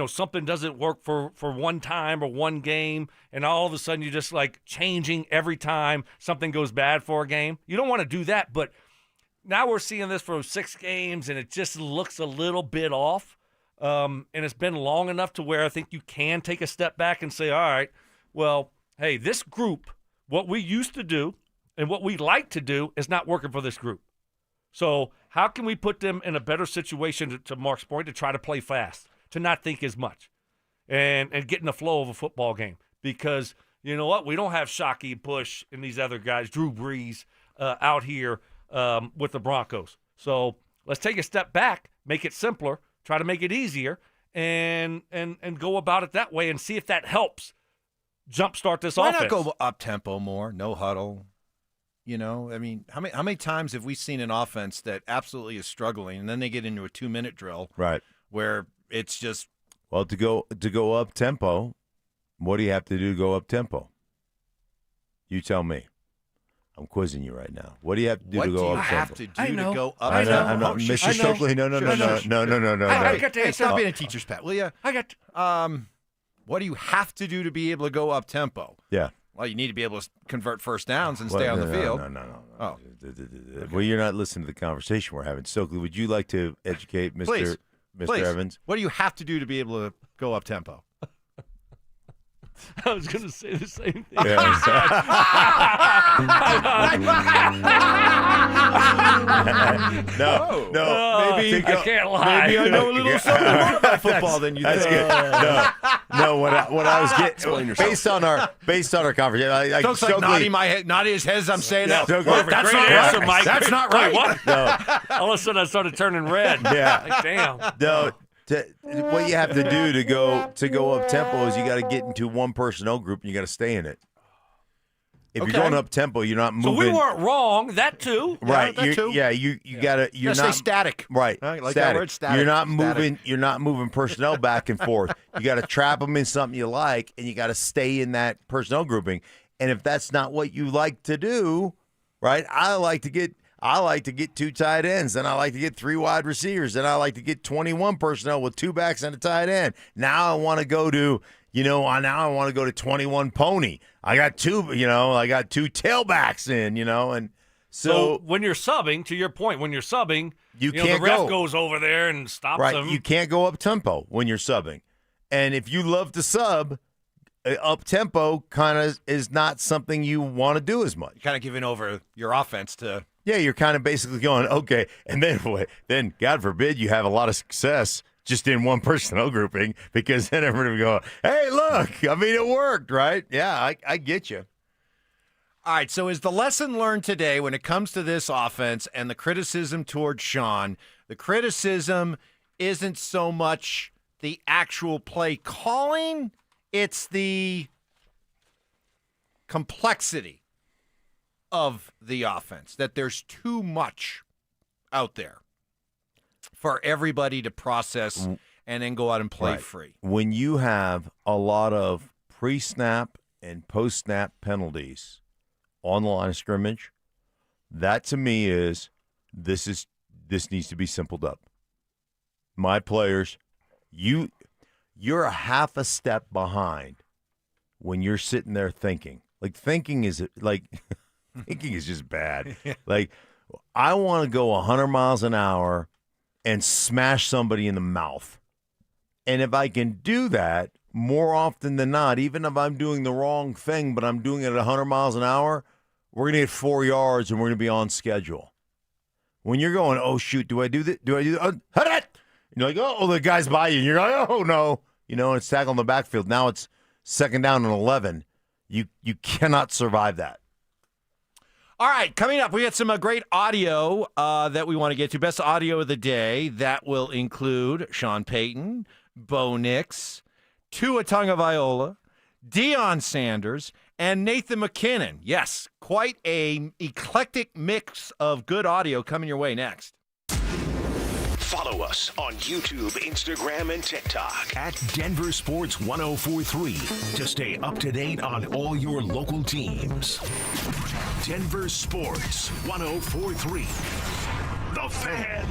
something doesn't work for one time or one game, and all of a sudden you're just like changing every time something goes bad for a game. You don't want to do that, but now we're seeing this for 6 games, and it just looks a little bit off. And it's been long enough to where I think you can take a step back and say, all right, well, hey, this group, what we used to do and what we like to do is not working for this group. So how can we put them in a better situation, to Mark's point, to try to play fast, to not think as much, and get in the flow of a football game? Because you know what? We don't have Shockey, Bush, and these other guys, Drew Brees, out here with the Broncos. So let's take a step back, make it simpler, try to make it easier, and go about it that way and see if that helps jumpstart this offense. Why not go up-tempo more, no huddle? I mean, how many times have we seen an offense that absolutely is struggling, and then they get into a 2-minute drill, right, where it's just to go up tempo. What do you have to do to go up tempo? You tell me. I'm quizzing you right now. What do you have to do to go up tempo? What do you have to do to go up I know. tempo? Mr. Stokley, no. I got to answer. Stop being a teacher's pet, will you? What do you have to do to be able to go up tempo? Yeah. Well, you need to be able to convert first downs and stay on the field. No. Oh. Well, you're not listening to the conversation we're having. Stokely, would you like to educate Mr. Please. Evans? What do you have to do to be able to go up tempo? I was going to say the same thing. Yeah. No. Maybe I can't lie. Maybe I know a little something more about football than you think. That's good. No. What I was getting based on our conversation, Stokely's like nodding his head as I'm saying that. Stokely, That's not right, Mike. That's not right. What? No. All of a sudden, I started turning red. Yeah. Like, damn. No. What you have to do to go up tempo is you got to get into one personnel group and you got to stay in it. If you're going up tempo, you're not moving. So we weren't wrong. That too. Right. Yeah, that too. You gotta. You're Gotta not stay static. Right. Like static. that word, static. You're not Static. moving. You're not moving personnel back and forth. You got to trap them in something you like, and you got to stay in that personnel grouping. And if that's not what you like to do, right? I like to get 2 tight ends, and I like to get 3 wide receivers, and I like to get 21 personnel with 2 backs and a tight end. Now I want to go to, now I want to go to 21 pony. I got 2 tailbacks in, and so when you're subbing, to your point, when you're subbing, you the can't ref go. goes over there and stops right. them. You can't go up tempo when you're subbing, and if you love to sub, up tempo kind of is not something you want to do as much. You're kind of giving over your offense to. Yeah, you're kind of basically going, okay, and then God forbid you have a lot of success just in one personnel grouping, because then everybody will go, hey, look, I mean, it worked, right? Yeah, I get you. All right, so is the lesson learned today when it comes to this offense and the criticism towards Sean, the criticism isn't so much the actual play calling, it's the complexity of the offense, that there's too much out there for everybody to process and then go out and play free. When you have a lot of pre-snap and post-snap penalties on the line of scrimmage, that to me is this needs to be simpled up. My players, you're a half a step behind when you're sitting there thinking. Thinking is just bad. Like, I want to go 100 miles an hour and smash somebody in the mouth. And if I can do that more often than not, even if I'm doing the wrong thing, but I'm doing it at 100 miles an hour, we're going to get 4 yards and we're going to be on schedule. When you're going, oh, shoot, do I do that? Do I do that? And you're like, oh, the guy's by you. And you're like, oh, no. And it's tackle in the backfield. Now it's 2nd down and 11. You cannot survive that. All right, coming up, we got some great audio that we want to get to. Best audio of the day. That will include Sean Payton, Bo Nix, Tua Tagovailoa, Deion Sanders, and Nathan McKinnon. Yes, quite a eclectic mix of good audio coming your way next. Follow us on YouTube, Instagram, and TikTok at Denver Sports 1043 to stay up to date on all your local teams. Denver Sports 1043. The Fan.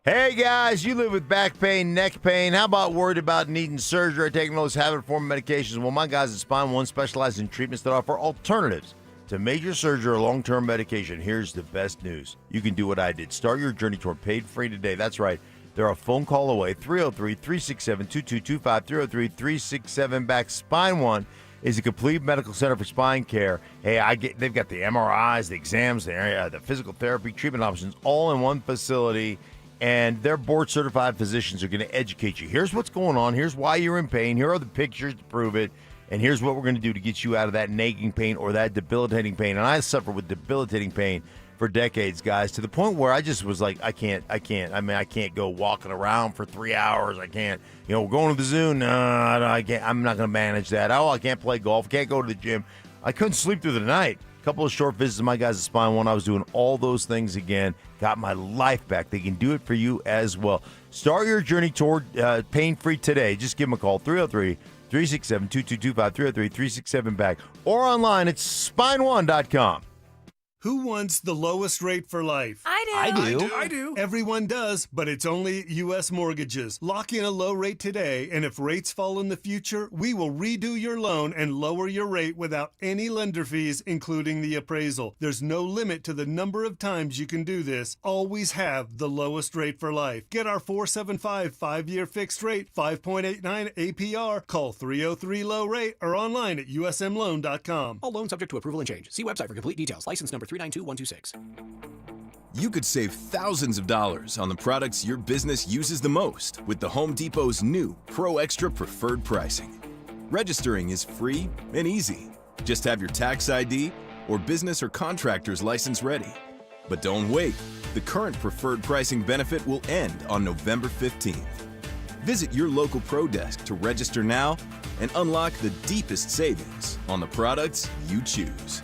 Hey, guys, you live with back pain, neck pain. How about worried about needing surgery or taking those habit-forming medications? Well, my guys at Spine One specialize in treatments that offer alternatives to major surgery or long-term medication. Here's the best news. You can do what I did. Start your journey toward paid free today. That's right. They're a phone call away. 303-367-2225. 303-367-BACK. Spine One is a complete medical center for spine care. Hey, they've got the MRIs, the exams, the physical therapy, treatment options, all in one facility. And their board-certified physicians are going to educate you. Here's what's going on. Here's why you're in pain. Here are the pictures to prove it. And here's what we're going to do to get you out of that nagging pain or that debilitating pain. And I suffered with debilitating pain for decades, guys, to the point where I just was like, I can't. I mean, I can't go walking around for 3 hours. I can't, we're going to the zoo. No, I can't. I'm not going to manage that. Oh, I can't play golf. Can't go to the gym. I couldn't sleep through the night. A couple of short visits to my guys at Spine One. I was doing all those things again. Got my life back. They can do it for you as well. Start your journey toward pain-free today. Just give them a call, 303-367-2225, 367-2225, 303-367-BAG, or online at spine1.com. Who wants the lowest rate for life? I do. I do. Everyone does, but it's only U.S. Mortgages. Lock in a low rate today, and if rates fall in the future, we will redo your loan and lower your rate without any lender fees, including the appraisal. There's no limit to the number of times you can do this. Always have the lowest rate for life. Get our 475 5-year fixed rate, 5.89 APR. Call 303-LOW-RATE or online at usmloan.com. All loans subject to approval and change. See website for complete details. License number 392126. You could save thousands of dollars on the products your business uses the most with the Home Depot's new Pro Extra Preferred Pricing. Registering is free and easy. Just have your tax ID or business or contractor's license ready. But don't wait. The current preferred pricing benefit will end on November 15th. Visit your local Pro Desk to register now and unlock the deepest savings on the products you choose.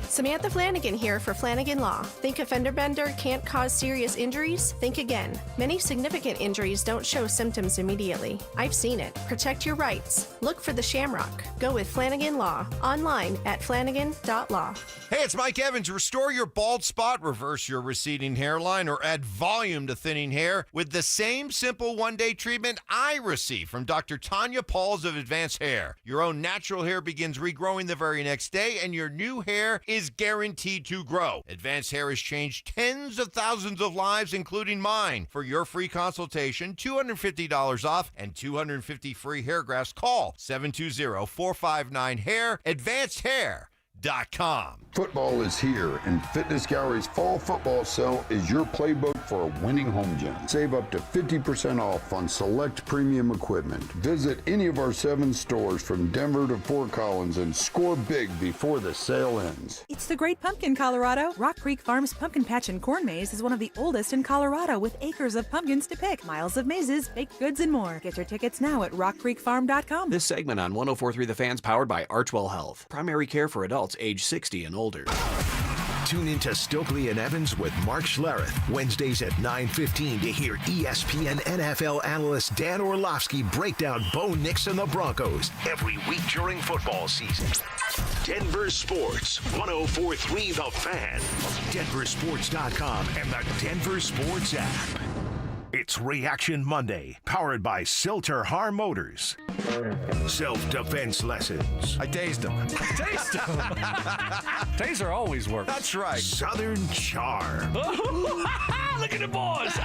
Samantha Flanagan here for Flanagan Law. Think a fender bender can't cause serious injuries? Think again. Many significant injuries don't show symptoms immediately. I've seen it. Protect your rights. Look for the shamrock. Go with Flanagan Law. Online at flanagan.law. Hey, it's Mike Evans. Restore your bald spot, reverse your receding hairline, or add volume to thinning hair with the same simple one-day treatment I receive from Dr. Tanya Pauls of Advanced Hair. Your own natural hair begins regrowing the very next day, and your new hair is guaranteed to grow. Advanced Hair has changed tens of thousands of lives, including mine. For your free consultation, $250 off and 250 free hair grafts, call 720-459-HAIR, advancedhair.com. Football is here, and Fitness Gallery's fall football sale is your playbook for a winning home gym. Save up to 50% off on select premium equipment. Visit any of our 7 stores from Denver to Fort Collins and score big before the sale ends. It's the Great Pumpkin, Colorado. Rock Creek Farms Pumpkin Patch and Corn Maze is one of the oldest in Colorado, with acres of pumpkins to pick, miles of mazes, baked goods, and more. Get your tickets now at rockcreekfarm.com. This segment on 104.3 The Fan's powered by Archwell Health. Primary care for adults age 60 and older. Tune into Stokley and Evans with Mark Schlereth, Wednesdays at 9:15 to hear ESPN NFL analyst Dan Orlovsky break down Bo Nix and the Broncos every week during football season. Denver Sports, 104.3 The Fan, DenverSports.com, and the Denver Sports app. It's Reaction Monday, powered by Silter Har Motors. Self-defense lessons. I tased him. Taser always works. That's right. Southern charm. Look at the boys.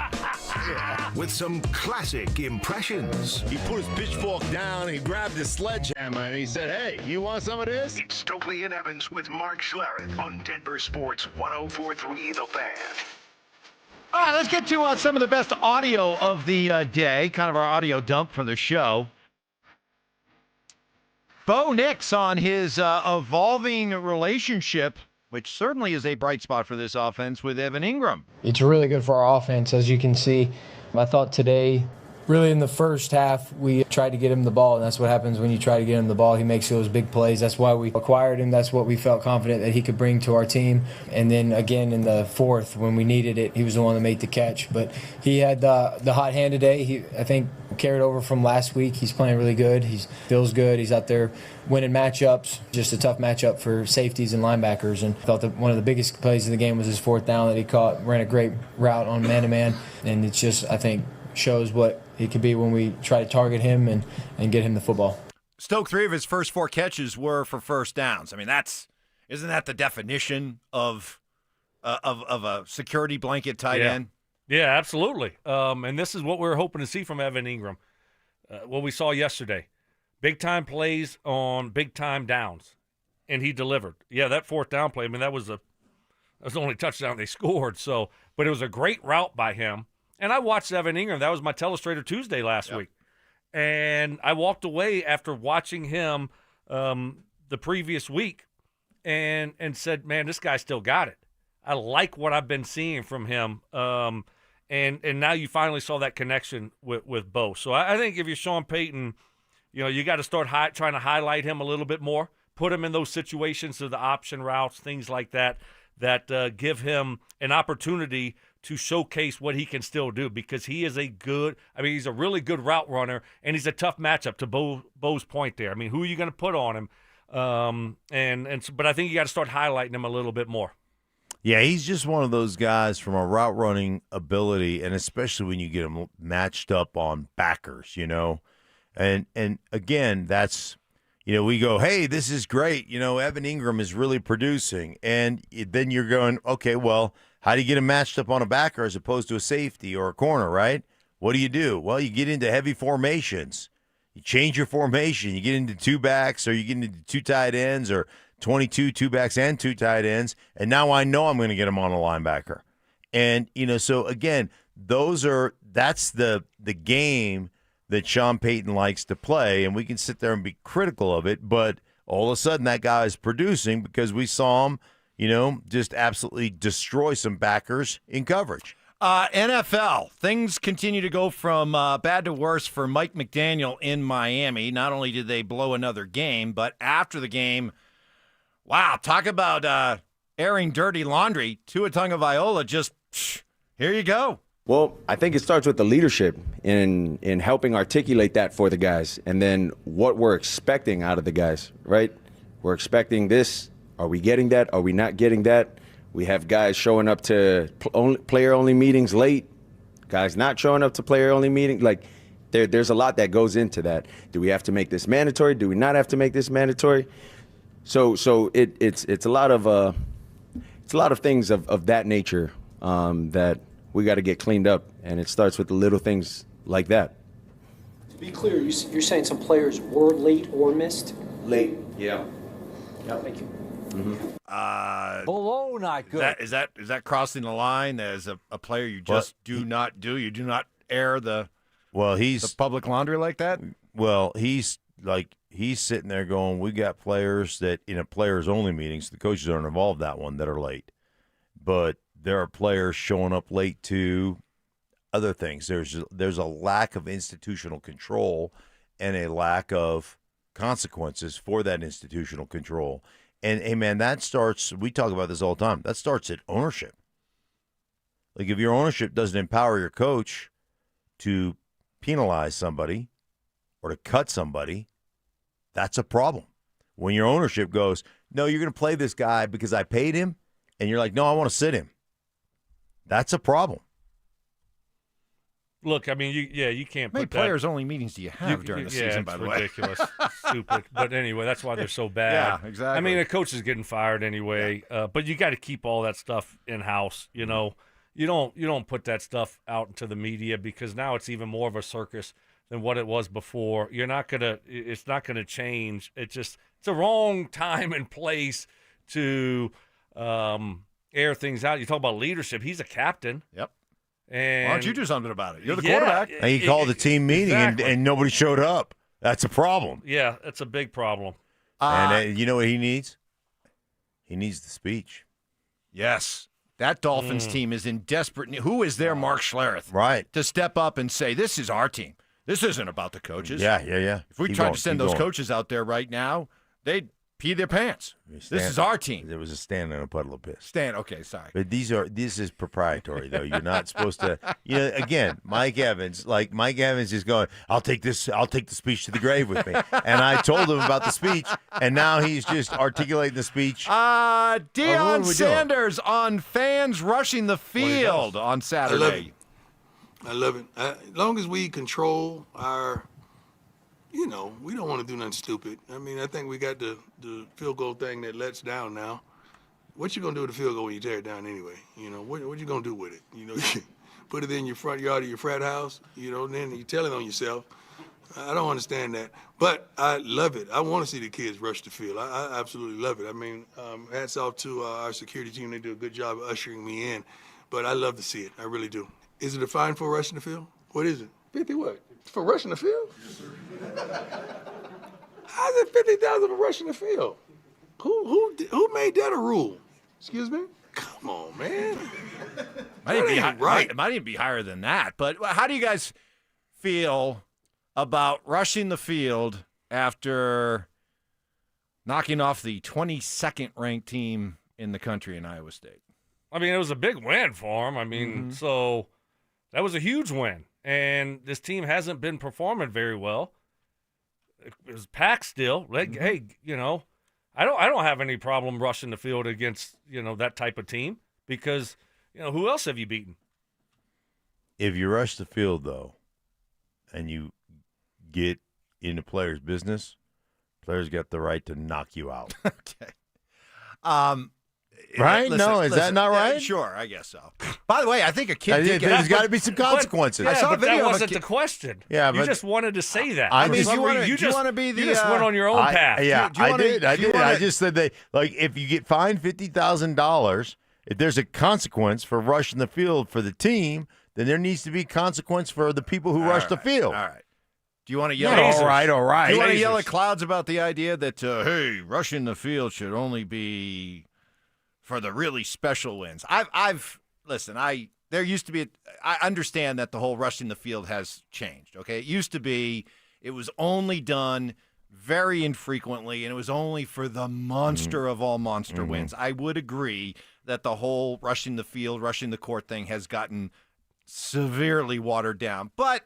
With some classic impressions. He put his pitchfork down, he grabbed his sledgehammer, and he said, "Hey, you want some of this?" It's Stokley and Evans with Mark Schlereth on Denver Sports 104.3 The Fan. All right, let's get to some of the best audio of the day, kind of our audio dump from the show. Bo Nix on his evolving relationship, which certainly is a bright spot for this offense, with Evan Ingram. It's really good for our offense, as you can see. I thought today, really in the first half, we tried to get him the ball, and that's what happens when you try to get him the ball. He makes those big plays. That's why we acquired him. That's what we felt confident that he could bring to our team. And then again in the fourth, when we needed it, he was the one that made the catch. But he had the hot hand today. He, I think, carried over from last week. He's playing really good. He feels good. He's out there winning matchups. Just a tough matchup for safeties and linebackers. And I thought that one of the biggest plays of the game was his fourth down that he caught. Ran a great route on man-to-man. And it's just, I think, shows what he could be when we try to target him and get him the football. Stoke, 3 of his first 4 catches were for first downs. I mean, isn't that the definition of a security blanket tight end? Yeah, absolutely. And this is what we were hoping to see from Evan Ingram. What we saw yesterday. Big-time plays on big-time downs, and he delivered. Yeah, that fourth down play, I mean, that was the only touchdown they scored. But it was a great route by him. And I watched Evan Ingram. That was my Telestrator Tuesday last week. And I walked away after watching him the previous week and said, man, this guy still got it. I like what I've been seeing from him. And now you finally saw that connection with Bo. So I think if you're Sean Payton, you got to start trying to highlight him a little bit more, put him in those situations of the option routes, things like that give him an opportunity to showcase what he can still do because he is he's a really good route runner, and he's a tough matchup to Bo's point there. I mean, who are you going to put on him? But I think you got to start highlighting him a little bit more. Yeah, he's just one of those guys from a route running ability, and especially when you get him matched up on backers, And again, that's, we go, hey, this is great. Evan Ingram is really producing. And then you're going, okay, well, how do you get him matched up on a backer as opposed to a safety or a corner, right? What do? Well, you get into heavy formations. You change your formation. You get into two backs or you get into two tight ends or 22 two backs and two tight ends. And now I know I'm going to get him on a linebacker. And, so again, that's the game that Sean Payton likes to play, and we can sit there and be critical of it, but all of a sudden that guy is producing because we saw him, just absolutely destroy some backers in coverage. NFL, things continue to go from bad to worse for Mike McDaniel in Miami. Not only did they blow another game, but after the game, wow, talk about airing dirty laundry. Tua Tagovailoa just, here you go. Well, I think it starts with the leadership in helping articulate that for the guys, and then what we're expecting out of the guys, right? We're expecting this. Are we getting that? Are we not getting that? We have guys showing up to player-only meetings late, guys not showing up to player-only meetings. Like, there's a lot that goes into that. Do we have to make this mandatory? Do we not have to make this mandatory? So it's a lot of things of that nature that we got to get cleaned up, and it starts with the little things like that. To be clear, you're saying some players were late or missed? Late, yeah. Thank you. Mm-hmm. Below not good. Is that crossing the line as a player you just do not do? You do not air the public laundry like that? Well, he's sitting there going, we got players that in a players-only meetings, the coaches aren't involved that one, that are late. But there are players showing up late to other things. There's a lack of institutional control and a lack of consequences for that institutional control. And, hey, man, that starts – we talk about this all the time. That starts at ownership. Like, if your ownership doesn't empower your coach to penalize somebody or to cut somebody, that's a problem. When your ownership goes, no, you're going to play this guy because I paid him, and you're like, no, I want to sit him. That's a problem. Look, I mean, you can't How many put that. players-only meetings do you have during the season, by the way? It's ridiculous. Stupid. But anyway, that's why they're so bad. Yeah, exactly. I mean, a coach is getting fired anyway, but you got to keep all that stuff in-house, You don't put that stuff out into the media because now it's even more of a circus than what it was before. It's not gonna change. It's a wrong time and place to air things out. You talk about leadership. He's a captain. Yep. And why don't you do something about it? You're the quarterback. And he called the team meeting and nobody showed up. That's a problem. Yeah, that's a big problem. And you know what he needs? He needs the speech. Yes. That Dolphins team is in desperate need. Who is there, Mark Schlereth? Right. To step up and say, this is our team. This isn't about the coaches. Yeah. If we tried to send those coaches out there right now, they'd pee their pants. This is our team. There was a stand in a puddle of piss. Okay, sorry. But this is proprietary, though. You're not supposed to, again, Mike Evans is going, I'll take the speech to the grave with me. And I told him about the speech, and now he's just articulating the speech. Deion Sanders on fans rushing the field on Saturday. I love it. As long as we control our, we don't want to do nothing stupid. I mean, I think we got the field goal thing that lets down now. What you going to do with the field goal when you tear it down anyway? What you going to do with it? Put it in your front yard of your frat house, and then you tell it on yourself. I don't understand that. But I love it. I want to see the kids rush the field. I absolutely love it. I mean, hats off to our security team. They do a good job of ushering me in. But I love to see it. I really do. Is it a fine for rushing the field? What is it? 50 what? For rushing the field? Yes, sir. How's it 50,000 for rushing the field? Who made that a rule? Excuse me? Come on, man. It might even be higher than that. But how do you guys feel about rushing the field after knocking off the 22nd ranked team in the country in Iowa State? I mean, it was a big win for him. I mean, so that was a huge win. And this team hasn't been performing very well. It was packed still. Hey, you know, I don't have any problem rushing the field against, you know, that type of team because, you know, who else have you beaten? If you rush the field, though, and you get into players' business, players got the right to knock you out. Okay. Right? Is that not right? Yeah, sure, I guess so. By the way, I think a kid did There's got to be some consequences. I saw a but video that of a wasn't kid- the question. Yeah, you but- just wanted to say that. I For mean, some you wanna- reason, do you wanna be the, you just went on your own path. Yeah, Do you wanna- I did. do you I wanna- just said that, like, if you get fined $50,000, if there's a consequence for rushing the field for the team, then there needs to be consequence for the people who rush the field. All right. Do you want to yell? All right. Do you want to yell at Clouds about the idea that hey, rushing the field should only be for the really special wins? There used to be. I understand that the whole rushing the field has changed. Okay, it used to be it was only done very infrequently, and it was only for the monster of all monster wins. I would agree that the whole rushing the field, rushing the court thing has gotten severely watered down, but.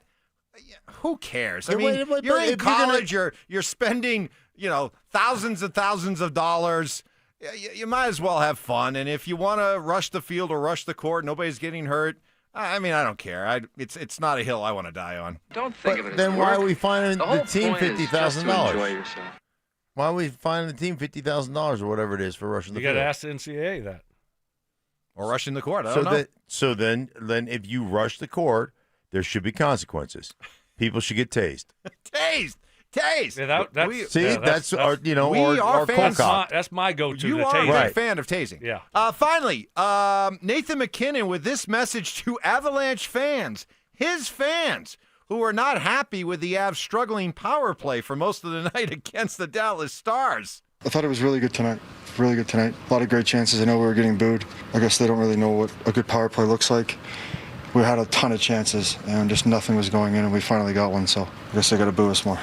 Who cares? I mean, you're in college. You're spending, thousands and thousands of dollars. You might as well have fun. And if you want to rush the field or rush the court, nobody's getting hurt. I mean, I don't care. It's not a hill I want to die on. Don't think of it as Then why work. are we finding the team point is just to $50,000? enjoy yourself. Why are we finding the team $50,000 or whatever it is for rushing the You field? got to ask the NCAA that. Or rushing the court. I don't know. So then if you rush the court, there should be consequences. People should get tased. Tased. Yeah, that's we are fans. That's my go-to. You the are a tasing. big fan of tasing. Yeah. Finally, Nathan McKinnon with this message to Avalanche fans, his fans, who are not happy with the Avs' struggling power play for most of the night against the Dallas Stars. I thought it was really good tonight. Really good tonight. A lot of great chances. I know we were getting booed. I guess they don't really know what a good power play looks like. We had a ton of chances, and just nothing was going in, and we finally got one, so I guess they got to boo us more.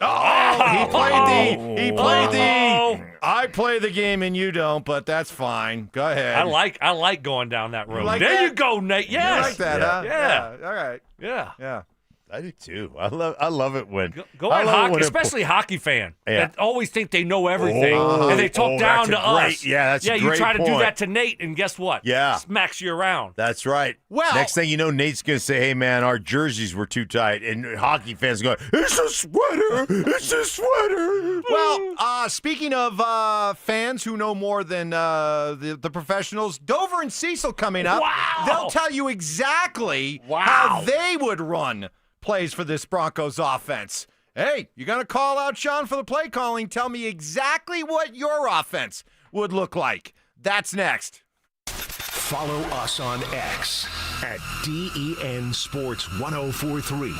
He played the I play the game and you don't, but that's fine. Go ahead. I like going down that road. like there that? you go, Nate. Yes. You like that, huh? Yeah. All right. Yeah. Yeah. I do too. I love it when Go on hockey, especially hockey fan that always think they know everything and they talk down to us. That's a you great try to do point. that to Nate, and guess what? Yeah. Smacks you around. That's right. Well, next thing you know, Nate's gonna say, "Hey man, our jerseys were too tight," and hockey fans going, "It's a sweater. It's a sweater." Well, speaking of fans who know more than the professionals, Dover and Cecil coming up. Wow. They'll tell you exactly how they would run plays for this Broncos offense. Hey, you're going to call out Sean for the play calling. Tell me exactly what your offense would look like. That's next. Follow us on X at DEN Sports 1043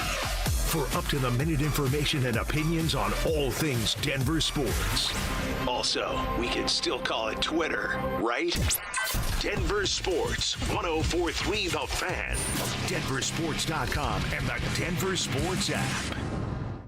for up-to-the-minute information and opinions on all things Denver sports. Also, we can still call it Twitter, right? Denver Sports 1043 The Fan, DenverSports.com, and the Denver Sports app.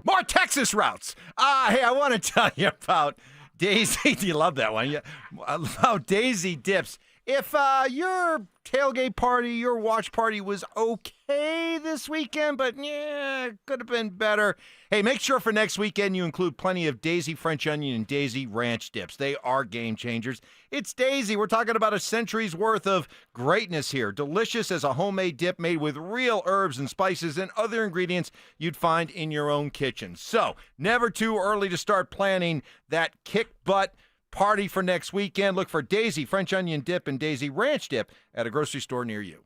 More Texas routes. Hey, I want to tell you about Daisy. Do you love that one? Yeah. About Daisy Dips. If your tailgate party, your watch party was okay this weekend, but could have been better. Hey, make sure for next weekend you include plenty of Daisy French onion and Daisy ranch dips. They are game changers. It's Daisy. We're talking about a century's worth of greatness here. Delicious as a homemade dip made with real herbs and spices and other ingredients you'd find in your own kitchen. So, never too early to start planning that kick butt party for next weekend. Look for Daisy French onion dip and Daisy ranch dip at a grocery store near you.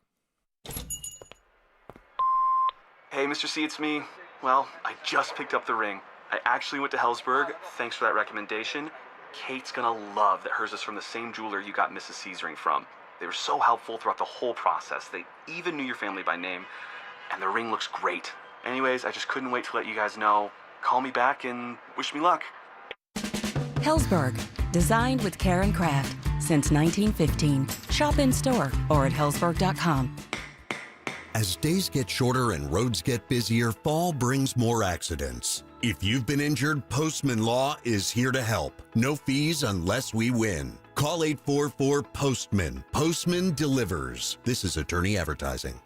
Hey, Mr. C, it's me. Well, I just picked up the ring. I actually went to Hellsberg. Thanks for that recommendation. Kate's gonna love that hers is from the same jeweler you got Mrs. C's ring from. They were so helpful throughout the whole process. They even knew your family by name, and the ring looks great. Anyways, I just couldn't wait to let you guys know. Call me back and wish me luck. Hellsberg, designed with care and craft since 1915. Shop in store or at hellsberg.com. As days get shorter and roads get busier, fall brings more accidents. If you've been injured, Postman Law is here to help. No fees unless we win. Call Call 844-POSTMAN. Postman delivers. This is attorney advertising.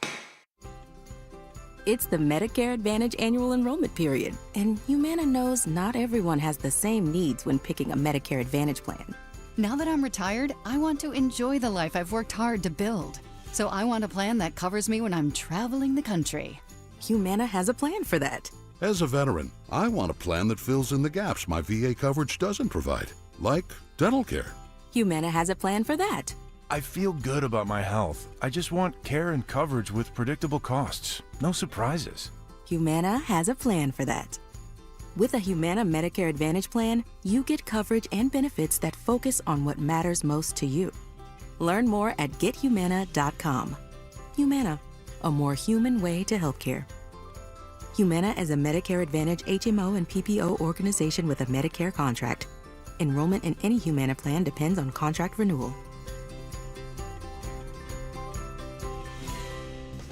It's the Medicare Advantage annual enrollment period, and Humana knows not everyone has the same needs when picking a Medicare Advantage plan. Now that I'm retired, I want to enjoy the life I've worked hard to build. So I want a plan that covers me when I'm traveling the country. Humana has a plan for that. As a veteran, I want a plan that fills in the gaps my VA coverage doesn't provide, like dental care. Humana has a plan for that. I feel good about my health. I just want care and coverage with predictable costs. No surprises. Humana has a plan for that. With a Humana Medicare Advantage plan, you get coverage and benefits that focus on what matters most to you. Learn more at gethumana.com. Humana, a more human way to healthcare. Humana is a Medicare Advantage HMO and PPO organization with a Medicare contract. Enrollment in any Humana plan depends on contract renewal.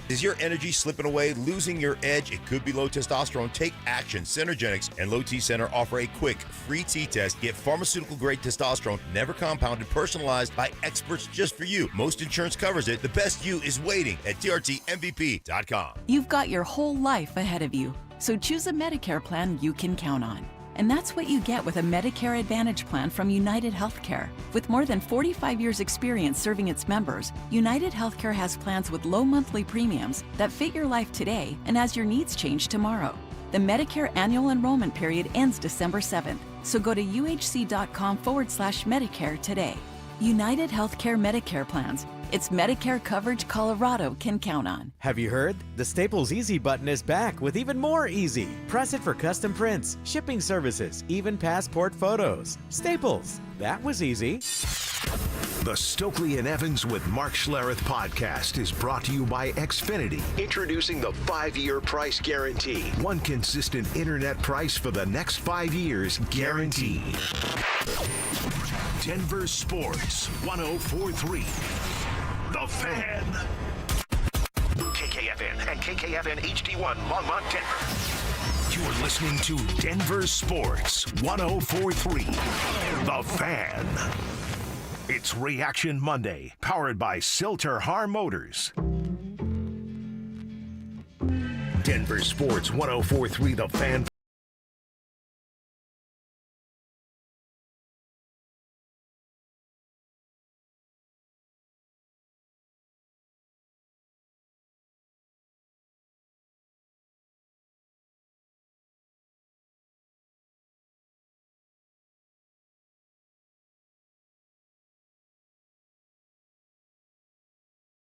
Is your energy slipping away, losing your edge? It could be low testosterone. Take action. Synergenics and Low T Center offer a quick, free T-test. Get pharmaceutical-grade testosterone, never compounded, personalized by experts just for you. Most insurance covers it. The best you is waiting at trtmvp.com. You've got your whole life ahead of you, so choose a Medicare plan you can count on. And that's what you get with a Medicare Advantage plan from United Healthcare. With more than 45 years' experience serving its members, United Healthcare has plans with low monthly premiums that fit your life today and as your needs change tomorrow. The Medicare annual enrollment period ends December 7th, so go to uhc.com/Medicare today. United Healthcare Medicare plans. It's Medicare coverage Colorado can count on. Have you heard? The Staples Easy button is back with even more easy. Press it for custom prints, shipping services, even passport photos. Staples, that was easy. The Stokley and Evans with Mark Schlereth podcast is brought to you by Xfinity. Introducing the 5-year price guarantee. One consistent internet price for the next 5 years guaranteed. Denver Sports 104.3. The Fan. KKFN and KKFN HD1 Longmont, Denver. You're listening to Denver Sports 104.3. The Fan. It's Reaction Monday, powered by Silter-Har Motors. Denver Sports 104.3. The Fan.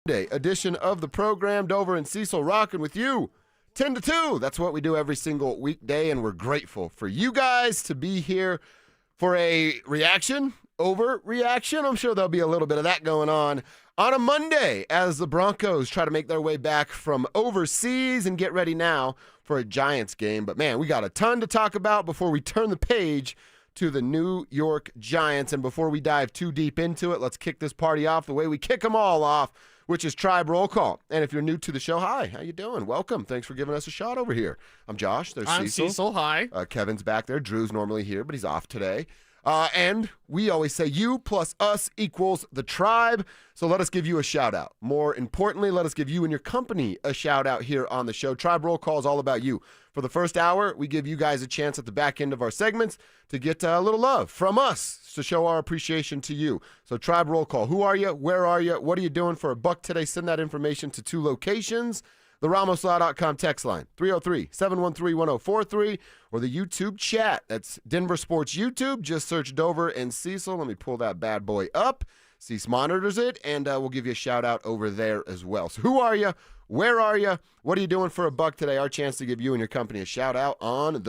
Edition of the program. Dover and Cecil rocking with you 10 to 2. That's what we do every single weekday, and we're grateful for you guys to be here for a reaction, overreaction. I'm sure there'll be a little bit of that going on a Monday as the Broncos try to make their way back from overseas and get ready now for a Giants game. But, man, we got a ton to talk about before we turn the page to the New York Giants. And before we dive too deep into it, let's kick this party off the way we kick them all off, which is Tribe Roll Call. And if you're new to the show, hi, how you doing? Welcome. Thanks for giving us a shot over here. I'm Josh. There's I'm Cecil. Cecil. Hi. Kevin's back there. Drew's normally here, but he's off today. And we always say you plus us equals the tribe. So let us give you a shout out. More importantly, let us give you and your company a shout out here on the show. Tribe Roll Call is all about you. For the first hour, we give you guys a chance at the back end of our segments to get a little love from us to show our appreciation to you. So Tribe Roll Call. Who are you? Where are you? What are you doing for $1 today? Send that information to 2 locations. The RamosLaw.com text line, 303-713-1043, or the YouTube chat. That's Denver Sports YouTube. Just search Dover and Cecil. Let me pull that bad boy up. Cease monitors it, and we'll give you a shout-out over there as well. So who are you? Where are you? What are you doing for $1 today? Our chance to give you and your company a shout-out on the